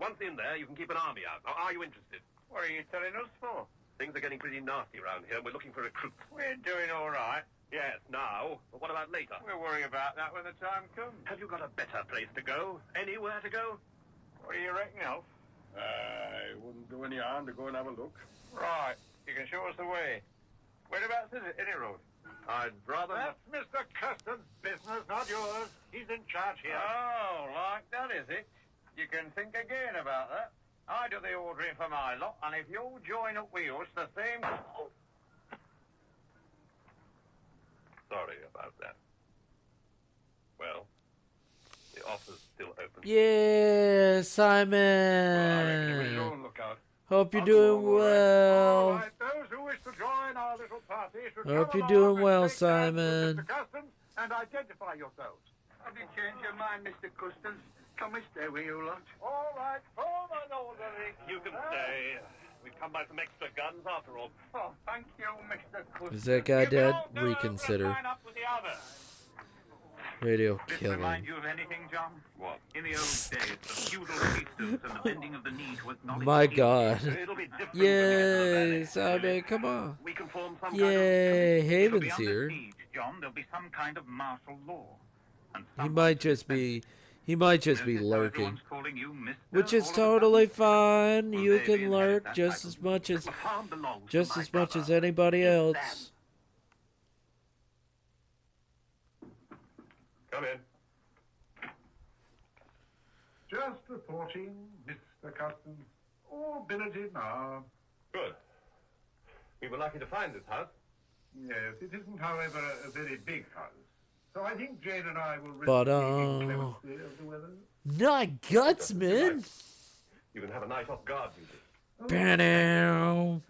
Once in there, you can keep an army out. Now, are you interested? What are you telling us for? Things are getting pretty nasty around here. We're looking for recruits. We're doing all right. Yes, now. But what about later? We'll worry about that when the time comes. Have you got a better place to go? Anywhere to go? What do you reckon, Elf? It wouldn't do any harm to go and have a look. Right. You can show us the way. Whereabouts is it? Any road? I'd rather... That's Mr. Custer's business, not yours. He's in charge here. Oh, like that, is it? You can think again about that. I do the ordering for my lot, and if you'll join up with us, the same... Sorry about that. Well, the offer's still open. Yeah, Simon. Hope you're doing well. All right, those who wish to join our little party should Hope come you're along doing and well, shake hands with Simon. Mr. Customs and identify yourselves. Have you changed your mind, Mr. Customs? Can we stay with you lot? All right, form an orderly. You can stay. We've come by some extra guns after all. Oh, thank you, Mr. Customs. Is that guy dead? Reconsider. Line up with the others. Radio This killing. remind you of anything, John? What? In the old days, the feudal fiefdoms and the bending of the knee to acknowledge My king. God. It'll be different Yay, Simon, come on. We can form some Yay, It'll be Haven's under here. siege, John. There'll be some kind of martial law. And He might just be lurking. everyone's calling you Mr. Which is totally fine. You can lurk just as much as anybody else. Come in. Just reporting, Mr. Customs. All billeted now. Good. We were lucky to find this house. Yes, it isn't, however, a very big house. So I think Jane and I will risk But, taking clemency of the weather. Not Gutsman. You can have a night off guard duty. Ba-dow.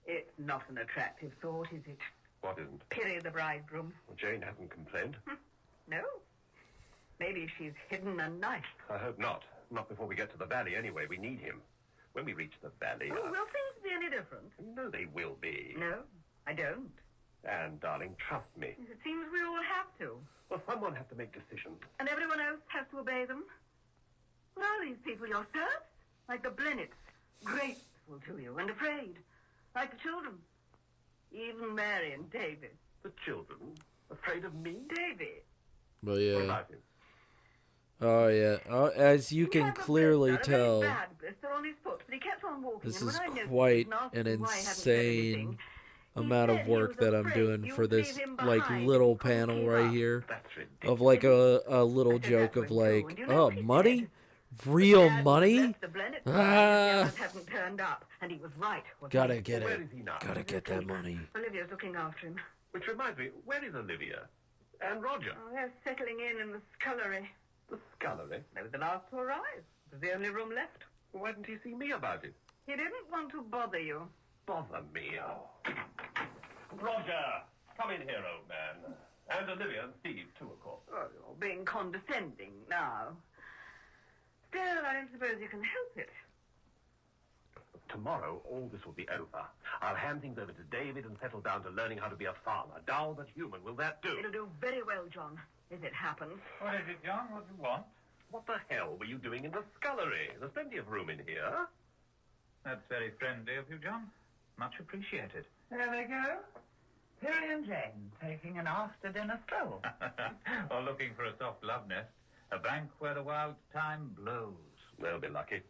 It's not an attractive thought, is it? What isn't? Pity the bridegroom. Well, Jane hasn't complained. No. Maybe she's hidden a knife. I hope not. Not before we get to the valley anyway. We need him. When we reach the valley... Oh, will things be any different? No, they will be. No, I don't. And, darling, trust me. It seems we all have to. Well, someone has to make decisions. And everyone else has to obey them. What are these people, your serfs? Like the Blennets, grateful to you and afraid. Like the children. Even Mary and David. The children? Afraid of me? David. Well, What yeah. about him? Oh, yeah. As you can clearly tell, Bad blister on his foot, but he kept on walking. this and is when I noticed quite and asked an him why he hadn't said insane anything, amount of work that I'm doing for this, like, behind little and couldn't panel keep right up. here. That's Of, like, a little joke of, like, oh, money? Real money? The Blennett Ah! hadn't turned up, and he was right. wasn't Gotta he? get Where it. is he now? Gotta get that money. Olivia's looking after him. Which reminds me, where is Olivia? And Roger? Oh, they're settling in the scullery. The scullery? They were the last to arrive. It was the only room left. Why didn't he see me about it? He didn't want to bother you. Bother me, oh. Roger, come in here, old man. And Olivia and Steve, too, of course. Oh, you're being condescending now. Still, I don't suppose you can help it. Tomorrow, all this will be over. I'll hand things over to David and settle down to learning how to be a farmer. Dull but human. Will that do? It'll do very well, John, if it happens. What is it, John? What do you want? What the hell were you doing in the scullery? There's plenty of room in here. That's very friendly of you, John. Much appreciated. There they go. Perry and Jane taking an after-dinner stroll. Or looking for a soft love nest. A bank where the wild time blows. They'll be lucky.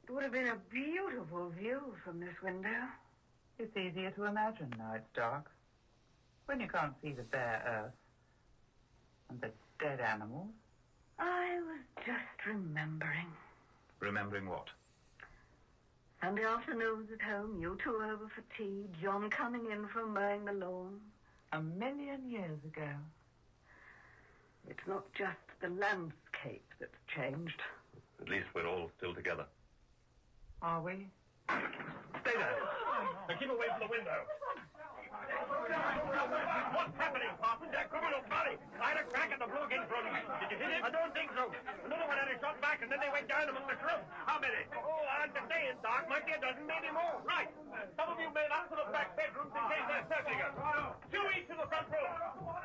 It would have been a beautiful view from this window. It's easier to imagine now it's dark. When you can't see the bare earth and the dead animals. I was just remembering. Remembering what? Sunday afternoons at home, you two over for tea, John coming in from mowing the lawn. 1,000,000 years ago. It's not just the landscape that's changed. At least we're all still together. Are we? Stay there. Now keep away from the window. What's happening, Parson? That criminal body. I had a crack at the blue gate from him. Did you hit him? I don't think so. Another one had a shot back, and then they went down among the shrubs. How many? Oh, I understand, Doc. Might be a dozen, maybe more. Right. Some of you made up to the back bedrooms in case they're searching us. 2 each to the front room.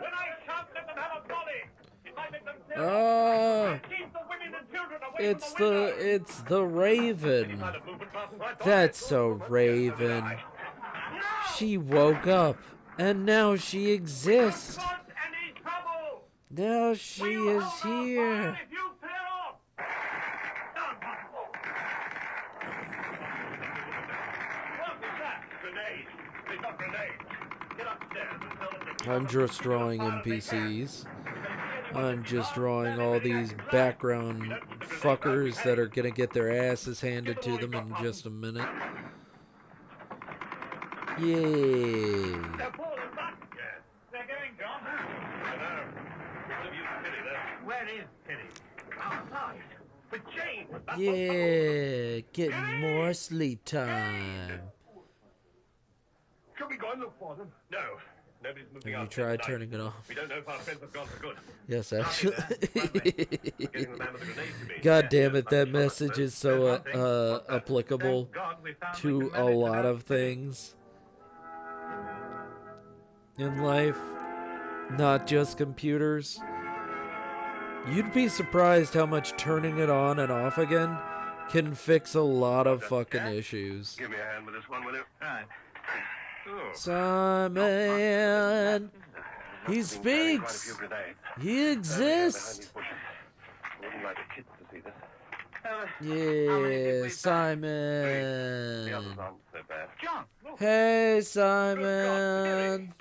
When I shout, let them have a volley. It might make them tear up. Keep the women and children away from the window. It's the Raven. That's so Raven. She woke up, and now she exists. Now she is here. I'm just drawing NPCs. I'm just drawing all these background fuckers that are gonna get their asses handed to them in just a minute. Yay. They're going, John. I know. Where is Penny? Outside. With Jane. Yeah, getting more sleep time. Shall we go and look for them? No. Nobody's moving Have you out. tried turning it off? We don't know if our friends have gone for good. Yes, actually. God damn it, that message is so applicable to a lot of things in life, not just computers. You'd be surprised how much turning it on and off again can fix a lot of fucking issues. Give me a hand with this one, will you? Right. Simon! He speaks! He exists! Wouldn't like the kids to see this. Yeah, Simon! The others aren't so bad. John! Hey, Simon!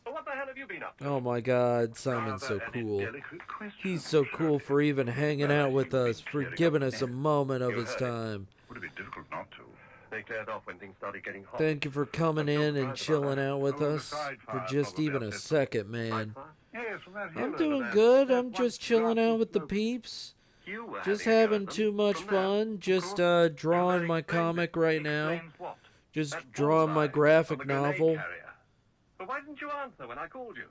What the hell have you been up to? Oh my god, Simon's so cool. He's so cool for even hanging out with us, for giving us a moment of his time. Would it be difficult not to? They cleared off when things started getting hot. Thank you for coming in and chilling out with us for just even a second, man. I'm doing good. I'm just chilling out with the peeps. Just having too much fun. Just drawing my comic right now. Just drawing my graphic novel. But why didn't you answer when I called you?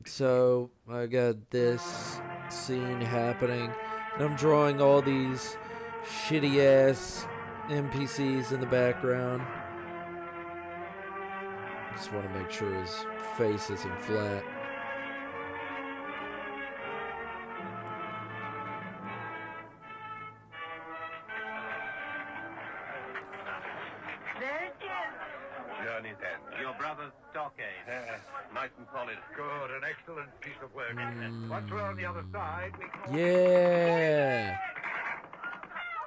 So I got this scene happening, and I'm drawing all these shitty ass NPCs in the background. Just want to make sure his face isn't flat. There it is. Journey's end. Your brother's stockade. Nice and solid. Good, an excellent piece of work. Once we're on the other side, we can... Yeah!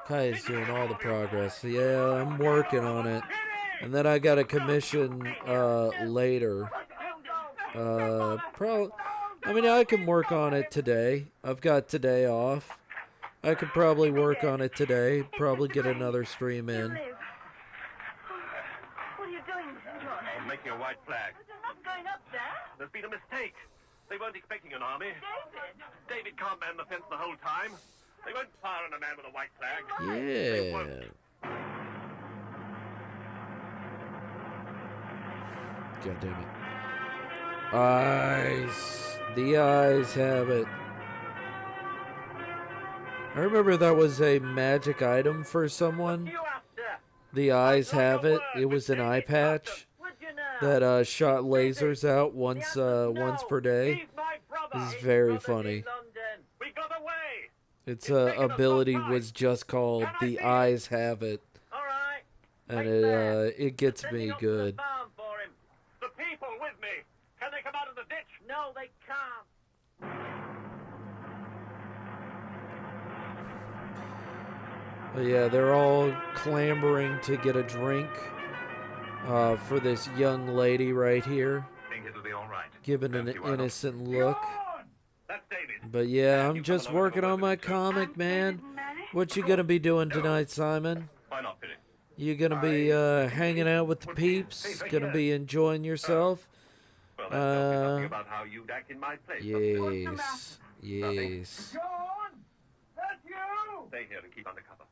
Kai is doing all the progress. Yeah, I'm working on it. And then I got a commission later. I mean, I can work on it today. I've got today off. I could probably work on it today. Probably get another stream in. What are you doing, John? I'm making a white flag. You're not going up there. There's been a mistake. They weren't expecting an army. David. David can't man the fence the whole time. They won't fire on a man with a white flag. Yeah. God damn it. Eyes. The eyes have it. I remember that was a magic item for someone. The eyes have it. It was an eye patch that shot lasers out once per day. This is very funny. Its ability was just called The Eyes Have It. And it gets me good. The people with me. Can they come out of the ditch? No, they can't. But yeah, they're all clamoring to get a drink for this young lady right here. Think it'll be all right. Giving an innocent look. But yeah, I'm just working on my comic, man. What you gonna be doing tonight, Simon? Why not, Billy? You gonna be hanging out with the peeps? Gonna be enjoying yourself? Well, that's about how you'd act in my place. Yes. Yes. John! That's you! Stay here and keep under cover.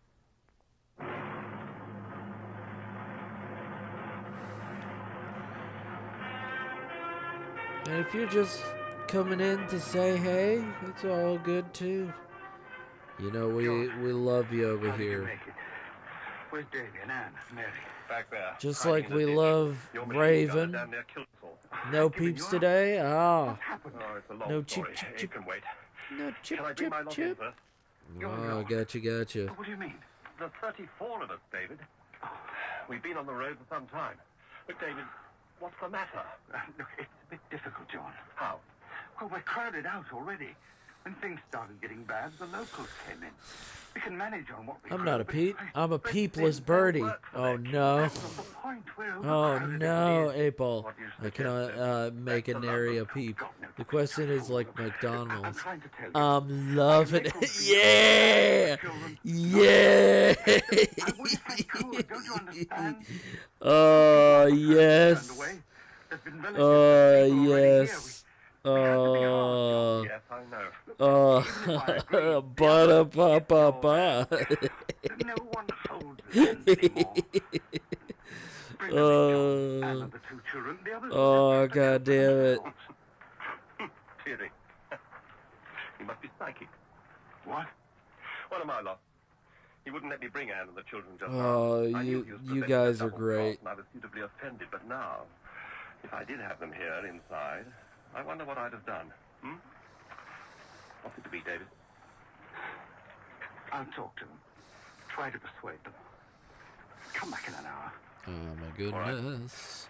And if you're just coming in to say hey, it's all good too. You know, we love you over here. Where's Davy and Anne, Mary? Back there. Just like we love Raven. No peeps today? Ah. No chip chip chip. No chip chip chip. Oh, gotcha. What do you mean? There's 34 of us, David. We've been on the road for some time. But, David, what's the matter? Look, it's a bit difficult, John. How? Well, we're crowded out already. When things started getting bad, the locals came in. We can manage on what we I'm not a peep. I'm a peepless birdie. Oh no. Oh no, April. I cannot make an area peep. The question is like McDonald's. I'm loving it. Yeah! Yeah! Oh yes. Oh yes. Oh. Yes, I know. Oh. Ba-da-ba-ba-ba. No one holds Oh, God damn it. Dearie. You must be psychic. What? What am I lost? He wouldn't let me bring Anne and the children just Oh, now. you guys are great. I was suitably offended, but now, if I did have them here inside, I wonder what I'd have done. What's it to be, David? I'll talk to them. Try to persuade them. Come back in an hour. Oh, my goodness.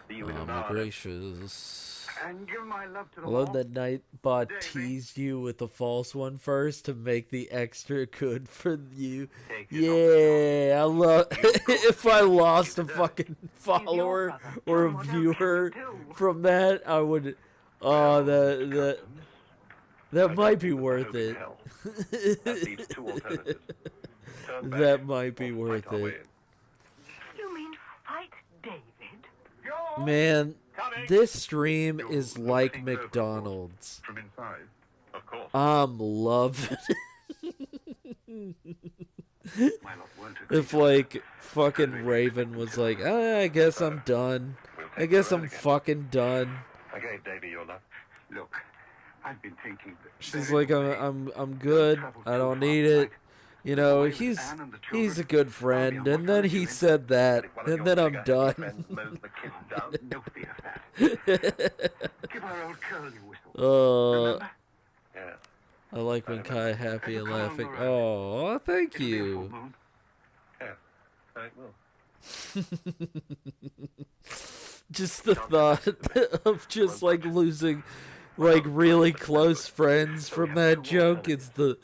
See you in Oh, an my hour. gracious. And give my love to I them love all. that Nightbot teased you with the false one first to make the extra good for you. Yeah, I love. If I lost a fucking follower or a viewer from that, I would. Oh, that might be worth it. That might be worth it. You mean fight David? Man, this stream is like McDonald's. From inside, of course. I'm loving it. If like fucking Raven was like, I guess I'm done. I guess I'm fucking done. I gave Davy your love. Look, I've been thinking that She's like, I'm good. I don't need it. You know, he's a good friend, and then he said that, and then I'm done. I like when Kai happy and laughing. Oh, thank you. Just the thought of just like losing like really close friends from that joke is the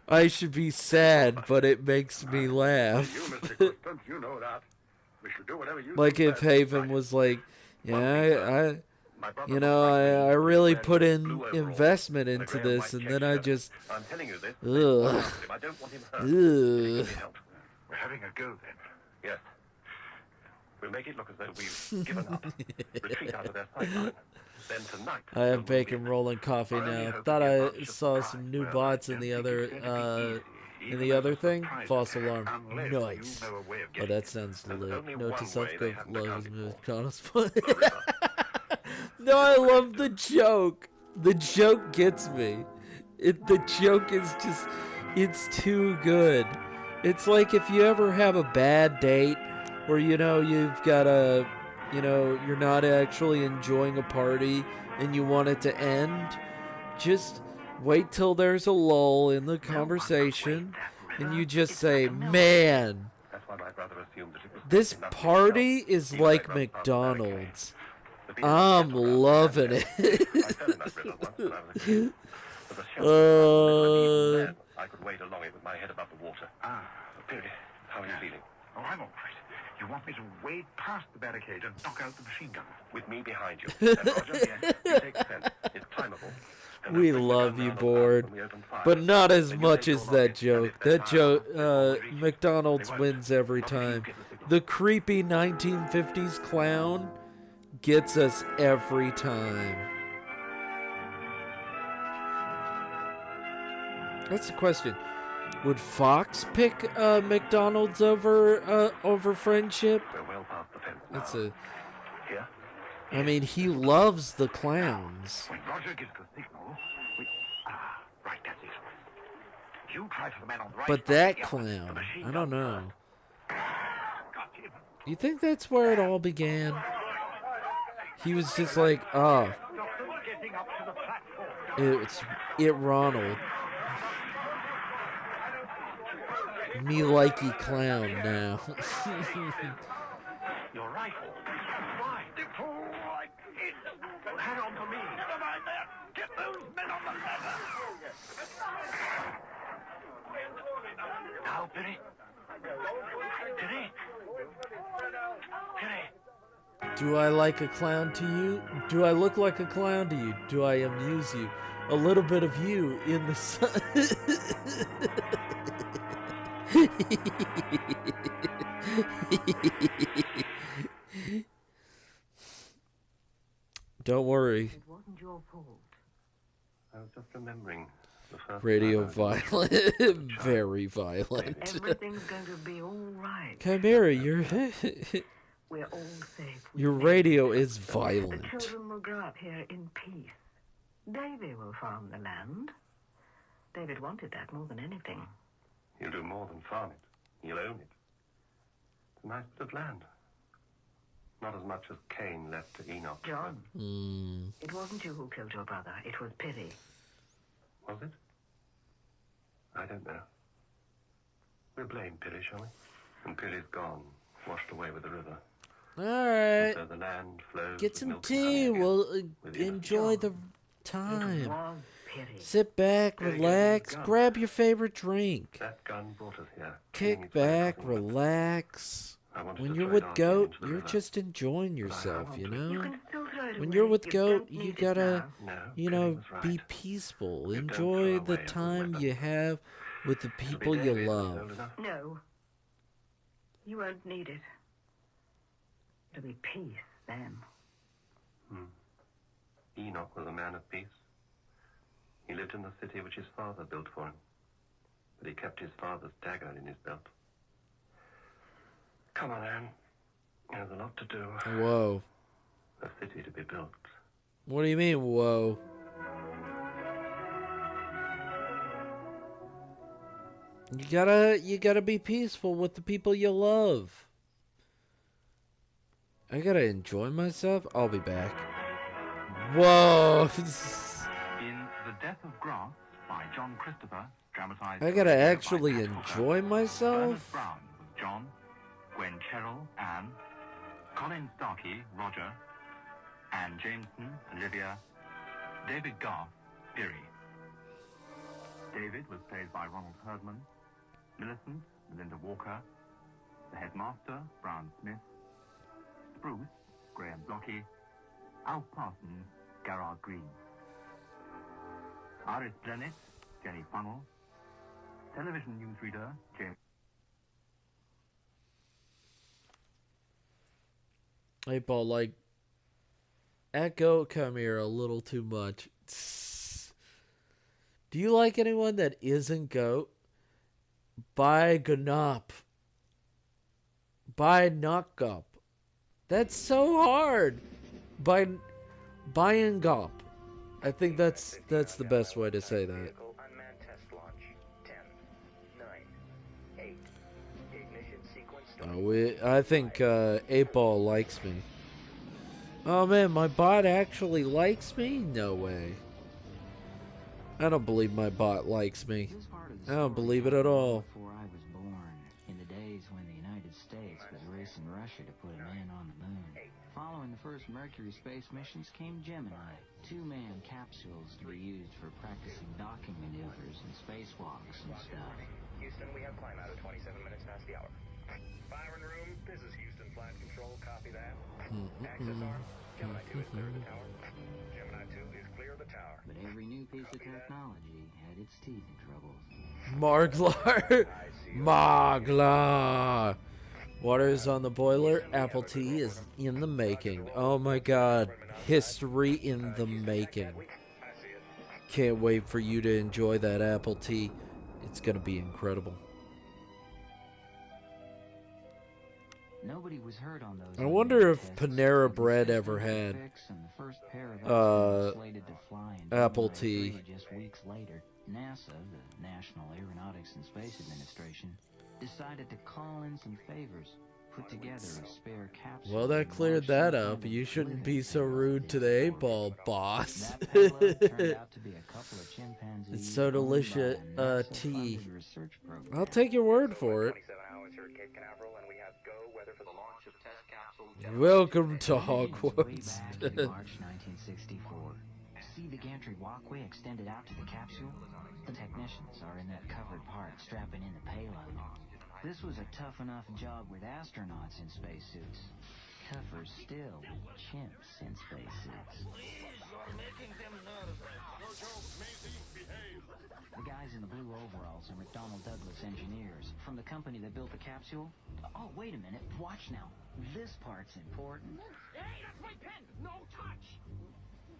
I should be sad, but it makes me laugh. Like if Haven was like, yeah, I really put in investment into this, and then I just We're having a go then. Yes. We'll make it look as though we've given up. Retreat out of their sight line. Then tonight. I have bacon rolling coffee now. Thought I saw some new bots in the other thing. False alarm. Nice. Oh, that sounds lit. Note to self: go lows McDonald's. No, I love the joke. The joke gets me. The joke is just, it's too good. It's like if you ever have a bad date where, you know, you've got a, you know, you're not actually enjoying a party and you want it to end, just wait till there's a lull in the conversation and you just say, man, this party is like McDonald's. I'm loving it. I could wade along it with my head above the water. Billy, how are you feeling? Oh, I'm all right. You want me to wade past the barricade and knock out the machine gun? With me behind you. And Roger, yes, you take the fence. It's climbable. We love you, Board, but not as much as that joke. That joke, McDonald's wins every time. The creepy 1950s clown gets us every time. That's the question. Would Fox pick McDonald's over friendship? That's a. I mean, he loves the clowns. When Roger gives the signal, right, that's it. You try for the man on the right. But that clown, I don't know. You think that's where it all began? He was just like, oh, it Ronald. Me likey clown now. Your rifle. Why? Hang on for me. Never mind that. Get those men on the ladder. Now, Billy. Billy. Billy. Do I like a clown to you? Do I look like a clown to you? Do I amuse you? A little bit of you in the sun. Don't worry. It wasn't your fault. I was just remembering the first Radio violent. Very violent. Everything's going to be all right. Chimera, We're all safe. your radio is violent. The children will grow up here in peace. Davy will farm the land. David wanted that more than anything. He'll do more than farm it. He'll own it. It's a nice bit of land. Not as much as Cain left to Enoch. John, it wasn't you who killed your brother. It was pity. Was it? I don't know. We'll blame Pilly, shall we? And Pilly's gone, washed away with the river. All right. So the land flows. Get some tea. We'll enjoy the time. Sit back, relax, grab your favorite drink. That gun brought us here. Kick back, relax. When you're with Goat, you're just enjoying yourself, you know? When you're with Goat, you gotta, you know, be peaceful. Enjoy the time you have with the people you love. No. You won't need it. It'll be peace then. Enoch was a man of peace. He lived in the city which his father built for him. But he kept his father's dagger in his belt. Come on, Anne. There's a lot to do. Whoa. A city to be built. What do you mean, whoa? You gotta be peaceful with the people you love. I gotta enjoy myself. I'll be back. Whoa! In The Death of Grass by John Christopher, dramatized. I gotta actually enjoy Bernard myself. Brown was John, Gwen Cheryl, Anne, Colin Starkey, Roger, Anne Jameson, Olivia, David Garth, Erie. David was played by Ronald Herdman, Millicent, Melinda Walker, the headmaster, Brown Smith, Spruce, Graham Blocky, Alf Parsons, Garrard Green. Iris Blennet, Jenny Funnell, television newsreader, James. Hey, Paul, like, Echo, come here a little too much. Do you like anyone that isn't Goat? By Gnop. By Knock-Up. That's so hard. By and Gop. I think that's the best way to say that. I think 8-Ball likes me. Oh man, my bot actually likes me? No way. I don't believe my bot likes me. I don't believe it at all. Before I was born, in the days when the United States was racing Russia to put a man on the moon. Following the first Mercury space missions came Gemini, 2-man capsules to be used for practicing docking maneuvers and spacewalks and stuff. Houston, we have climb out at 27 minutes past the hour. Fire in room, this is Houston Flight Control, copy that. Access arms, Gemini 2 is clear of the tower. Gemini 2 is clear of the tower. But every new piece of technology had its teething troubles. Marglar. Marglar. Water is on the boiler. Apple tea is in the making. Oh my god. History in the making. Can't wait for you to enjoy that apple tea. It's gonna be incredible. Nobody was hurt on those. I wonder if Panera Bread ever had apple tea. Just weeks later, NASA, the National Aeronautics and Space Administration, decided to call in some favors, put together a spare capsule. Well, that cleared that up. You shouldn't be so rude to the 8-Ball, boss. It's so delicious, tea. I'll take your word for it. Welcome to Hogwarts. March 1964. See the gantry walkway extended out to the capsule? The technicians are in that covered part strapping in the payload. This was a tough enough job with astronauts in spacesuits. Tougher still with chimps in spacesuits. The guys in the blue overalls are McDonnell Douglas engineers from the company that built the capsule. Oh, wait a minute. Watch now. This part's important. Hey, that's my pen! No touch!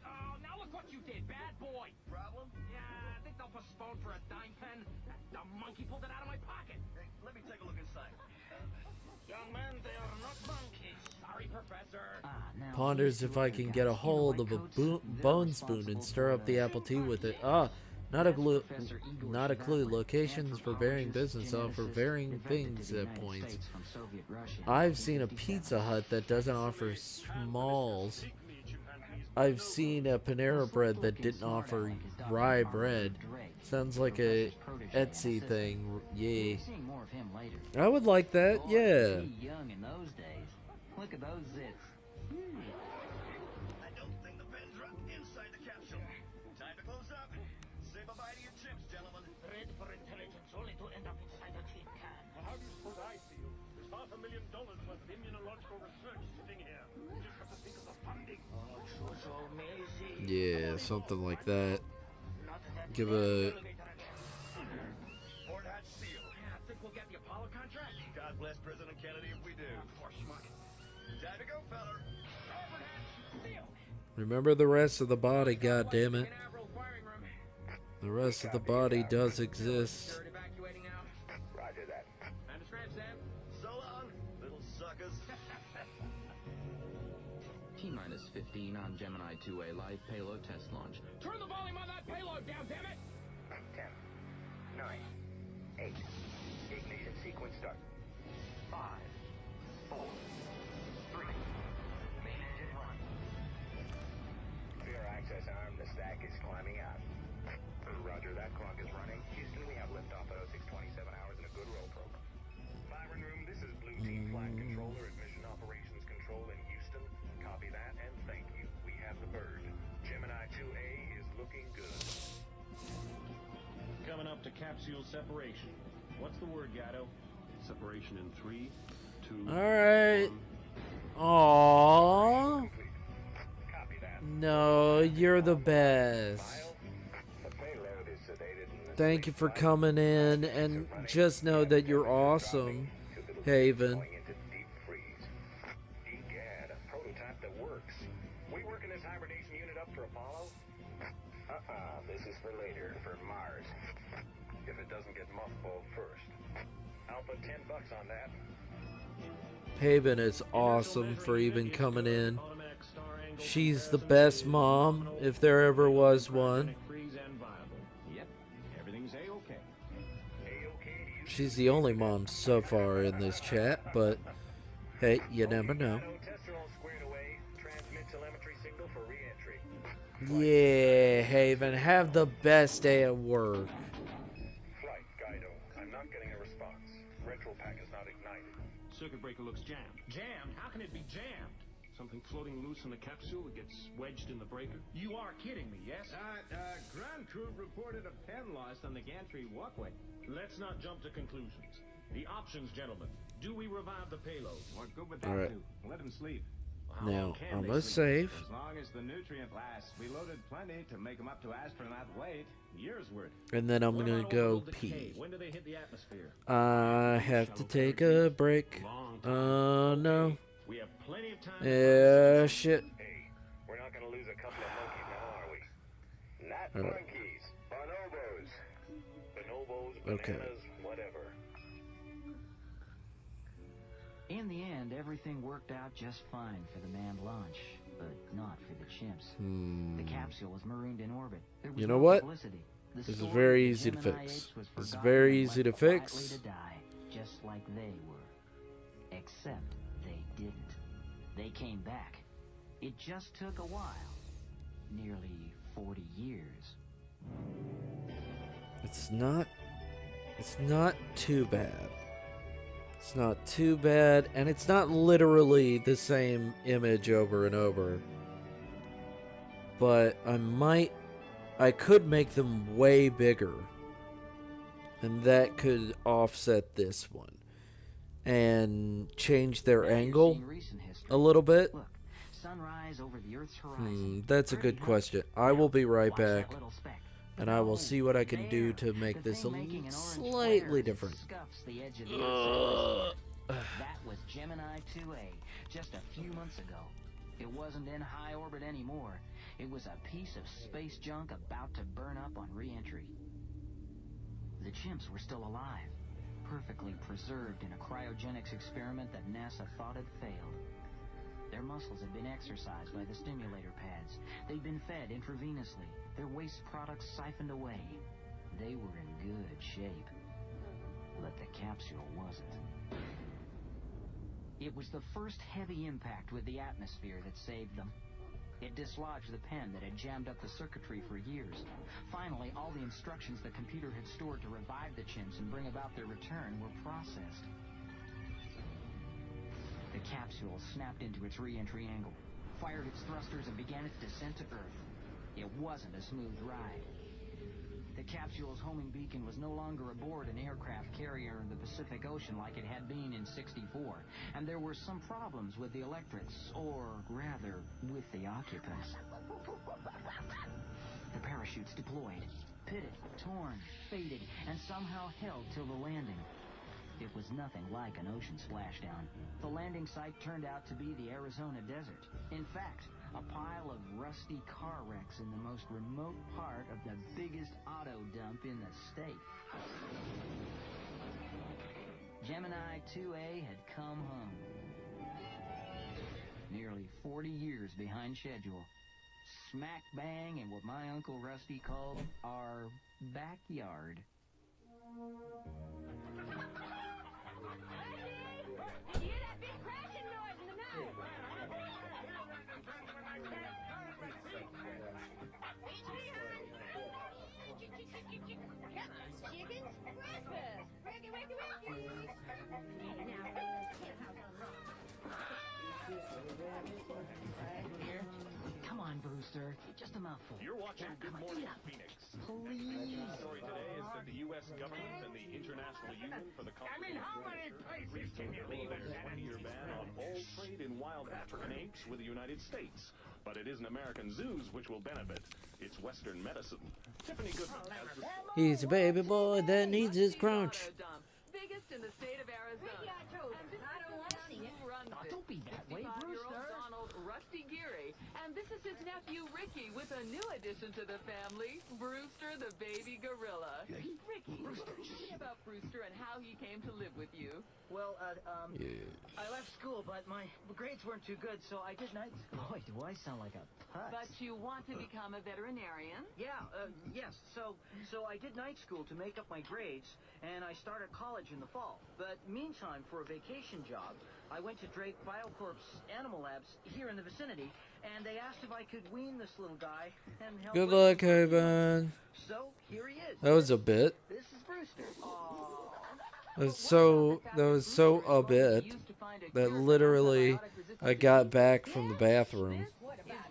Oh, now look what you did, bad boy! Problem? Yeah, I think they'll postpone for a dime pen. The monkey pulled it out of my pocket. Hey, let me take a look inside. Young man, they are not monkeys. Sorry, Professor. Ponders if I can get a hold of a bone spoon and stir up the apple tea with it. Ah, not a clue. Not a clue. Locations for varying business offer varying things at points. I've seen a Pizza Hut that doesn't offer smalls. I've seen a Panera Bread that didn't offer rye bread. Sounds like a Etsy thing. Yeah. I would like that. Yeah. Young in those days. Look at those zits. I don't think the pen's right inside the capsule. Time to close up. Say bye-bye to your chips, gentlemen. Read for intelligence only to end up inside a tin can. Well, how do you suppose I feel? There's $500,000 worth of immunological research sitting here. You just have to think of the funding. Oh, so amazing. Yeah, something like that. Give a... Port hat seal. Yeah, I think we'll get the Apollo contract. God bless President Kennedy if we do. Poor schmuck. Time to go, feller. Remember the rest of the body, goddammit. The rest of the body does exist. Roger that. So long, little suckers. T-minus 15 on Gemini 2A live payload test launch. Turn the volume on that payload down, damn it! 10, 9, 8, 8. Ignition sequence start. 5, 4, 3. Main engine run. Spare access arm, the stack is climbing out. Roger, that clock is running. Houston, we have liftoff at 0627 hours and a good roll program. Byron Room, this is Blue Team Flight Controller at Mission Operations Control in Houston. Copy that, and thank you. We have the bird. Gemini 2A is looking good. Coming up to capsule separation. What's the word, Gatto? Separation in 3, 2. All right. Aww. No, you're the best. Thank you for coming in, and just know that you're awesome, Haven. Egad, a prototype that works. We working this hibernation unit up for Apollo? This is for later, for Mars. If it doesn't get mothballed first. I'll put $10 on that. Haven is awesome for even coming in. She's the best mom, if there ever was one. Yep, everything's A-OK. She's the only mom so far in this chat, but hey, you never know. Yeah, Haven, have the best day at work. Flight, Guido. I'm not getting a response. Retro pack is not ignited. Circuit breaker looks jammed. Jammed? How can it be jammed? Something floating loose in the capsule that gets wedged in the breaker? You are kidding me, yes? Ground crew reported a pen lost on the gantry walkway. Let's not jump to conclusions. The options, gentlemen. Do we revive the payload? What good would that All right. do? Let him sleep. Now, I'm going to save. As long as the nutrient lasts, we loaded plenty to make him up to astronaut weight. Years worth. And then I'm going to go pee. When do they hit the atmosphere? I have to take a break. No. We have plenty of time. Yeah, shit. Hey, we're not going to lose a couple of monkeys now, are we? Not All right. monkeys. Bonobos. Bonobos, Okay. bananas, whatever. In the end, everything worked out just fine for the manned launch, but not for the chimps. The capsule was marooned in orbit. There was You know no what? publicity. The This is story very of easy to Gemini fix. 8 was This is forgotten very and easy to left quietly fix. to die, just like they were. Except they didn't. They came back. It just took a while. Nearly 40 years. It's not too bad. It's not too bad, and it's not literally the same image over and over. But I could make them way bigger. And that could offset this one. And change their angle a little bit. Look, sunrise over the Earth's horizon. That's a good question. I will be right back. And I will see what I can do to make this a slightly different. The edge of the that was Gemini 2A just a few months ago. It wasn't in high orbit anymore. It was a piece of space junk about to burn up on re-entry. The chimps were still alive, perfectly preserved in a cryogenics experiment that NASA thought had failed. Their muscles had been exercised by the stimulator pads. They'd been fed intravenously, their waste products siphoned away. They were in good shape. But the capsule wasn't. It was the first heavy impact with the atmosphere that saved them. It dislodged the pen that had jammed up the circuitry for years. Finally, all the instructions the computer had stored to revive the chimps and bring about their return were processed. The capsule snapped into its re-entry angle, fired its thrusters, and began its descent to Earth. It wasn't a smooth ride. The capsule's homing beacon was no longer aboard an aircraft carrier in the Pacific Ocean like it had been in '64, and there were some problems with the electrics, or rather, with the occupants. The parachutes deployed, pitted, torn, faded, and somehow held till the landing. It was nothing like an ocean splashdown. The landing site turned out to be the Arizona desert. In fact, a pile of rusty car wrecks in the most remote part of the biggest auto dump in the state. Gemini 2A had come home. Nearly 40 years behind schedule. Smack bang in what my Uncle Rusty called our backyard. Did you hear that big crashing noise in the night? Come on, chickens. Breakfast. Ricky, Ricky, Ricky. Hey, now, here's how it's gone wrong. Right here. Come on, Brewster. Just a mouthful. You're watching Good Morning Phoenix. Please. The story today is that the U.S. government and the International Union for the how many places can you leave a 20-year ban on all trade in wild African apes with the United States. But it isn't American zoos which will benefit. It's Western medicine. Tiffany Goodman has the... He's a baby boy that needs his crunch. Biggest in the state of Arizona. I told you, I don't want to see it. Don't be that way, Brewster. Donald Rusty Geary. And this is his nephew, Ricky, with a new addition to the family, Brewster the baby gorilla. Ricky, tell me about Brewster and how he came to live with you. Well, I left school, but my grades weren't too good, so I did night school. Boy, do I sound like a putz. But you want to become a veterinarian? Yeah, yes. So I did night school to make up my grades, and I started college in the fall. But meantime, for a vacation job, I went to Drake Biocorp's animal labs here in the vicinity, and they asked if I could wean this little guy and help. Good luck, Haven. So here he is. That was a bit. This is Brewster. That was so a bit that literally I got back from the bathroom. Is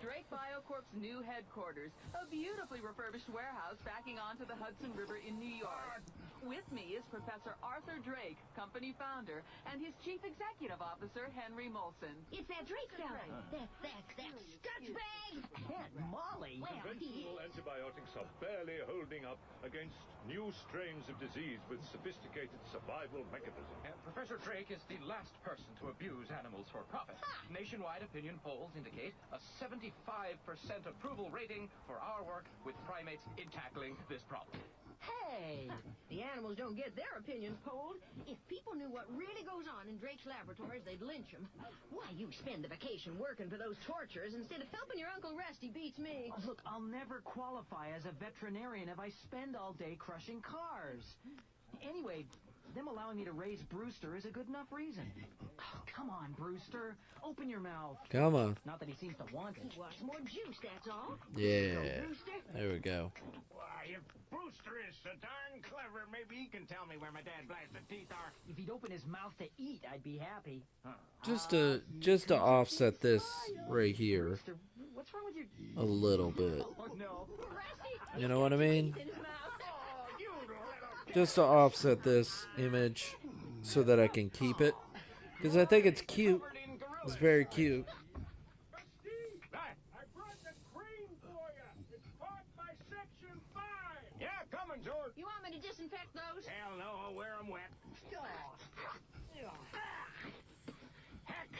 Drake Biocorp's new headquarters, a beautifully refurbished warehouse backing onto the Hudson River in New York. With me is Professor Arthur Drake, company founder, and his chief executive officer, Henry Molson. It's that Drake fella. That scuzzbag. Aunt Molly. Conventional antibiotics are barely holding up against new strains of disease with sophisticated survival mechanisms. Professor Drake is the last person to abuse animals for profit. Nationwide opinion polls indicate a 75% approval rating for our work with primates in tackling this problem. Hey, the animals don't get their opinions polled. If people knew what really goes on in Drake's laboratories, they'd lynch him. Why you spend the vacation working for those torturers instead of helping your Uncle Rusty beats me. Oh, look, I'll never qualify as a veterinarian if I spend all day crushing cars. Anyway, them allowing me to raise Brewster is a good enough reason. Oh, come on, Brewster. Open your mouth. Come on. Not that he seems to want it. He wants more juice, that's all. Yeah. There we go. Why, if Brewster is so darn clever, maybe he can tell me where my dad blasted teeth are. If he'd open his mouth to eat, I'd be happy. Just to offset this right here Brewster, what's wrong with your... a little bit. Oh, no. You know what I mean? Just to offset this image so that I can keep it. Because I think it's cute. It's very cute. I brought the cream for you. It's caught by Section 5. Yeah, coming, George. You want me to disinfect those? Hell no, I'll wear them wet. Heck,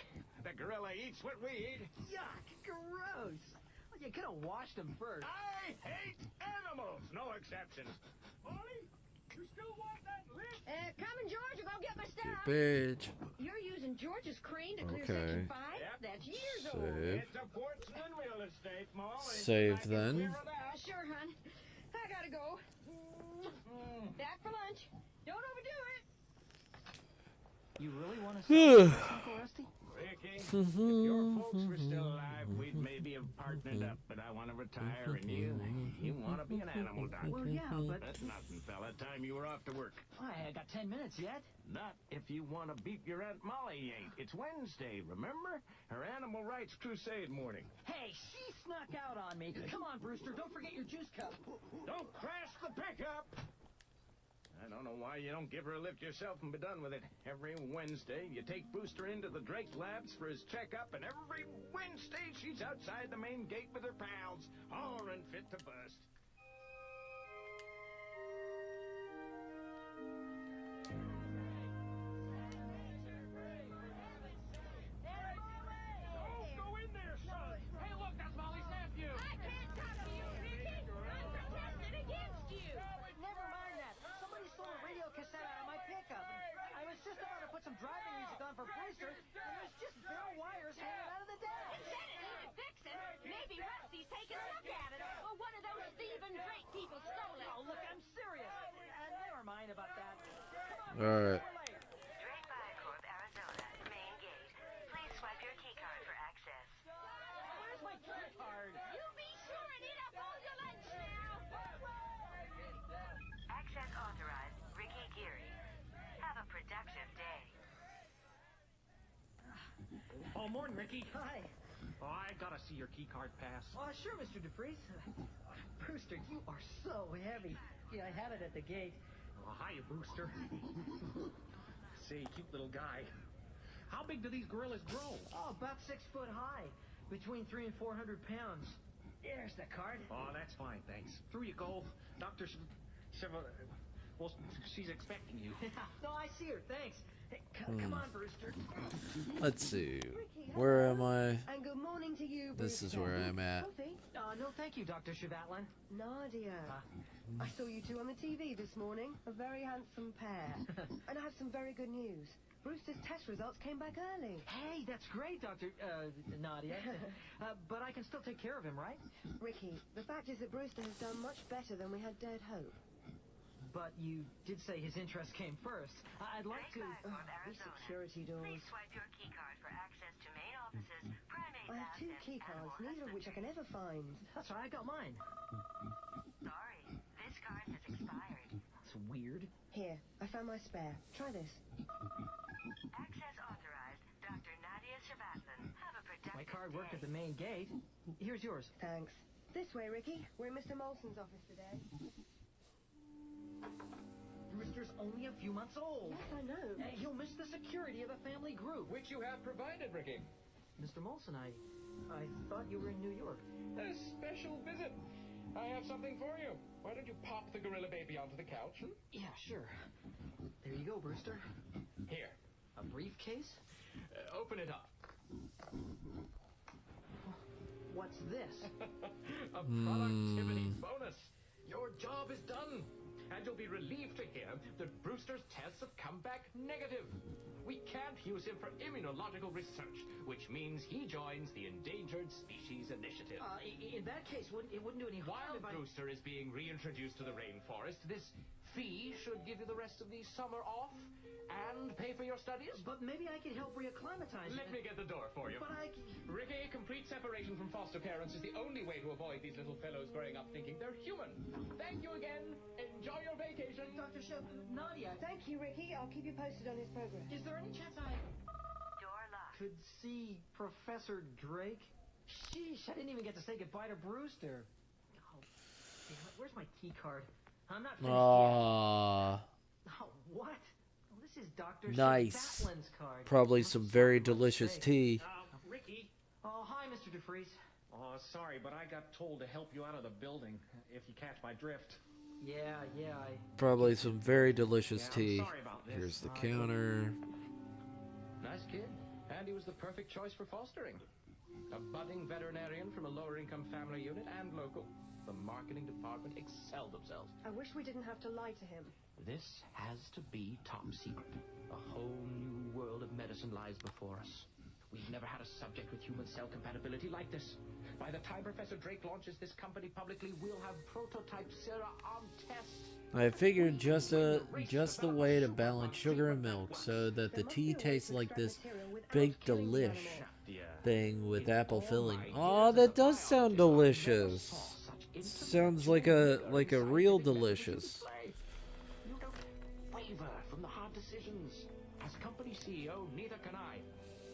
the gorilla eats what we eat. Yuck, gross. Well, you could have washed them first. I hate animals, no exceptions. Molly, you still want that list? Coming, George, or go get my stuff. Page. You're using George's cream to clear Okay. Section 5? Yep. That's years old. Save. It's a Portsmouth real estate, Molly. Save then. Sure, hon. I gotta go. Back for lunch. Don't overdo it. You really want to see Uncle Rusty? Ricky, if your folks were still alive, we'd maybe have partnered up, but I want to retire, and you want to be an animal doctor. Well, yeah, but... That's nothing, fella. Time you were off to work. I got 10 minutes yet. Not if you want to beat your Aunt Molly, you ain't. It's Wednesday, remember? Her animal rights crusade morning. Hey, she snuck out on me. Come on, Brewster, don't forget your juice cup. Don't crash the pickup! I don't know why you don't give her a lift yourself and be done with it. Every Wednesday, you take Brewster into the Drake labs for his checkup, and every Wednesday, she's outside the main gate with her pals, hollering fit to bust. Don't go in there, son! Hey, look, that's Molly's nephew. I can't talk to you, Ricky. I'm protesting against you. Never mind that. Somebody stole a radio cassette out of my pickup. I was just about to put some driving music on for Brewster, and there's just bare wires hanging out of the dash. Instead of fix it, maybe Rusty's taking a look at it. Or one of those thieves All right. Drake Biocorp, Arizona, main gate. Please swipe your key card for access. Where's my key card? You be sure and eat up all your lunch now. Access authorized, Ricky Geary. Have a productive day. Oh, morning, Ricky. Hi. Oh, I gotta see your key card pass. Oh, sure, Mr. DeFreeze. Brewster, you are so heavy. Yeah, I have it at the gate. Oh, hiya, Booster. Say, cute little guy. How big do these gorillas grow? Oh, about 6 foot high. Between 300 and 400 pounds. There's the card. Oh, that's fine, thanks. Through you go. Dr. Well, she's expecting you. No, I see her. Thanks. Hey, come on, Brewster. Let's see. Where am I? And good morning to you, This is where I'm at. Coffee? No, thank you, Dr. Shavatlin. Nadia. I saw you two on the TV this morning. A very handsome pair. And I have some very good news. Brewster's test results came back early. Hey, that's great, Dr. Nadia. But I can still take care of him, right? Ricky, the fact is that Brewster has done much better than we had dared hope. But you did say his interest came first. I'd like to... These security doors. Please swipe your key card for access to main offices, primate I have 2 labs, key and cards, animal neither of which I can ever find. That's right, I got mine. Sorry, this card has expired. That's weird. Here, I found my spare. Try this. Access authorized, Dr. Nadia Shavatlin. Have a productive My card worked day. at the main gate. Here's yours. Thanks. This way, Ricky. We're in Mr. Molson's office today. Brewster's only a few months old. Yes, I know. He'll miss the security of the family group. Which you have provided, Ricky. Mr. Molson, I thought you were in New York. A special visit. I have something for you. Why don't you pop the gorilla baby onto the couch? Yeah, sure. There you go, Brewster. Here. A briefcase? Open it up. What's this? A productivity bonus. Your job is done. And you'll be relieved to hear that Brewster's tests have come back negative. We can't use him for immunological research, which means he joins the Endangered Species Initiative. In that case, it wouldn't do any harm While if I... Brewster is being reintroduced to the rainforest, this fee should give you the rest of the summer off and pay for your studies. But maybe I could help reacclimatize Let me get the door for you. But Ricky, complete separation from foster parents is the only way to avoid these little fellows growing up thinking they're human. Thank you again. Enjoy your vacation. Dr. Nadia. Thank you, Ricky. I'll keep you posted on his progress. Is there any chance I Door locked. could see Professor Drake? Sheesh, I didn't even get to say goodbye to Brewster. Oh, damn it. Where's my key card? I'm not finished Aww. yet. Oh, what? Oh, this is Dr. Nice. Shatlin's card. Probably some very delicious tea. Ricky. Oh, hi, Mr. DeFreeze. Oh, sorry, but I got told to help you out of the building, if you catch my drift. Yeah, Probably some very delicious I'm tea. sorry about this. Here's the counter. Nice kid. And he was the perfect choice for fostering. A budding veterinarian from a lower-income family unit and local. The marketing department excelled themselves. I wish we didn't have to lie to him. This has to be top secret. A whole new world of medicine lies before us. We've never had a subject with human cell compatibility like this. By the time Professor Drake launches this company publicly, we'll have prototype sera on test. I figured just the way to balance sugar and milk so that the tea tastes like this baked delish thing with apple filling. Oh, that does sound delicious. Sounds like a real delicious. You don't waver from the hard decisions. As company CEO, neither can I.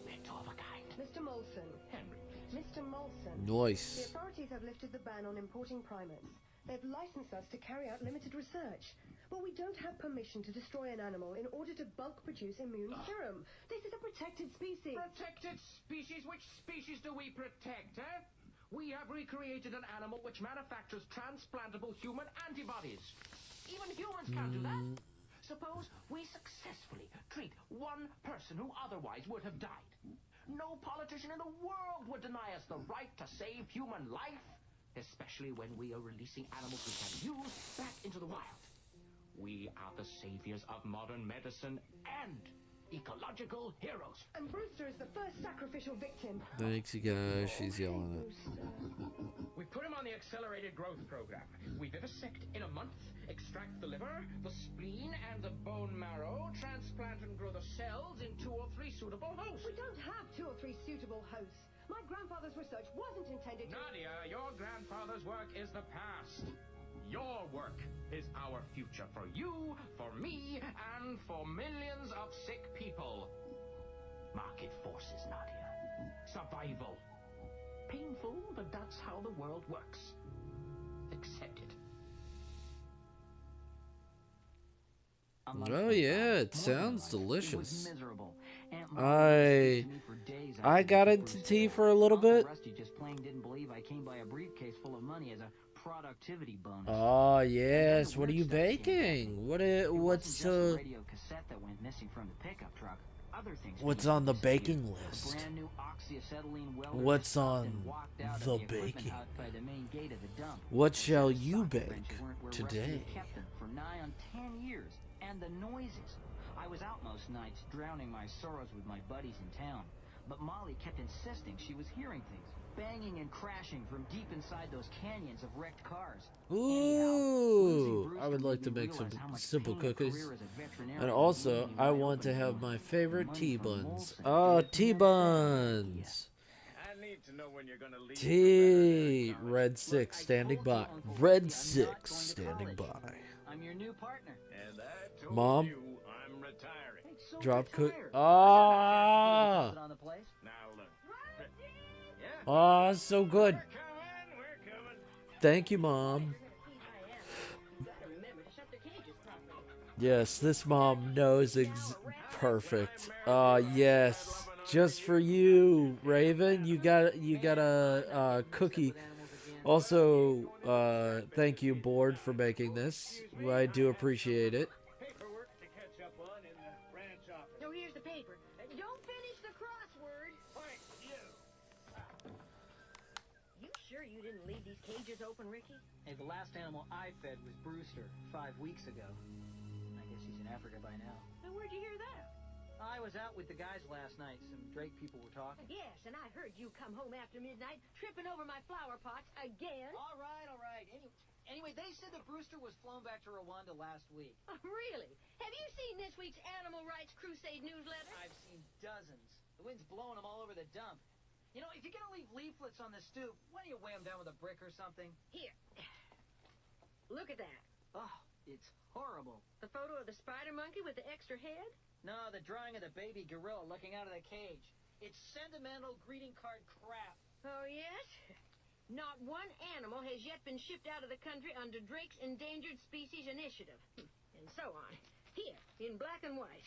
We're two of a kind. Mr. Molson. Henry. Mr. Molson. Nice. The authorities have lifted the ban on importing primates. They've licensed us to carry out limited research. But we don't have permission to destroy an animal in order to bulk produce immune serum. This is a protected species. Protected species? Which species do we protect, eh? We have recreated an animal which manufactures transplantable human antibodies. Even humans can't do that. Suppose we successfully treat one person who otherwise would have died. No politician in the world would deny us the right to save human life, especially when we are releasing animals we can use back into the wild. We are the saviors of modern medicine and ecological heroes. And Brewster is the first sacrificial victim. Thanks, you guys. She's yelling We put him on the accelerated growth program. We vivisect in a month, extract the liver, the spleen, and the bone marrow, transplant and grow the cells in 2 or 3 suitable hosts. We don't have 2 or 3 suitable hosts. My grandfather's research wasn't intended to... Nadia, your grandfather's work is the past. Your work is our future. For you, for me, and for millions of sick people. Market forces, Nadia. Survival. Painful, but that's how the world works. Accept it. Oh yeah, it sounds delicious. Miserable. I got into tea for a little bit. Rusty just plain didn't believe I came by a briefcase full of money as a productivity bonus. Oh yes, what are you baking? What's radio cassette that went missing from the pickup truck. Other things what's on the baking list? Brand new oxyacetylene welder What's on the baking? What shall you bake today? Kept them for nigh on 10 years, and the noises. I was out most nights, drowning my sorrows with my buddies in town. But Molly kept insisting she was hearing things, banging and crashing from deep inside those canyons of wrecked cars. Ooh, I would like to make some simple cookies. And also, I want to have my favorite tea buns. Oh, tea buns. Tea. Red 6 standing by. Red 6 standing by. I'm your new partner. Mom. I'm retiring. Drop cook. Ah. Oh, so good. Thank you, Mom. Yes, this mom knows perfect. Yes, just for you, Raven. You got a cookie. Also, thank you, Board, for making this. I do appreciate it. No, here's the paper. Don't finish the crossword. You sure you didn't leave these cages open, Ricky? Hey, the last animal I fed was Brewster 5 weeks ago. I guess he's in Africa by now. Now, where'd you hear that? I was out with the guys last night. Some Drake people were talking. Yes, and I heard you come home after midnight, tripping over my flower pots again. All right. Anyway, they said that Brewster was flown back to Rwanda last week. Oh, really? Have you seen this week's Animal Rights Crusade newsletter? I've seen dozens. The wind's blowing them all over the dump. You know, if you're gonna leave leaflets on the stoop, why don't you weigh them down with a brick or something? Here. Look at that. Oh, it's horrible. The photo of the spider monkey with the extra head? No, the drawing of the baby gorilla looking out of the cage. It's sentimental greeting card crap. Oh, yes? Not one animal has yet been shipped out of the country under Drake's Endangered Species Initiative. And so on. Here, in black and white.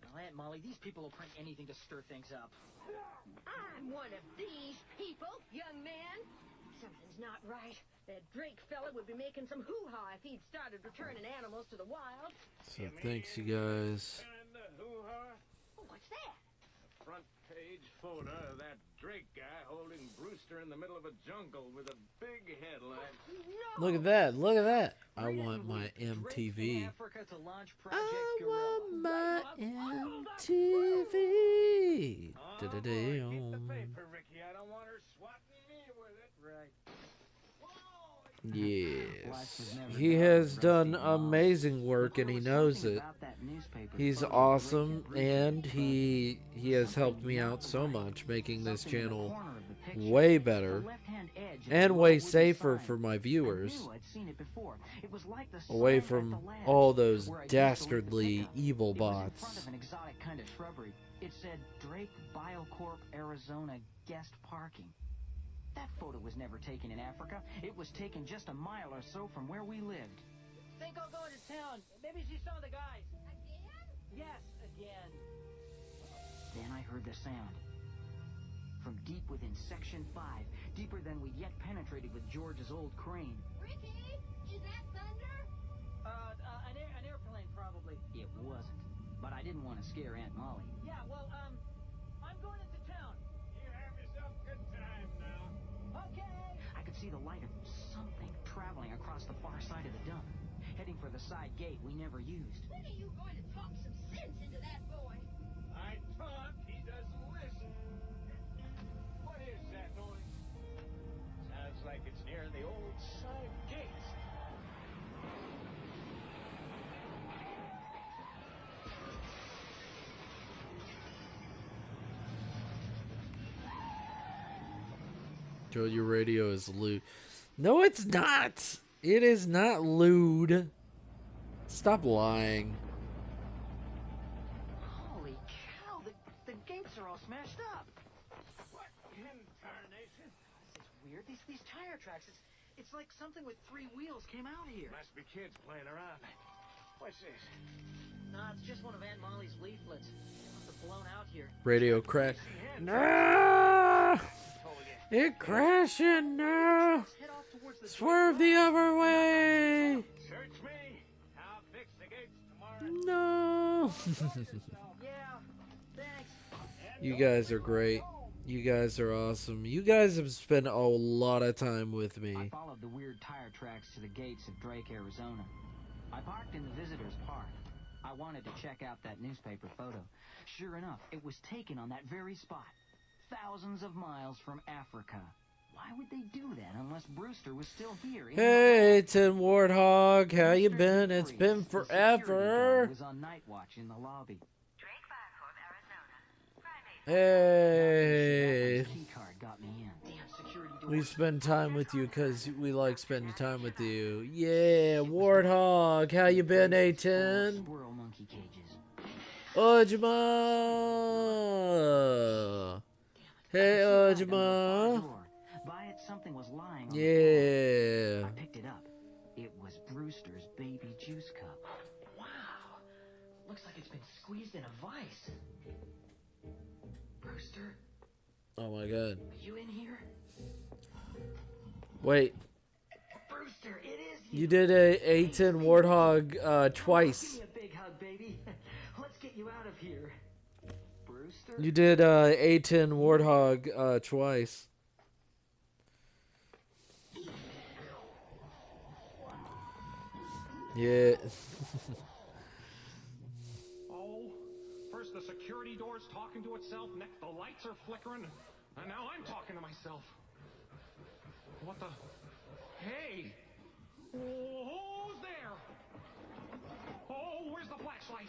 Now, Aunt Molly, these people will print anything to stir things up. I'm one of these people, young man. Something's not right. That Drake fella would be making some hoo-ha if he'd started returning animals to the wild. So thanks, you guys. Oh, what's that? Front page photo of that Drake guy holding Brewster in the middle of a jungle with a big headline. Look at that. Look at that. I want my MTV. I want my MTV. Keep the paper, Ricky. I don't want her swatting me with it. Right. Yes. He has done amazing work and he knows it. He's awesome and he has helped me out so much making this channel way better and way safer for my viewers. Away from all those dastardly evil bots. It said Drake Biocorp, Arizona guest parking. That photo was never taken in Africa. It was taken just a mile or so from where we lived. Think I'll go into town. Maybe see some of the guys. Again? Yes, again. Then I heard the sound. From deep within Section 5, deeper than we'd yet penetrated with George's old crane. Ricky, is that thunder? An airplane, probably. It wasn't. But I didn't want to scare Aunt Molly. Yeah, well, I'm going into town. You have yourself a good time now. Okay. I could see the light of something traveling across the far side of the dump, heading for the side gate we never used. When are you going to talk some sense into that boy? I talk, he doesn't listen. What is that noise? Sounds like Joe, your radio is lewd. No, it's not. It is not lewd. Stop lying. Holy cow, the gates are all smashed up. What in tarnation? This is weird. These tire tracks, it's like something with 3 wheels came out here. Must be kids playing around. What's this? Nah, it's just one of Aunt Molly's leaflets. Must have blown out here. Radio crash. No! It crashing now! Swerve the other way! Search me. I'll fix the gates tomorrow. No! Yeah, thanks. You guys are great. You guys are awesome. You guys have spent a lot of time with I me. followed the weird tire tracks to the gates of Drake, Arizona. I parked in the visitors' park. I wanted to check out that newspaper photo. Sure enough, it was taken on that very spot. Thousands of miles from Africa. Why would they do that unless Brewster was still here? Hey, Tin Warthog, how you been? It's been forever. Was on night watch in the lobby. Hey. Keycard got me in. Damn security door. We spend time with you because we like spending time with you. Yeah, Warthog, how you been, A10? Squirrel monkey cages. Ojima. Hey, Ojima. By it, something was lying on Yeah. I picked it up. It was Brewster's baby juice cup. Wow. Looks like it's been squeezed in a vice. Brewster, Oh my god. are you in here? Wait, Brewster, it is you did a A10 Warthog twice. Give me a big hug, baby. Let's get you out of here. Brewster? You did A10 Warthog twice. Yeah. Oh, first the security door's talking to itself, next the lights are flickering, and now I'm talking to myself. What the? Hey! Who's there? Oh, where's the flashlight?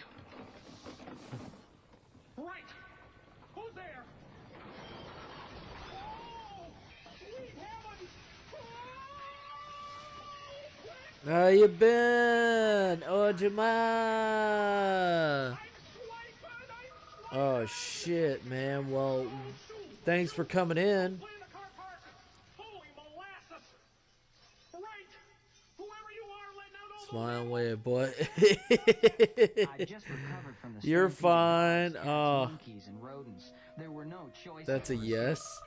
Right! Who's there? Oh! Sweet heavens! How you been, Ojima? Oh shit, man. Well, thanks for coming in. Smile away, boy. You're fine. Oh, that's a yes.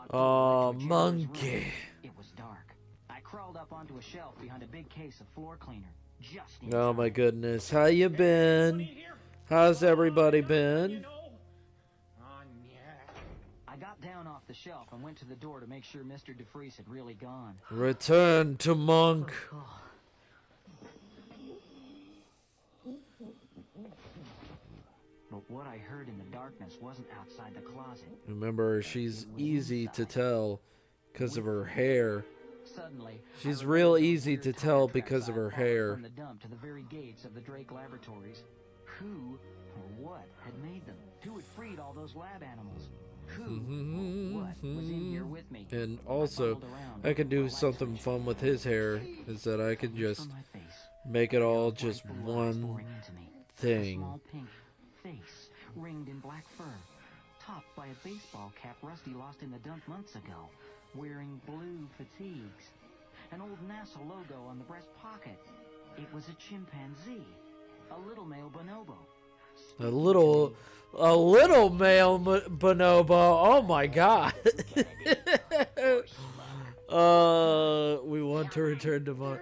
Oh, monkey. It was dark. I crawled up onto a shelf behind a big case of floor cleaner. Just in Oh time. my goodness. How you been? How's everybody been? I got down off the shelf and went to the door to make sure Mr. DeFreeze had really gone. Return to monk. But what I heard in the darkness wasn't outside the closet. Remember, she's easy to tell because of her hair. Suddenly, She's real easy to tell because of her hair. from the dump to the very gates of the Drake laboratories. Who or what had made them? Who had freed all those lab animals? Who or what was in here with me? And also, I can do something fun with his hair, is that I can just make it all just one thing. Small pink face, ringed in black fur, topped by a baseball cap Rusty lost in the dump months ago, wearing blue fatigues, an old NASA logo on the breast pocket. It was a chimpanzee, a little male bonobo. A little male bonobo. Oh my god. We want to return to my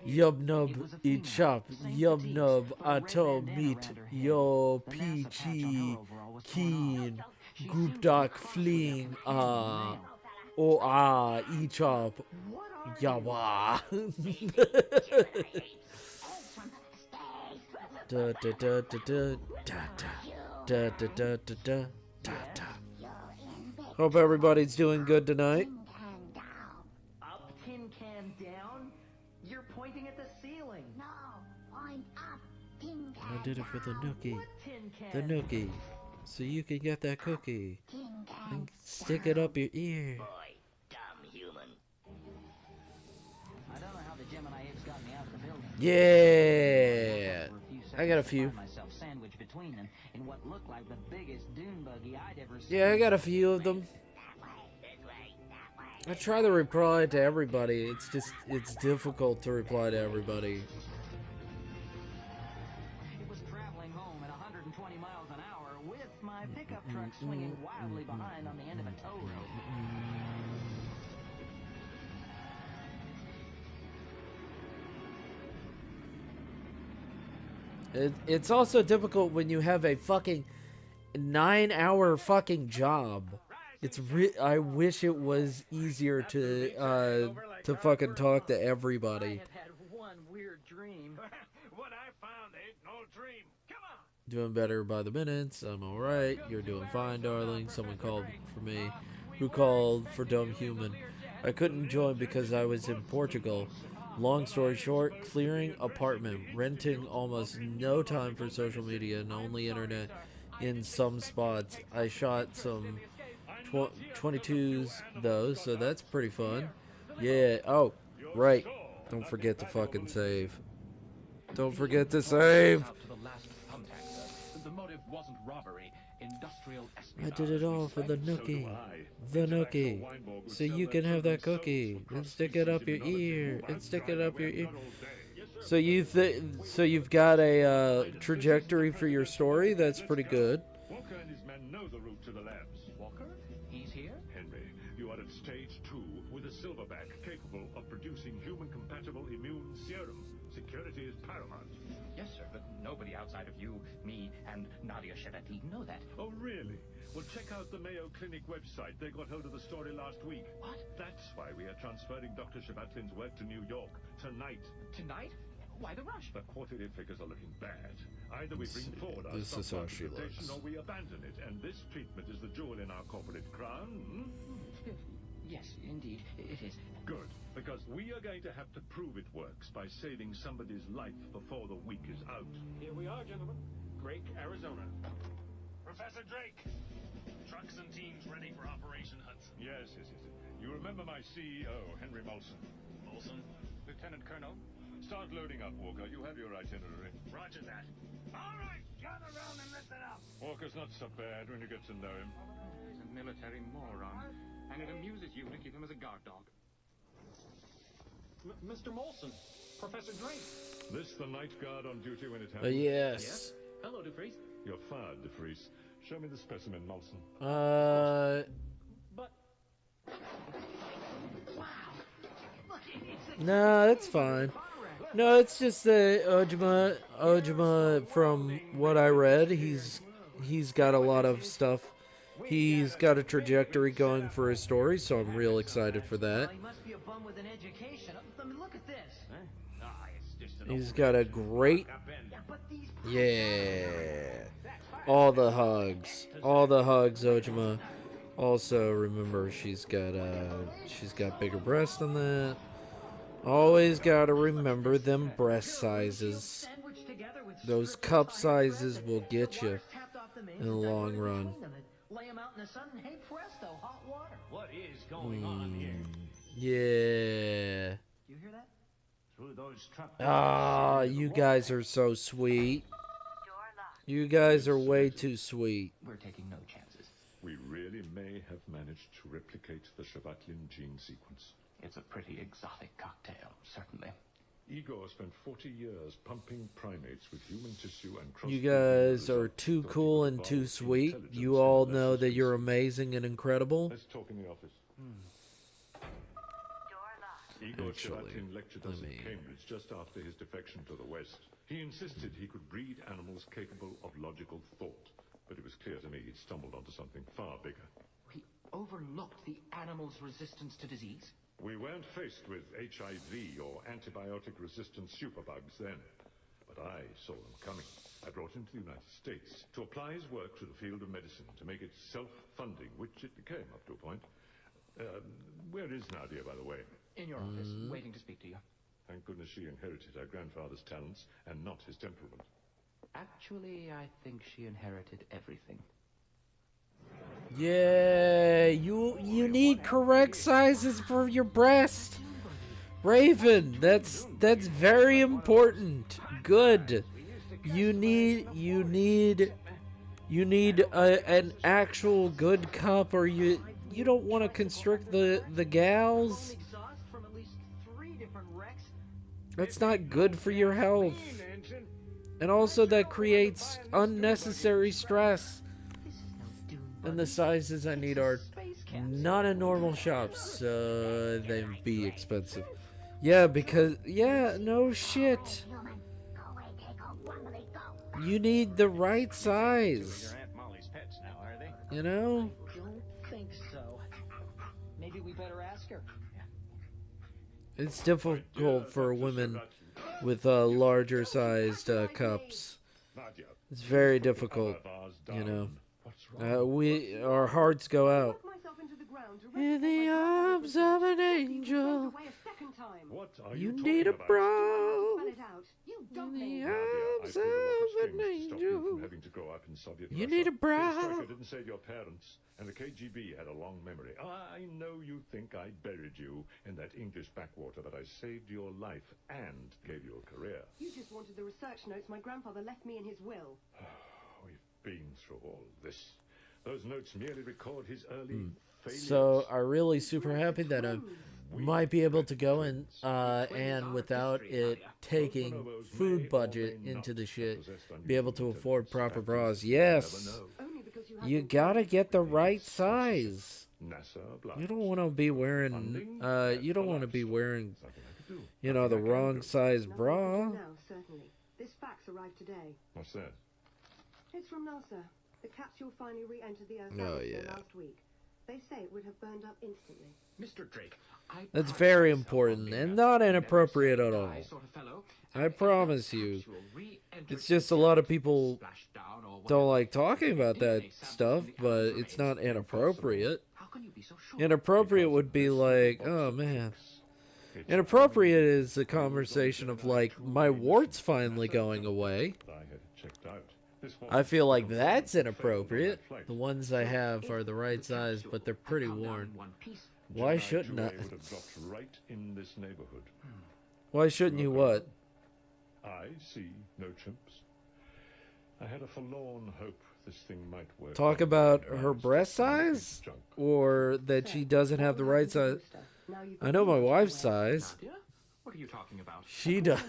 Yub Nub eat chop. Yub Nub ato meat. Yo peachy keen. Goop doc fleeing. E chop. Yawa. Da da da da da da da da da da da da. Hope everybody's doing good tonight. Up, tin can down? You're pointing at the ceiling. No, point up, tin can I did it for the nookie. Tin The can. nookie. So you can get that cookie. Tin Stick it up your ear. Dumb human. I don't know how the Gemini apes got me out of the building. Yeah. I got a few. Myself sandwiched between them in what looked like the biggest dune buggy I'd ever seen. Yeah, I got a few of them. I try to reply to everybody. It's difficult to reply to everybody. It was traveling home at 120 miles an hour with my pickup truck swinging wildly behind on the end of a tow rope. It's also difficult when you have a fucking 9-hour fucking job. I wish it was easier to fucking talk to everybody. I have had one weird dream. What I found ain't no dream. Come on. Doing better by the minutes. I'm alright. You're doing fine, darling. Someone called for me. Who called for dumb human? I couldn't join because I was in Portugal. Long story short, clearing apartment, renting almost no time for social media and only internet in some spots. I shot some 22s though, so that's pretty fun. Yeah. Oh, right. Don't forget to fucking save. Don't forget to save. The motive wasn't robbery, industrial I did it all for the nookie. The nookie. So you can have that cookie and stick it up your ear and stick it up your ear. So you've got a trajectory for your story. That's pretty good. Walker and his men know the route to the labs. Walker? He's here? Henry, you are at stage 2 with a silverback capable of producing human-compatible immune serum. Security is paramount. Yes, sir, but nobody outside of you, me, and Nadia Shevati know that. Oh, really? Well, check out the Mayo Clinic website. They got hold of the story last week. What? That's why we are transferring Dr. Shabatlin's work to New York tonight. Tonight? Why the rush? The quarterly figures are looking bad. Either we bring forward our This is how she representation looks. or we abandon it. And this treatment is the jewel in our corporate crown. Yes, indeed, it is. Good, because we are going to have to prove it works by saving somebody's life before the week is out. Here we are, gentlemen. Drake, Arizona. Professor Drake. Trucks and teams ready for Operation Hudson. Yes. You remember my CEO, Henry Molson. Molson? Lieutenant Colonel, start loading up, Walker. You have your itinerary. Roger that. All right, gather around and listen up. Walker's not so bad when you get to know him. He's a military moron, and it amuses you to keep him as a guard dog. Mr. Molson, Professor Drake. This the night guard on duty when it happens? Yes. Hello, DeFreeze. You're fired, DeFreeze. Show me the specimen, Molson. But... No, that's fine. No, it's just that Ojima, from what I read, he's got a lot of stuff. He's got a trajectory going for his story, so I'm real excited for that. He must be a bum with an education. I mean, look at this. He's got a great... Yeah. All the hugs, Ojima. Also, remember, she's got bigger breasts than that. Always gotta remember them breast sizes. Those cup sizes will get you in the long run. Lay him out in the sun and hey presto, hot water. What is going on here? Yeah. You hear that? Through those trap Ah, you guys are so sweet. You guys are way too sweet. We're taking no chances. We really may have managed to replicate the Shavatlin gene sequence. It's a pretty exotic cocktail, certainly. Igor spent 40 years pumping primates with human tissue and cross. You guys are too cool and too sweet. You all know that you're amazing and incredible. Let's talk in the office. Igor Shavatlin lectured us at Cambridge just after his defection to the West. He insisted he could breed animals capable of logical thought, but it was clear to me he'd stumbled onto something far bigger. He overlooked the animal's resistance to disease? We weren't faced with HIV or antibiotic-resistant superbugs then, but I saw them coming. I brought him to the United States to apply his work to the field of medicine, to make it self-funding, which it became up to a point. Where is Nadia, by the way? In your office, waiting to speak to you. Thank goodness she inherited her grandfather's talents and not his temperament. Actually, I think she inherited everything. Yeah, you need correct sizes for your breast. Raven, that's very important. Good. You need an actual good cup, or you don't want to constrict the gals. That's not good for your health. And also that creates unnecessary stress. And the sizes I need are not in normal shops. They'd be expensive. Yeah, because no shit. You need the right size. You know? I don't think so. Maybe we better ask her. It's difficult for women with larger sized cups. It's very difficult, you know. Our hearts go out in the arms of an angel. You need a bra in the arms of an angel. You need a bra. I didn't say to your parents, and the KGB had a long memory. I know you think I buried you in that English backwater, but I saved your life and gave you a career. You just wanted the research notes my grandfather left me in his will. We've been through all this. Those notes merely record his early failures. So I'm really super happy that I might be able to go in and without it taking food budget into the shit, be able to afford proper bras. Yes, you gotta get the right size. You don't want to be wearing you know, the wrong size bra. No, certainly. This fax arrived today. What's that? It's from NASA. The capsule finally re-entered the Earth's Oh, atmosphere yeah. last week. They say it would have burned up instantly. Mr. Drake, That's very important and not inappropriate at all. I promise you. It's just a lot of people don't like talking about that stuff, but it's not inappropriate. Inappropriate would be like, oh man. Inappropriate is a conversation of like, my wart's finally going away. I feel like that's inappropriate. The ones I have are the right size, but they're pretty worn. Why shouldn't I? Right in this neighborhood. Why shouldn't you what? I see no chimps. I had a forlorn hope this thing might work. Talk about her breast size? Or that she doesn't have the right size? I know my wife's size. What are you talking about? She does.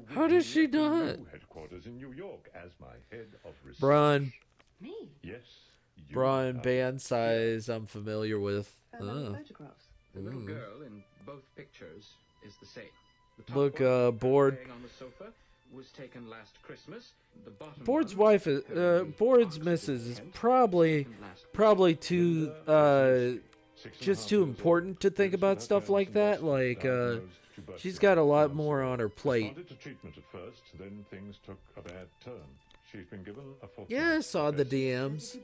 How does she not? Headquarters in New York as my head of research. Braun. Me? Yes. Braun band size I'm familiar with. Photographs. The little girl in both pictures is the same. The top Look, one, Board. laying on the sofa, was taken last Christmas. The bottom Board's one, wife is Board's missus is probably too just too important to think about stuff like that. Like she's got a lot more on her plate. Responded to treatment at first, then things took a bad turn. She's been given a fortnight. Yeah, I saw the DMs.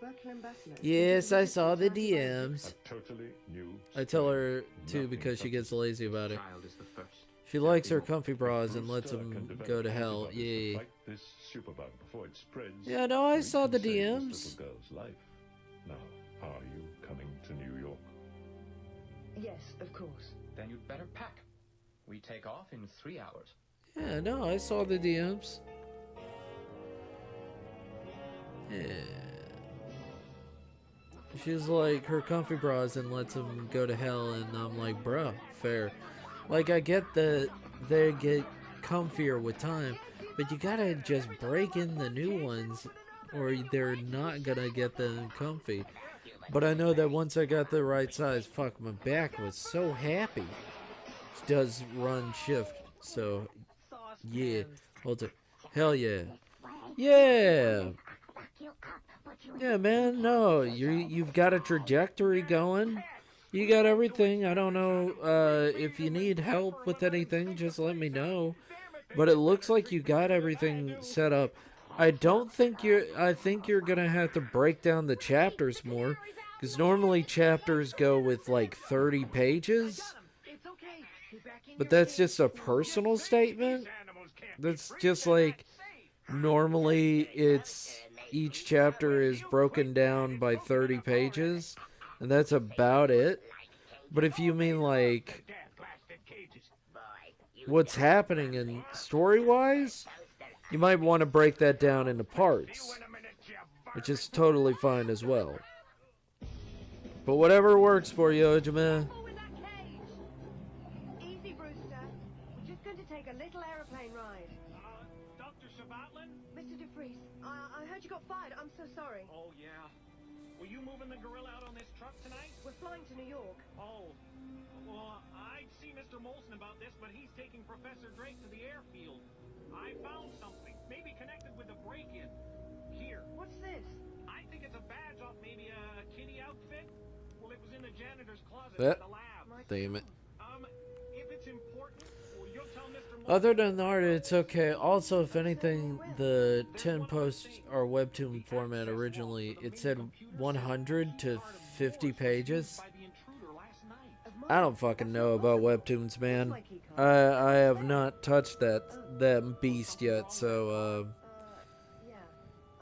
Yes, I saw the DMs. Totally new. I tell her to because she gets lazy about it. She likes her comfy bras and lets them go to hell. Yeah. This superbug before it spreads. Yeah, no, I saw the Save this DMs. little girl's life. Now, are you coming to New York? Yes, of course. Then you'd better pack. We take off in 3 hours. Yeah, no, I saw the DMs. Yeah. She's like her comfy bras and lets them go to hell, and I'm like, bruh, fair. Like, I get that they get comfier with time, but you gotta just break in the new ones, or they're not gonna get them comfy. But I know that once I got the right size, fuck, my back was so happy. It does run shift, so yeah. Hold it. Hell yeah. Yeah. Yeah, man, no, you've got a trajectory going. You got everything. I don't know if you need help with anything, just let me know. But it looks like you got everything set up. I think you're gonna have to break down the chapters more, because normally chapters go with like 30 pages. But that's just a personal statement. That's just like, Normally, each chapter is broken down by 30 pages, and that's about it. But if you mean like what's happening in story-wise, you might want to break that down into parts, which is totally fine as well. But whatever works for you, Ojima. Easy, Brewster. We're just going to take a little aeroplane ride. Dr. Shabatlin? Mr. DeFries, I heard you got fired. I'm so sorry. Oh, yeah. Were you moving the gorilla out on this truck tonight? We're flying to New York. Oh. Well, I'd see Mr. Molson about this, but he's taking Professor Drake to the airfield. I found something, maybe connected with a break-in. Here. What's this? I think it's a badge off maybe a kitty outfit. Well, it was in the janitor's closet Yep. at the lab. Damn it. If it's important, well, you'll tell Mr. Molson. Other than the art, it's okay. Also, if anything, the 10 post or webtoon format originally, it said 100 to 50 pages. I don't fucking know about webtoons, man. I have not touched that beast yet, so Yeah.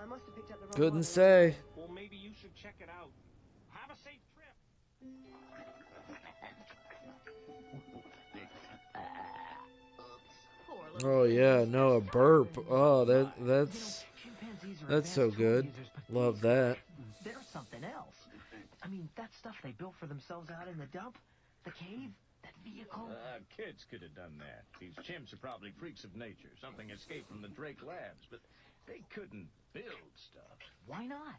I must have picked up the wrong couldn't one. say. Well, maybe you should check it out. Have a safe trip. Oh yeah, no, a burp. Oh, that's so good. Love that. There's something else. I mean, that stuff they built for themselves out in the dump, the cave, that vehicle. Kids could have done that. These chimps are probably freaks of nature. Something escaped from the Drake labs, but they couldn't build stuff. Why not?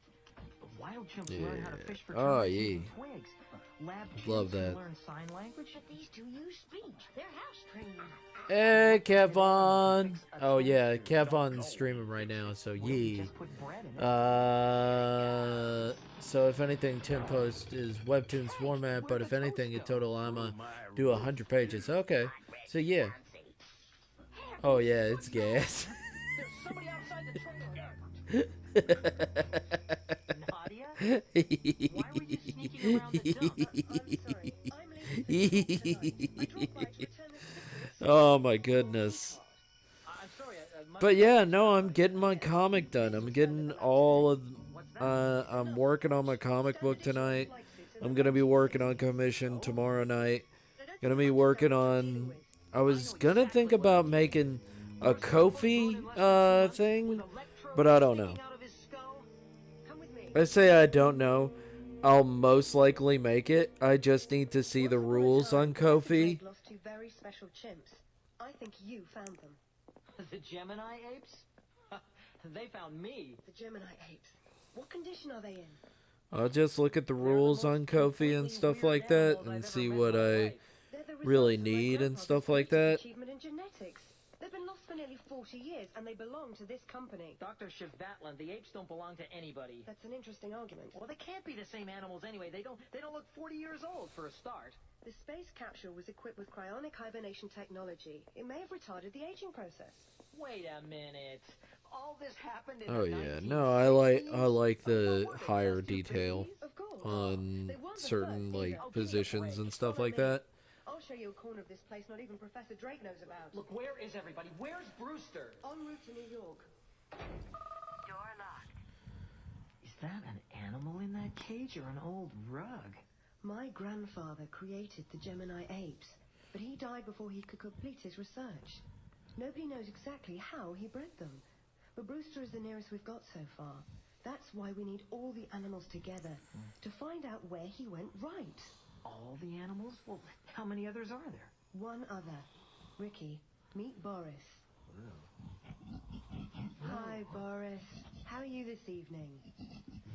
The wild chimps Yeah. learn how to fish for Oh, termites yeah. using twigs. Lab Love chimps that. learn sign language. But these two use speech. They're house trained. Hey, Kevon. Oh yeah, Kevon's streaming right now, so yeah. So if anything, 10 post is webtoons format, but if anything, in total, I'ma do 100 pages. Okay, so yeah. Oh yeah, it's gas. Oh my goodness. But yeah, no, I'm getting my comic done. I'm getting all of I'm working on my comic book tonight. I'm gonna be working on commission tomorrow night. Gonna be working on I was gonna think about making a Ko-fi thing, but I don't know. I say I don't know. I'll most likely make it. I just need to see the rules on Ko-fi. Lost two very special chimps. I think you found them. The Gemini apes? They found me. The Gemini apes. What condition are they in? I'll just look at the rules on Ko-fi and stuff like that and see what I really need and stuff like that. Achievement in genetics. They've been lost for nearly 40 years, and they belong to this company. Dr. Shabatlin, the apes don't belong to anybody. That's an interesting argument. Well, they can't be the same animals anyway. They don't look 40 years old for a start. The space capsule was equipped with cryonic hibernation technology. It may have retarded the aging process. Wait a minute. All this happened in Oh the yeah, no, I like the higher detail on certain like positions and stuff like that. I'll show you a corner of this place not even Professor Drake knows about. Look, where is everybody? Where's Brewster? En route to New York. Door locked. Is that an animal in that cage or an old rug? My grandfather created the Gemini apes, but he died before he could complete his research. Nobody knows exactly how he bred them, but Brewster is the nearest we've got so far. That's why we need all the animals together to find out where he went right. All the animals? Well, how many others are there? One other. Ricky, meet Boris. Hi, Boris. How are you this evening?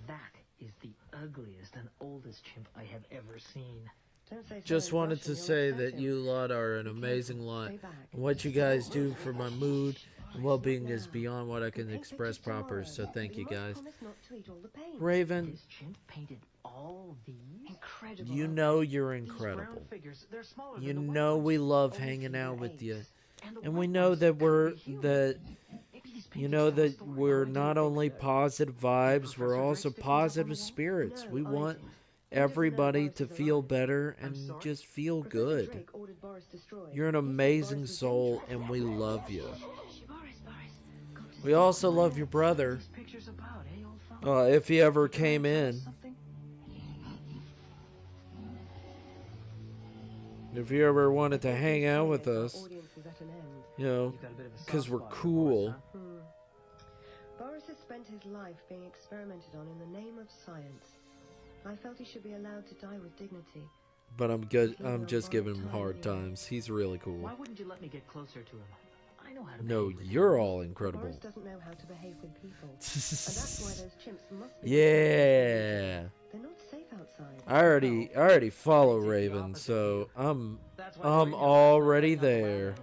That is the ugliest and oldest chimp I have ever seen. Don't say Just sorry, wanted Russian, to you'll say upset that him. you lot are an amazing lot. Stay back. And what you guys do for my mood and well-being is beyond what I can express proper, so thank you guys. Promise not to eat all the paint. Raven, This chimp painted all these? Incredible. you know you're These incredible. brown figures, they're smaller You than the know white we ones. love Only hanging out female with you. apes. And we know that you know that we're not only positive vibes, we're also positive spirits. We want everybody to feel better and just feel good. Drake ordered Boris destroyed. You're an amazing soul and we love you. Boris, We also love your brother. Pictures about, eh, old fellow? If he ever came in. If you ever wanted to hang out with us, you know, because we're cool. Boris has spent his life being experimented on in the name of science. I felt he should be allowed to die with dignity. But I'm good. I'm just giving him hard times. He's really cool. Why wouldn't you let me get closer to him? I know how to No, behave with you're him. all incredible. Boris doesn't know how to behave with people. And that's why those chimps must be Yeah. They're not safe outside. I already follow Raven, so I'm already there.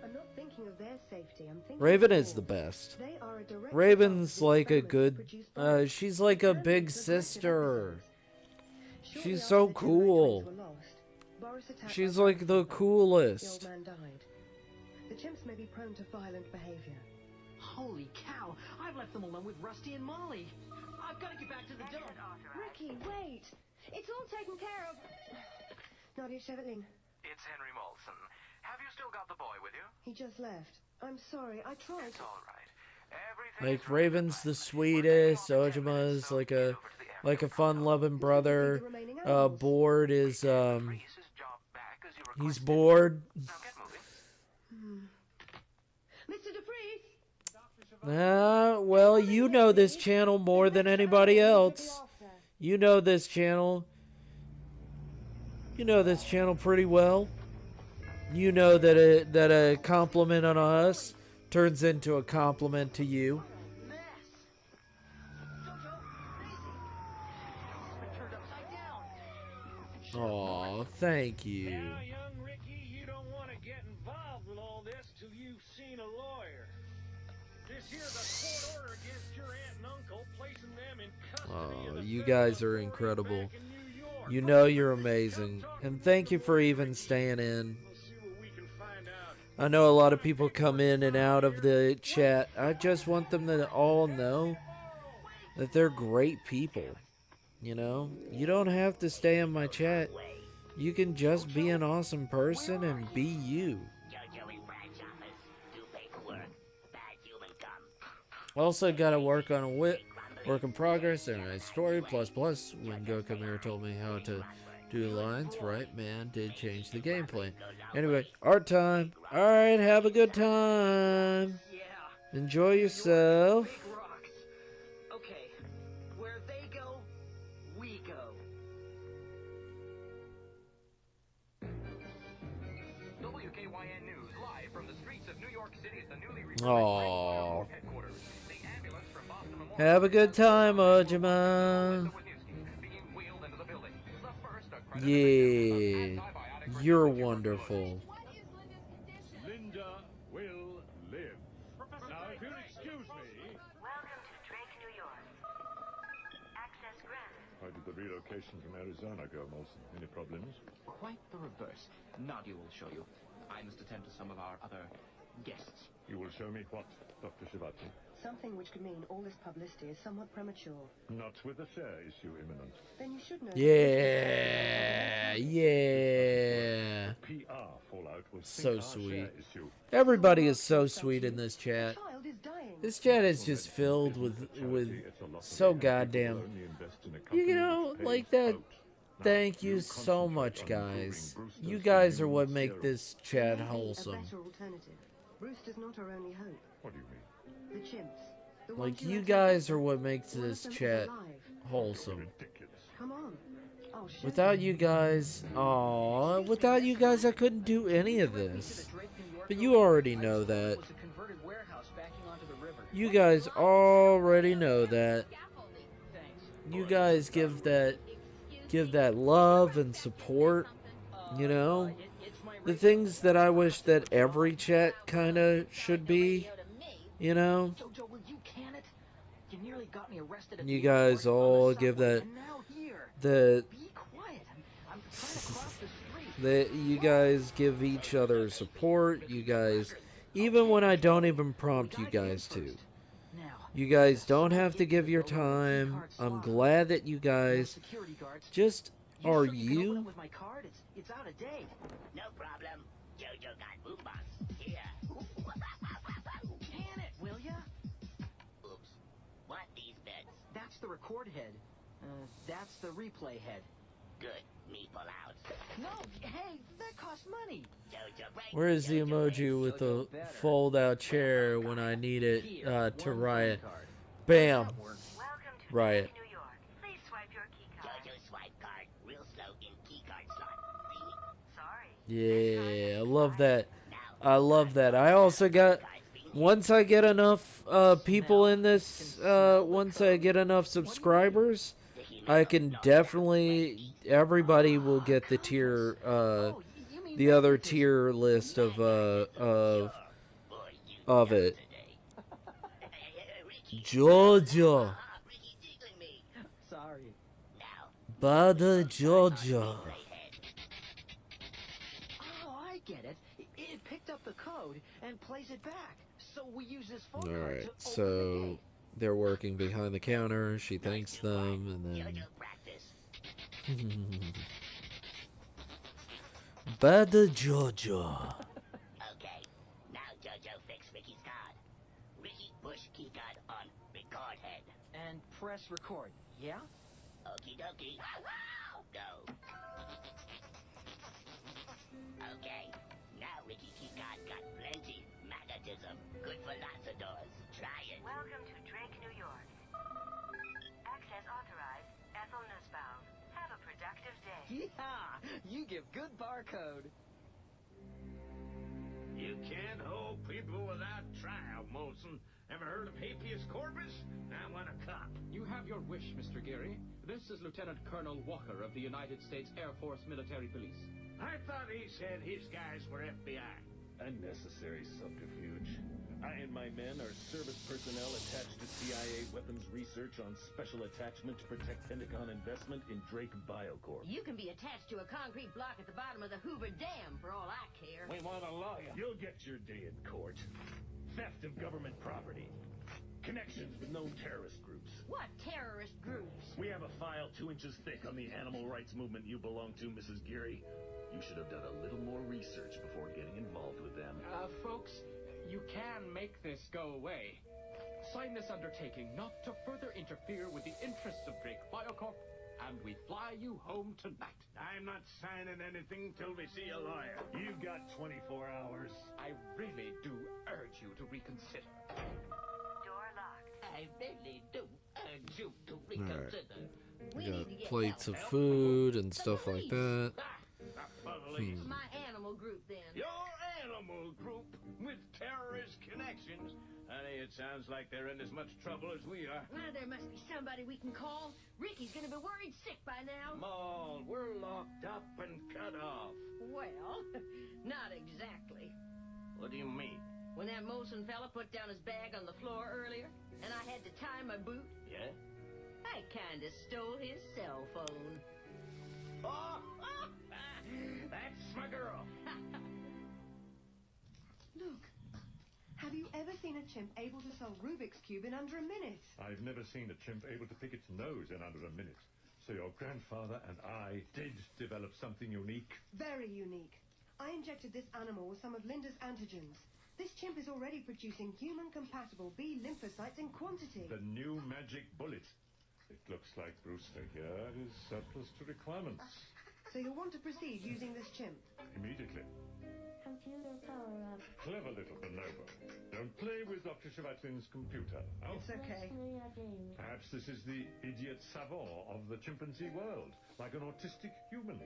I'm not thinking of their safety. I'm thinking Raven of is the yours. best. They are a direct Raven's result of like the a experiments good, produced by us. she's like a big sister. She's so cool. She's like the The coolest. old man died. The chimps may be prone to violent behavior. Holy cow! I've left them alone with Rusty and Molly. I've got to get back to the dump. Ricky, wait! It's all taken care of. Nadia Chevetlin, It's Henry Molson. Have you still got the boy with you? he just left. I'm sorry, I tried. It's all right. Like Raven's the sweetest. Ojima's like a fun-loving brother. Bored is he's bored. Mr. DeFreeze! Well, you know this channel more than anybody else. You know this channel. You know this channel pretty well. You know that a compliment on us turns into a compliment to you. Aw, thank you. Now, young Ricky, you don't want to get involved with all this till you've seen a lawyer. This here's a court order against your aunt and uncle, placing them in custody. Oh, you guys are incredible. You know you're amazing. And thank you for even staying in. I know a lot of people come in and out of the chat. I just want them to all know that they're great people. You know? You don't have to stay in my chat. You can just be an awesome person and be you. Also gotta work on a work in progress and a story plus when Gokamir told me how to do lines, right man did change the gameplay. Anyway, art time. Alright, have a good time. Enjoy yourself. Okay, where they go, we go. WKYN News, live from the streets of New York City at the newly Aww. headquarters. The ambulance from Boston Memorial Have a good time, Ojima. Yeah, you're wonderful. Linda will live. Now, if you'll excuse me. Welcome to Drake, New York. Access granted. How did the relocation from Arizona go, Molson? Any problems? Quite the reverse. Nadia will show you. I must attend to some of our other guests. You will show me what, Dr. Shivatli? Something which could mean all this publicity is somewhat premature. Not with the share issue imminent. Then you should know. Yeah, yeah. PR fallout will So sink our sweet. share issue. Everybody is so sweet in this chat. This chat is just filled with so goddamn. You know, like that. Thank you so much, guys. You guys are what make this chat wholesome. A better alternative. Brewster's not our only hope. What do you mean? The chimps. The Like, ones who you left guys us. are what makes One of this them is chat alive. wholesome. Come on. I'll show Without you. you guys, without you guys, I couldn't do any of this. But you already know that. You guys already know that. You guys give that love and support, you know? The things that I wish that every chat kind of should be, you know? Jojo, will you can it? You nearly got me arrested at You the guys airport on the all subway, give that, and now here. the, Be quiet. I'm trying to cross the street. that you guys give each other support, you guys, even when I don't even prompt you guys to. You guys don't have to give your time. I'm glad that you guys just are you. With my card, it's out of date. No problem. Jojo got boombox. Here. Can it, will ya? record head. That's the replay head. Good. Me pull out. No, hey, that costs money. Where is the emoji with the fold-out chair when I need it to riot? Bam! Riot. Please swipe your key card. Jojo swipe card. Real slow in key card slot. Sorry. Yeah, I love that. I love that. I also got, once I get enough people in this, once I get enough subscribers, I can definitely, everybody will get the tier, the other tier list of it. Georgia. Sorry. Bada Georgia. Oh, I get it. It picked up the code and plays it back. So we use this phone card Alright, to open the so gate. they're working behind the counter. She thanks them, and then... Bada Georgia. Okay. Now Jojo fix Ricky's card. Ricky push key card on record head. And press record, yeah? Okie dokie. Go. Okay. Now Ricky key card got plenty magnetism. Good for lots of doors. Try it. Welcome to Drake, New York. Access authorized. Ethel Nussbaum. Have a productive day. Yeah, you give good barcode. You can't hold people without trial, Molson. Ever heard of habeas corpus? I want a cop. You have your wish, Mr. Geary. This is Lieutenant Colonel Walker of the United States Air Force Military Police. I thought he said his guys were FBI. Unnecessary subterfuge. I and my men are service personnel attached to CIA weapons research on special attachment to protect Pentagon investment in Drake Biocorp. You can be attached to a concrete block at the bottom of the Hoover Dam, for all I care. We want a lawyer. You'll get your day in court. Theft of government property. Connections with known terrorist groups. What terrorist groups? We have a file 2 inches thick on the animal rights movement you belong to, Mrs. Geary. You should have done a little more research before getting involved with them. Folks, you can make this go away. Sign this undertaking not to further interfere with the interests of Drake Biocorp, and we fly you home tonight. I'm not signing anything till we see a lawyer. You've got 24 hours. I really do urge you to reconsider. Door locked. I really do urge you to Alright. reconsider. We got plates of food and stuff like that. My animal group, then. Your animal group with terrorist connections? Honey, it sounds like they're in as much trouble as we are. Well, there must be somebody we can call. Ricky's gonna be worried sick by now. Maul, we're locked up and cut off. Well, not exactly. What do you mean? When that Molson fella put down his bag on the floor earlier, and I had to tie my boot, Yeah? I kinda stole his cell phone. Oh, that's my girl. Look, have you ever seen a chimp able to solve Rubik's Cube in under a minute? I've never seen a chimp able to pick its nose in under a minute. So your grandfather and I did develop something unique. Very unique. I injected this animal with some of Linda's antigens. This chimp is already producing human-compatible B lymphocytes in quantity. The new magic bullet. It looks like Brewster here is surplus to requirements. So you'll want to proceed using this chimp. Immediately. Computer power up. Clever little bonobo. Don't play with Dr. Shavatlin's computer. Oh. It's okay. Perhaps this is the idiot savant of the chimpanzee world, like an autistic human.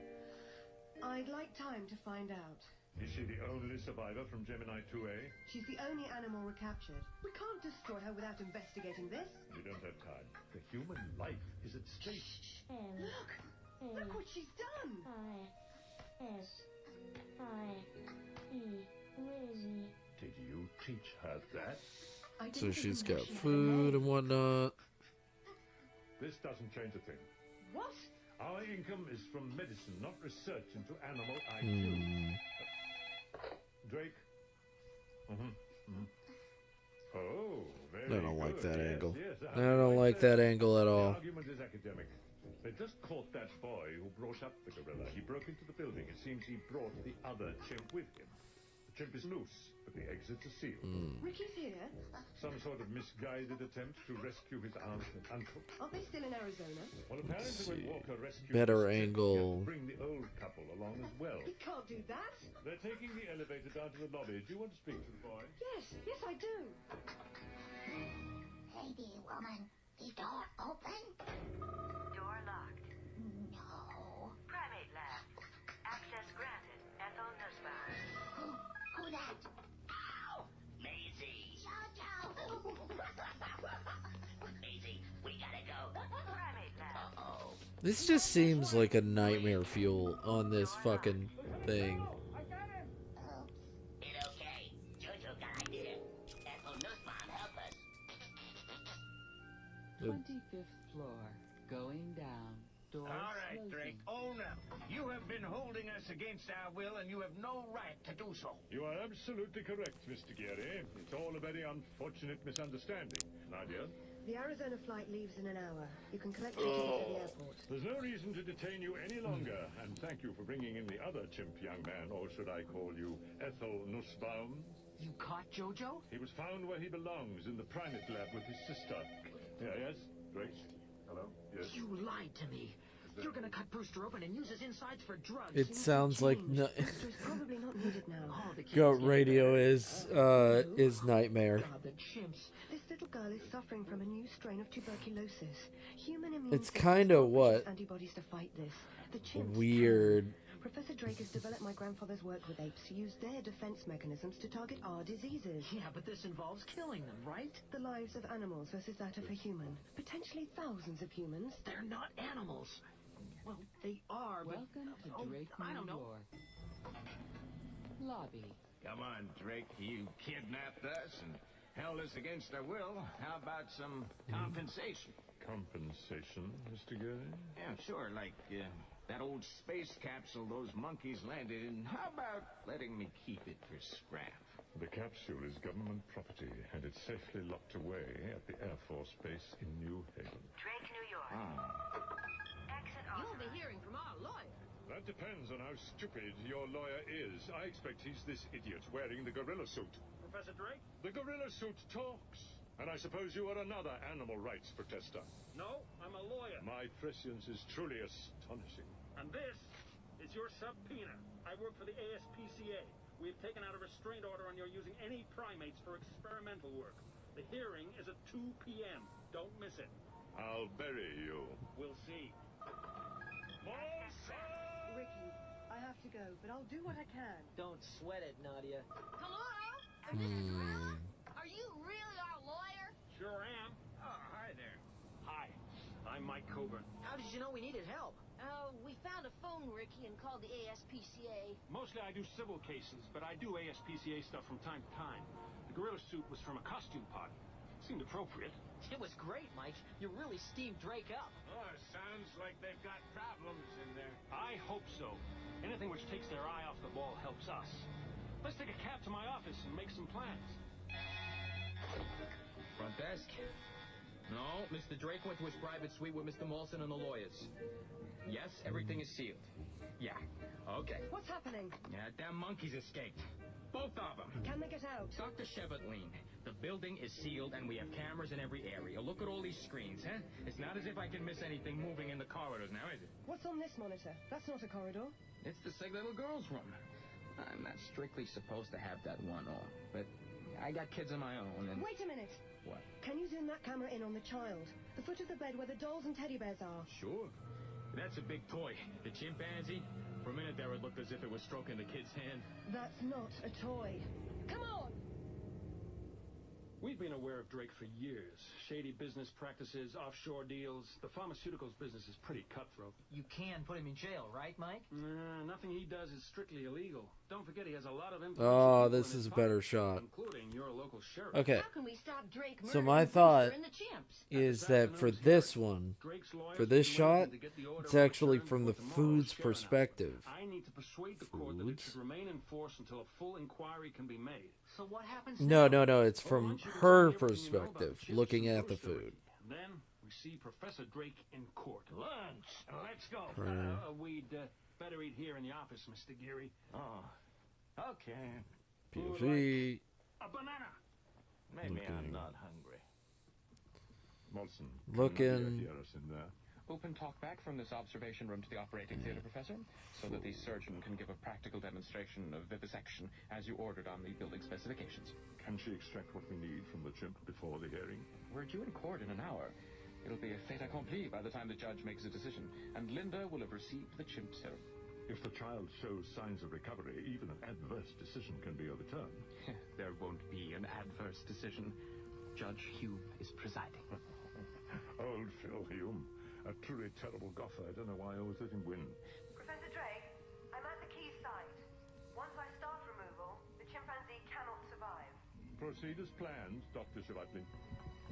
I'd like time to find out. Is she the only survivor from Gemini 2A? She's the only animal recaptured. We can't destroy her without investigating this. We don't have time. The human life is at stake. Look! Look what she's done! Did you teach her that? So she's got food and whatnot. This doesn't change a thing. What? Our income is from medicine, not research into animal IQ. Drake? Oh, very I don't like good. that Yes, angle. yes, I don't like that angle at all. The argument is academic. They just caught that boy who brought up the gorilla. He broke into the building. It seems he brought the other chimp with him. The chimp is loose, but the exits are sealed. Ricky's here. Some sort of misguided attempt to rescue his aunt and uncle. Aren't they still in Arizona? Well, apparently when Walker rescued Better his sister, angle. he had to bring the old couple along as well. He can't do that. They're taking the elevator down to the lobby. Do you want to speak to the boy? Yes, I do. Hey there, woman. The door open? Door locked. No. Primate lab. Access granted. Ethel Nussbaum. Who that? Ow! Maisie. Jojo. Maisie, we gotta go. Primate lab. Uh-oh. This just seems like a nightmare fuel on this fucking thing. It okay. Jojo got idea. Ethel Nussbaum, help us. 25th floor. Going down. Doors All right, closing. Drake, own up. You have been holding us against our will, and you have no right to do so. You are absolutely correct, Mr. Geary. It's all a very unfortunate misunderstanding. Nadia? The Arizona flight leaves in an hour. You can collect your ticket at the airport. There's no reason to detain you any longer, and thank you for bringing in the other chimp young man, or should I call you Ethel Nussbaum? You caught Jojo? He was found where he belongs, in the primate lab with his sister. Yeah, yes? Drake? Hello? Yes? You lied to me. You're gonna cut Brewster open and use his insides for drugs. It sounds like Brewster's probably not needed now. Oh, the kids Goat get Radio better. is nightmare. God, the chimps. This little girl is suffering from a new strain of tuberculosis. Human immune It's systems kinda can't what? produce antibodies to fight this. The chimps Weird. can. Professor Drake has developed my grandfather's work with apes to use their defense mechanisms to target our diseases. Yeah, but this involves killing them, right? The lives of animals versus that of a human. Potentially thousands of humans. They're not animals. Well, they are, but... Welcome to Drake, I New don't know. York. Lobby. Come on, Drake. You kidnapped us and held us against our will. How about some compensation? Compensation, Mr. Geary? Yeah, sure. Like that old space capsule those monkeys landed in. How about letting me keep it for scrap? The capsule is government property, and it's safely locked away at the Air Force Base in New Haven. Drake, New York. Exit You'll authorized. be hearing from our lawyer. That depends on how stupid your lawyer is. I expect he's this idiot wearing the gorilla suit. Professor Drake? The gorilla suit talks. And I suppose you are another animal rights protester. No, I'm a lawyer. My prescience is truly astonishing. And this is your subpoena. I work for the ASPCA. We've taken out a restraint order on your using any primates for experimental work. The hearing is at 2 p.m. Don't miss it. I'll bury you. We'll see. Ricky, I have to go, but I'll do what I can. Don't sweat it, Nadia. Hello? Mrs. Brown? Are you really our lawyer? Sure am. Oh, hi there. Hi, I'm Mike Coburn. How did you know we needed help? We found a phone, Ricky, and called the ASPCA. Mostly I do civil cases, but I do ASPCA stuff from time to time. The gorilla suit was from a costume party. Seemed appropriate. It was great, Mike. You really steamed Drake up. Oh, sounds like they've got problems in there. I hope so. Anything which takes their eye off the ball helps us. Let's take a cab to my office and make some plans. Front desk? No, Mr. Drake went to his private suite with Mr. Molson and the lawyers. Yes, everything is sealed. Yeah, okay. What's happening? Yeah, damn monkeys escaped. Both of them. Can they get out? Dr. Chevetline, the building is sealed and we have cameras in every area. Look at all these screens, huh? It's not as if I can miss anything moving in the corridors now, is it? What's on this monitor? That's not a corridor. It's the sick little girl's room. I'm not strictly supposed to have that one on, but I got kids of my own and... Wait a minute. What? Can you zoom that camera in on the child? The foot of the bed where the dolls and teddy bears are. Sure. That's a big toy. The chimpanzee. For a minute there, it looked as if it was stroking the kid's hand. That's not a toy. Come on! We've been aware of Drake for years. Shady business practices, offshore deals. The pharmaceuticals business is pretty cutthroat. You can put him in jail, right, Mike? Nothing he does is strictly illegal. Don't forget he has a lot of influence. Oh, this is a better shot. Including your local sheriff. Okay. How can we stop Drake So murdering my Brewster thought and the chimps? is that for this one, for this shot, it's actually from the food's perspective. I need to persuade the court that it should remain in force until a full inquiry can be made. So what happens No, now? no, it's from her perspective, looking at the food. Then we see Professor Drake in court. Lunch. Let's go. Right. We'd better eat here in the office, Mr. Geary. Oh, okay. POV. A banana. Maybe Okay. I'm not hungry. Molson, Looking. hear us in there. Open talk back from this observation room to the operating theater, Professor, so that the surgeon can give a practical demonstration of vivisection as you ordered on the building specifications. Can she extract what we need from the chimp before the hearing? We're due in court in an hour. It'll be a fait accompli by the time the judge makes a decision, and Linda will have received the chimp serum. If the child shows signs of recovery, even an adverse decision can be overturned. There won't be an adverse decision. Judge Hume is presiding. Old Phil Hume. A truly terrible goffer. I don't know why I always let him win. Professor Drake, I'm at the key site. Once I start removal, the chimpanzee cannot survive. Proceed as planned, Dr. Shivatley.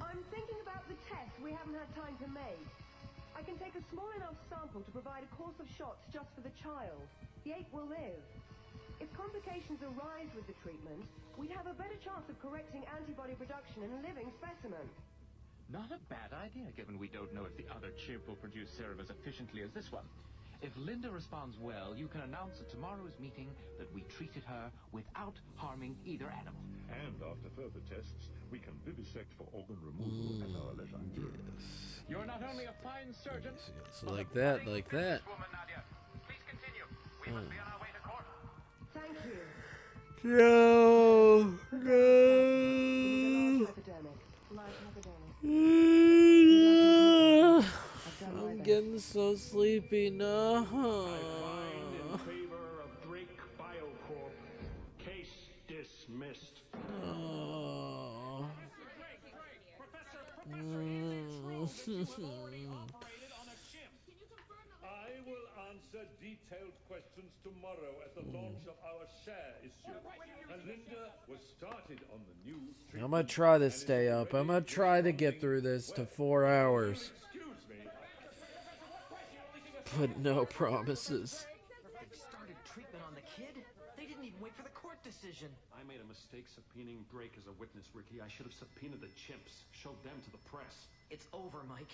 I'm thinking about the test we haven't had time to make. I can take a small enough sample to provide a course of shots just for the child. The ape will live. If complications arise with the treatment, we'd have a better chance of correcting antibody production in a living specimen. Not a bad idea, given we don't know if the other chimp will produce serum as efficiently as this one. If Linda responds well, you can announce at tomorrow's meeting that we treated her without harming either animal. And after further tests, we can vivisect for organ removal at our leisure. Yes. You're not only a fine surgeon, So like that, like that. woman, Nadia. Please continue. We must be on our way to court. Thank you. No, no. Epidemic. Life epidemic. I'm getting so sleepy. No. In favor of Drake Biocorp. Case dismissed. Oh. I will answer detailed questions tomorrow at the launch of our share issue. And Linda was started on the new I'm gonna try to stay up. I'm gonna try to get through this to 4 hours. But no promises. They started treatment on the kid? They didn't even wait for the court decision. I made a mistake subpoenaing Drake as a witness, Ricky. I should have subpoenaed the chimps, showed them to the press. It's over, Mike.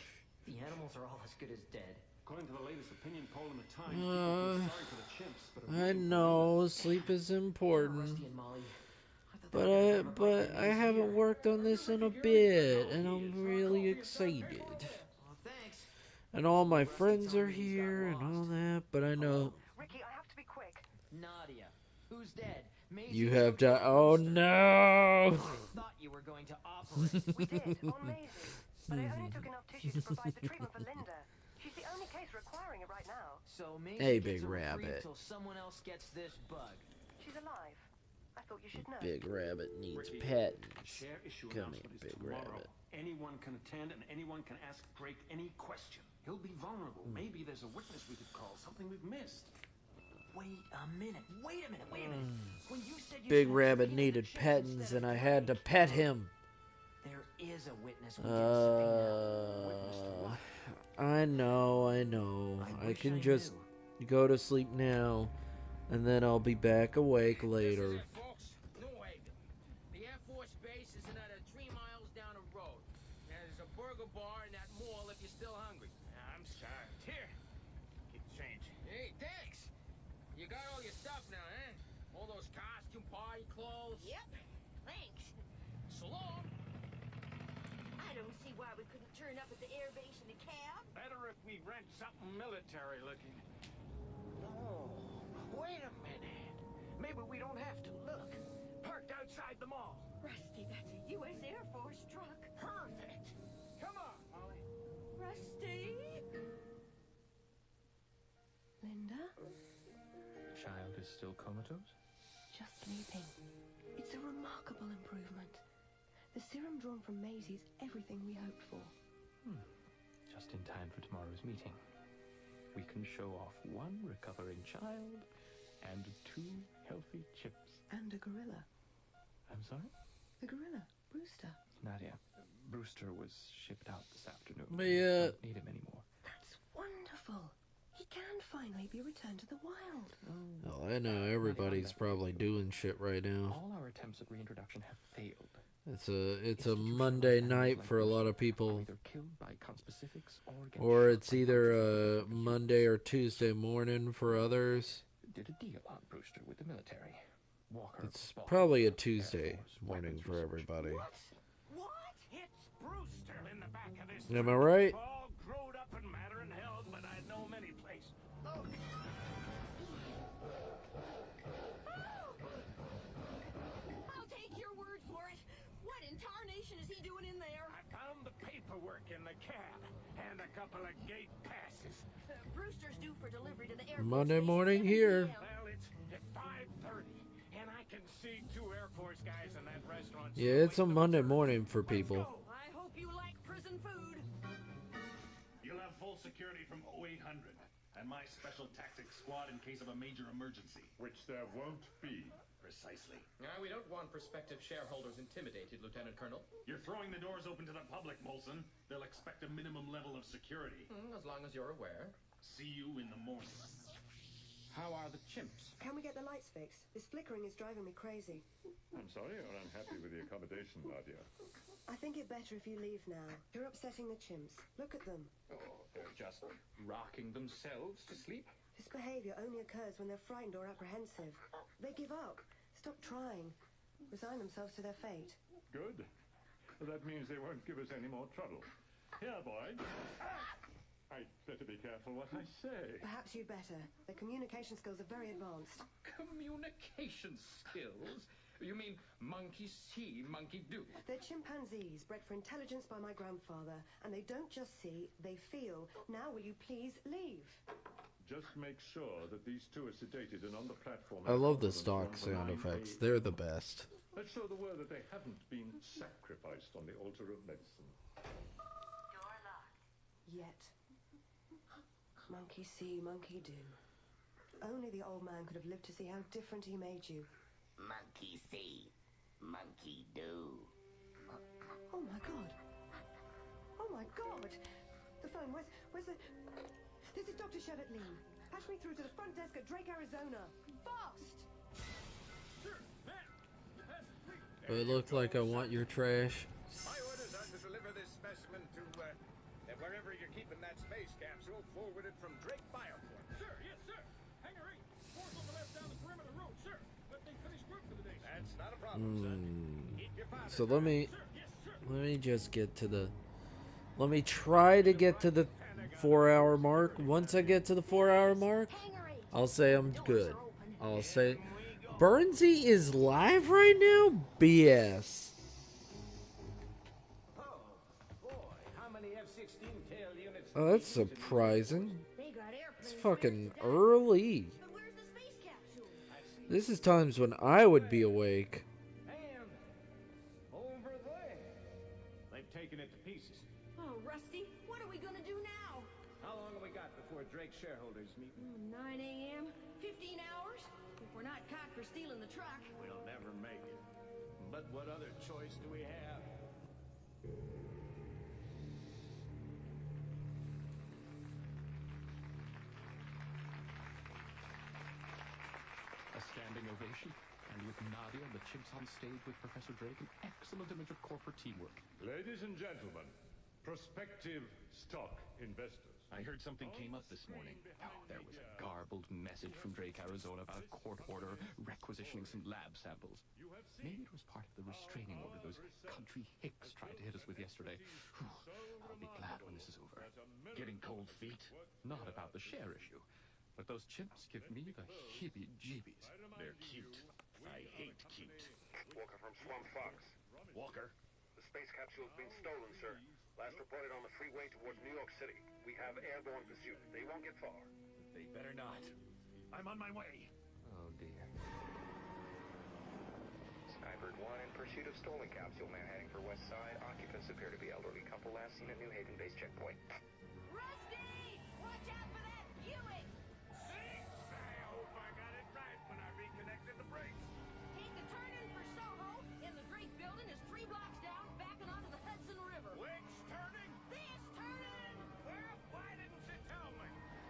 The animals are all as good as dead. According to the latest opinion poll in the Times, people feel sorry for the chimps, but I know sleep is important. But I haven't worked on this in a bit, and I'm really excited. And all my friends are here and all that, but I know Ricky, I have to be quick. Nadia, who's dead? Maisie you have to. Oh no! thought you were going to operate. We did, on Maisie. But I only took enough tissue to provide the treatment for Linda. She's the only case requiring it right now. So Maisie Hey, gets Big a reprieve Rabbit. till someone else gets this bug. She's alive. I thought you should know. Big Rabbit needs Ricky, patents. share issue Come here, announcement is Big tomorrow. Rabbit. Anyone can attend and anyone can ask Drake any question. He'll be vulnerable. Maybe there's a witness we could call, something we've missed. Wait a minute. Wait a minute. When you said you Big should Rabbit treat needed the chimps patents, instead and of I had to Drake, pet him. There is a witness we can subpoena. I know. I can just go to sleep now, and then I'll be back awake later. The Air Force base is another 3 miles down the road. Now, there's a burger bar in that mall if you're still hungry. I'm starved. Here, keep the change. Hey, thanks. You got all your stuff now, eh? All those costume party clothes? Yep. Thanks. So long. I don't see why we couldn't turn up at the air base in a cab. Better if we rent something military looking. Oh, wait a minute. Maybe we don't have to look. Parked outside the mall. Rusty, that's a U.S. Air Force truck. Perfect. Come on, Molly. Rusty? Linda? Child is still comatose? Just sleeping. It's a remarkable improvement. The serum drawn from Maisie's everything we hoped for. Just in time for tomorrow's meeting. We can show off 1 recovering child and 2 healthy chimps. And a gorilla. I'm sorry? The gorilla, Brewster. Nadia, Brewster was shipped out this afternoon. But We yeah. don't need him anymore. That's wonderful. He can finally be returned to the wild. Well, I know everybody's probably doing shit right now. All our attempts at reintroduction have failed. It's a Monday night for a lot of people, Either killed by conspecifics or or it's either a Monday or Tuesday morning for others. did a deal on Brewster with the military. Walker. It's probably a Tuesday morning for everybody. What? It's Brewster in the back of this. Am I right? All growed up and matter and held, but I know him any place. Oh. I'll take your word for it. What in tarnation is he doing in there? I found the paperwork in the cab and a couple of gate passes. Brewster's due for delivery to the airport. Monday morning here. Well, it's at 5:30, and I can see 2 Air Force guys in that restaurant. Yeah, it's a Monday morning for people. I hope you like prison food. You'll have full security from 0800 and my special tactics squad in case of a major emergency. Which there won't be. Precisely. We don't want prospective shareholders intimidated, Lieutenant Colonel. You're throwing the doors open to the public, Molson. They'll expect a minimum level of security. As long as you're aware. See you in the morning. How are the chimps? Can we get the lights fixed? This flickering is driving me crazy. I'm sorry you're unhappy with the accommodation, Nadia. I think it better if you leave now. You're upsetting the chimps. Look at them. Oh, they're just rocking themselves to sleep. This behavior only occurs when they're frightened or apprehensive. They give up, stop trying, resign themselves to their fate. Good. That means they won't give us any more trouble. Here, boy. I'd better be careful what I say. Perhaps you'd better. Their communication skills are very advanced. Communication skills? You mean monkey see, monkey do? They're chimpanzees, bred for intelligence by my grandfather. And they don't just see, they feel. Now will you please leave? Just make sure that these two are sedated and on the platform. I love the stock sound effects. They're the best. Let's show the world that they haven't been sacrificed on the altar of medicine. Yet. Monkey see, monkey do. Only the old man could have lived to see how different he made you. Monkey see, monkey do. Oh my god. Oh my god. The phone, where's the... This is Dr. Chevet Lee. Patch me through to the front desk at Drake, Arizona. Fast! It looked like I want your trash. My orders are to deliver this specimen to wherever you're keeping that space capsule, forwarded from Drake Bioport. Sir, yes, sir. Hangar 8. Force on the left down the perimeter road, sir. Let me finish work for the day. That's not a problem, son. Keep your powder So let me just get to the... Let me try to get to the 4-hour mark. Once I get to the 4-hour mark, I'll say I'm good. I'll say... Burnsy is live right now? BS. Oh, that's surprising. It's fucking early. This is times when I would be awake. Over there. They've taken it to pieces. Oh, Rusty, what are we gonna do now? How long have we got before Drake shareholders meeting? 9 a.m., 15 hours? If we're not caught for stealing the truck. We'll never make it. But what other choice do we have? A standing ovation, and with Nadia and the chimps on stage with Professor Drake, an excellent image of corporate teamwork. Ladies and gentlemen, prospective stock investors. I heard something came up this morning. Oh, there was a garbled message from Drake, Arizona about a court order requisitioning some lab samples. Maybe it was part of the restraining order those country hicks tried to hit us with yesterday. Whew, I'll be glad when this is over. Getting cold feet? Not about the share issue, but those chimps give me the heebie-jeebies. They're cute. I hate cute. Walker from Swamp Fox. Walker? The space capsule's been stolen, sir. Last reported on the freeway towards New York City. We have airborne pursuit. They won't get far. They better not. I'm on my way. Oh, dear. Skybird 1 in pursuit of stolen capsule. Man heading for west side. Occupants appear to be elderly couple last seen at New Haven base checkpoint. Rusty! Watch out for that Buick! I hope I got it right when I reconnected the brakes. Take the turn-in for Soho, and the Drake building is 3 blocks down, backing onto the Hudson River. Which turning? This turn-in! Well, why didn't you tell me?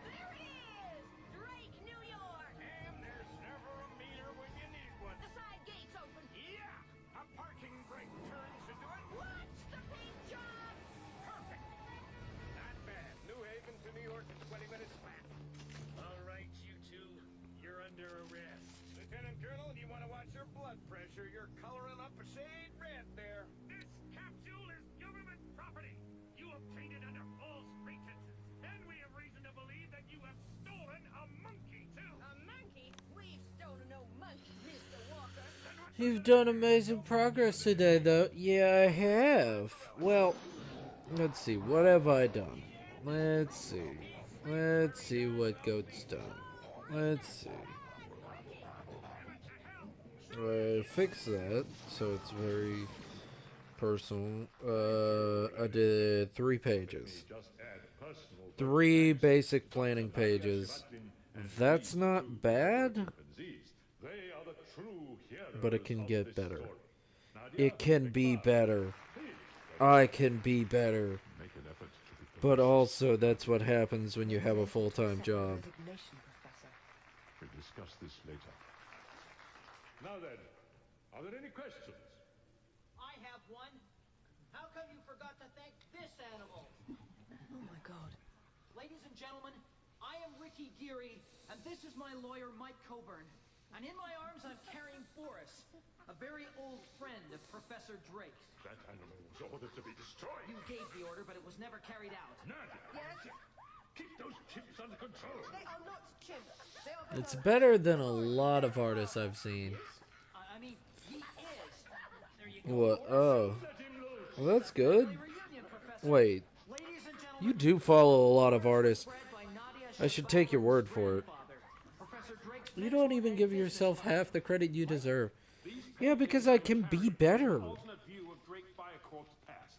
There it is! Drake, New York! And there's never a meter when you need one. The side gate's open. Yeah! A parking brake turn should do it. Watch the paint job! Perfect. Not bad. New Haven to New York in 20 minutes flat. All right, you two. You're under arrest. The Lieutenant Colonel, you want to watch your blood pressure. You're coloring up a shade red there. This capsule is government property. You obtained it under false pretenses. And we have reason to believe that you have stolen a monkey, too. A monkey? We've stolen no monkey, Mr. Walker. You've done amazing progress today, though. Yeah, I have. Well, let's see. What have I done? Let's see. Let's see what Goat's done. Let's see. Fix that, so it's very personal. I did 3 pages. 3 basic planning pages. That's not bad, but it can get better. It can be better. I can be better. But also, that's what happens when you have a full-time job. We'll discuss this later. Now then, are there any questions? I have one. How come you forgot to thank this animal? Oh my god. Ladies and gentlemen, I am Ricky Geary, and this is my lawyer, Mike Coburn. And in my arms, I'm carrying Boris, a very old friend of Professor Drake's. That animal was ordered to be destroyed. You gave the order, but it was never carried out. Nadia! Yes? Keep those chimps under control. They are not chimps. They are It's better than a lot of artists I've seen. I mean, he is. There you go. What? Oh. Well, that's good. Wait. You do follow a lot of artists. I should take your word for it. You don't even give yourself half the credit you deserve. Yeah, because I can be better.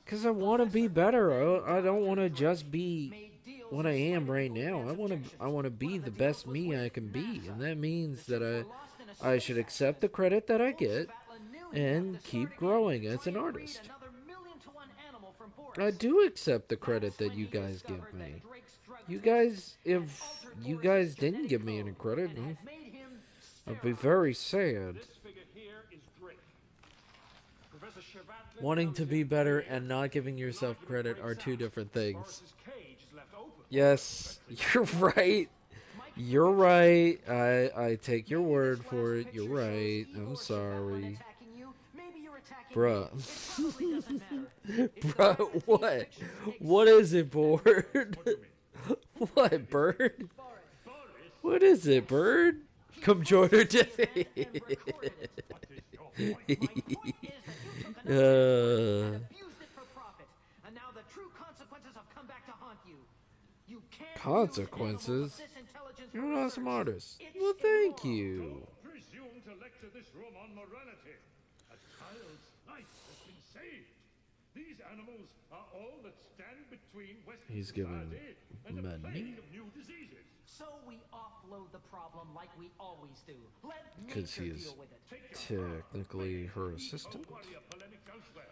Because I want to be better. I don't want to just be what I am right now. I want to be the best me I can be, and that means that I should accept the credit that I get and keep growing as an artist. I do accept the credit that you guys give me. You guys, if you guys didn't give me any credit, I'd be very sad. Wanting to be better and not giving yourself credit are 2 different things. Yes, you're right. You're right. I take your word for it. You're right. I'm sorry. Bruh. Bruh, what? What is it, Bird? What, Bird? What is it, Bird? Come join her today. Consequences? You're an awesome artist. Well, thank you. Presume to lecture this room on morality. A child's life has been saved. These animals are all that stand between Western He's giving society and the money. plague of new diseases. So we offload the problem like we always do. Let Because he nature is deal with it. technically her assistant.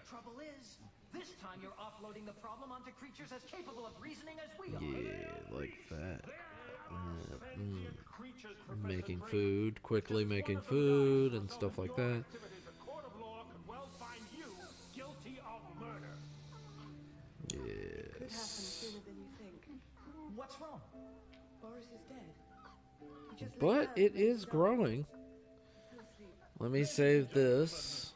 Trouble is, this time you're offloading the problem onto creatures as capable of reasoning as we are. Yeah, like that. Making food, quickly making food, and stuff like that. Yes. What's wrong? Boris is dead. But it is growing. Let me save this.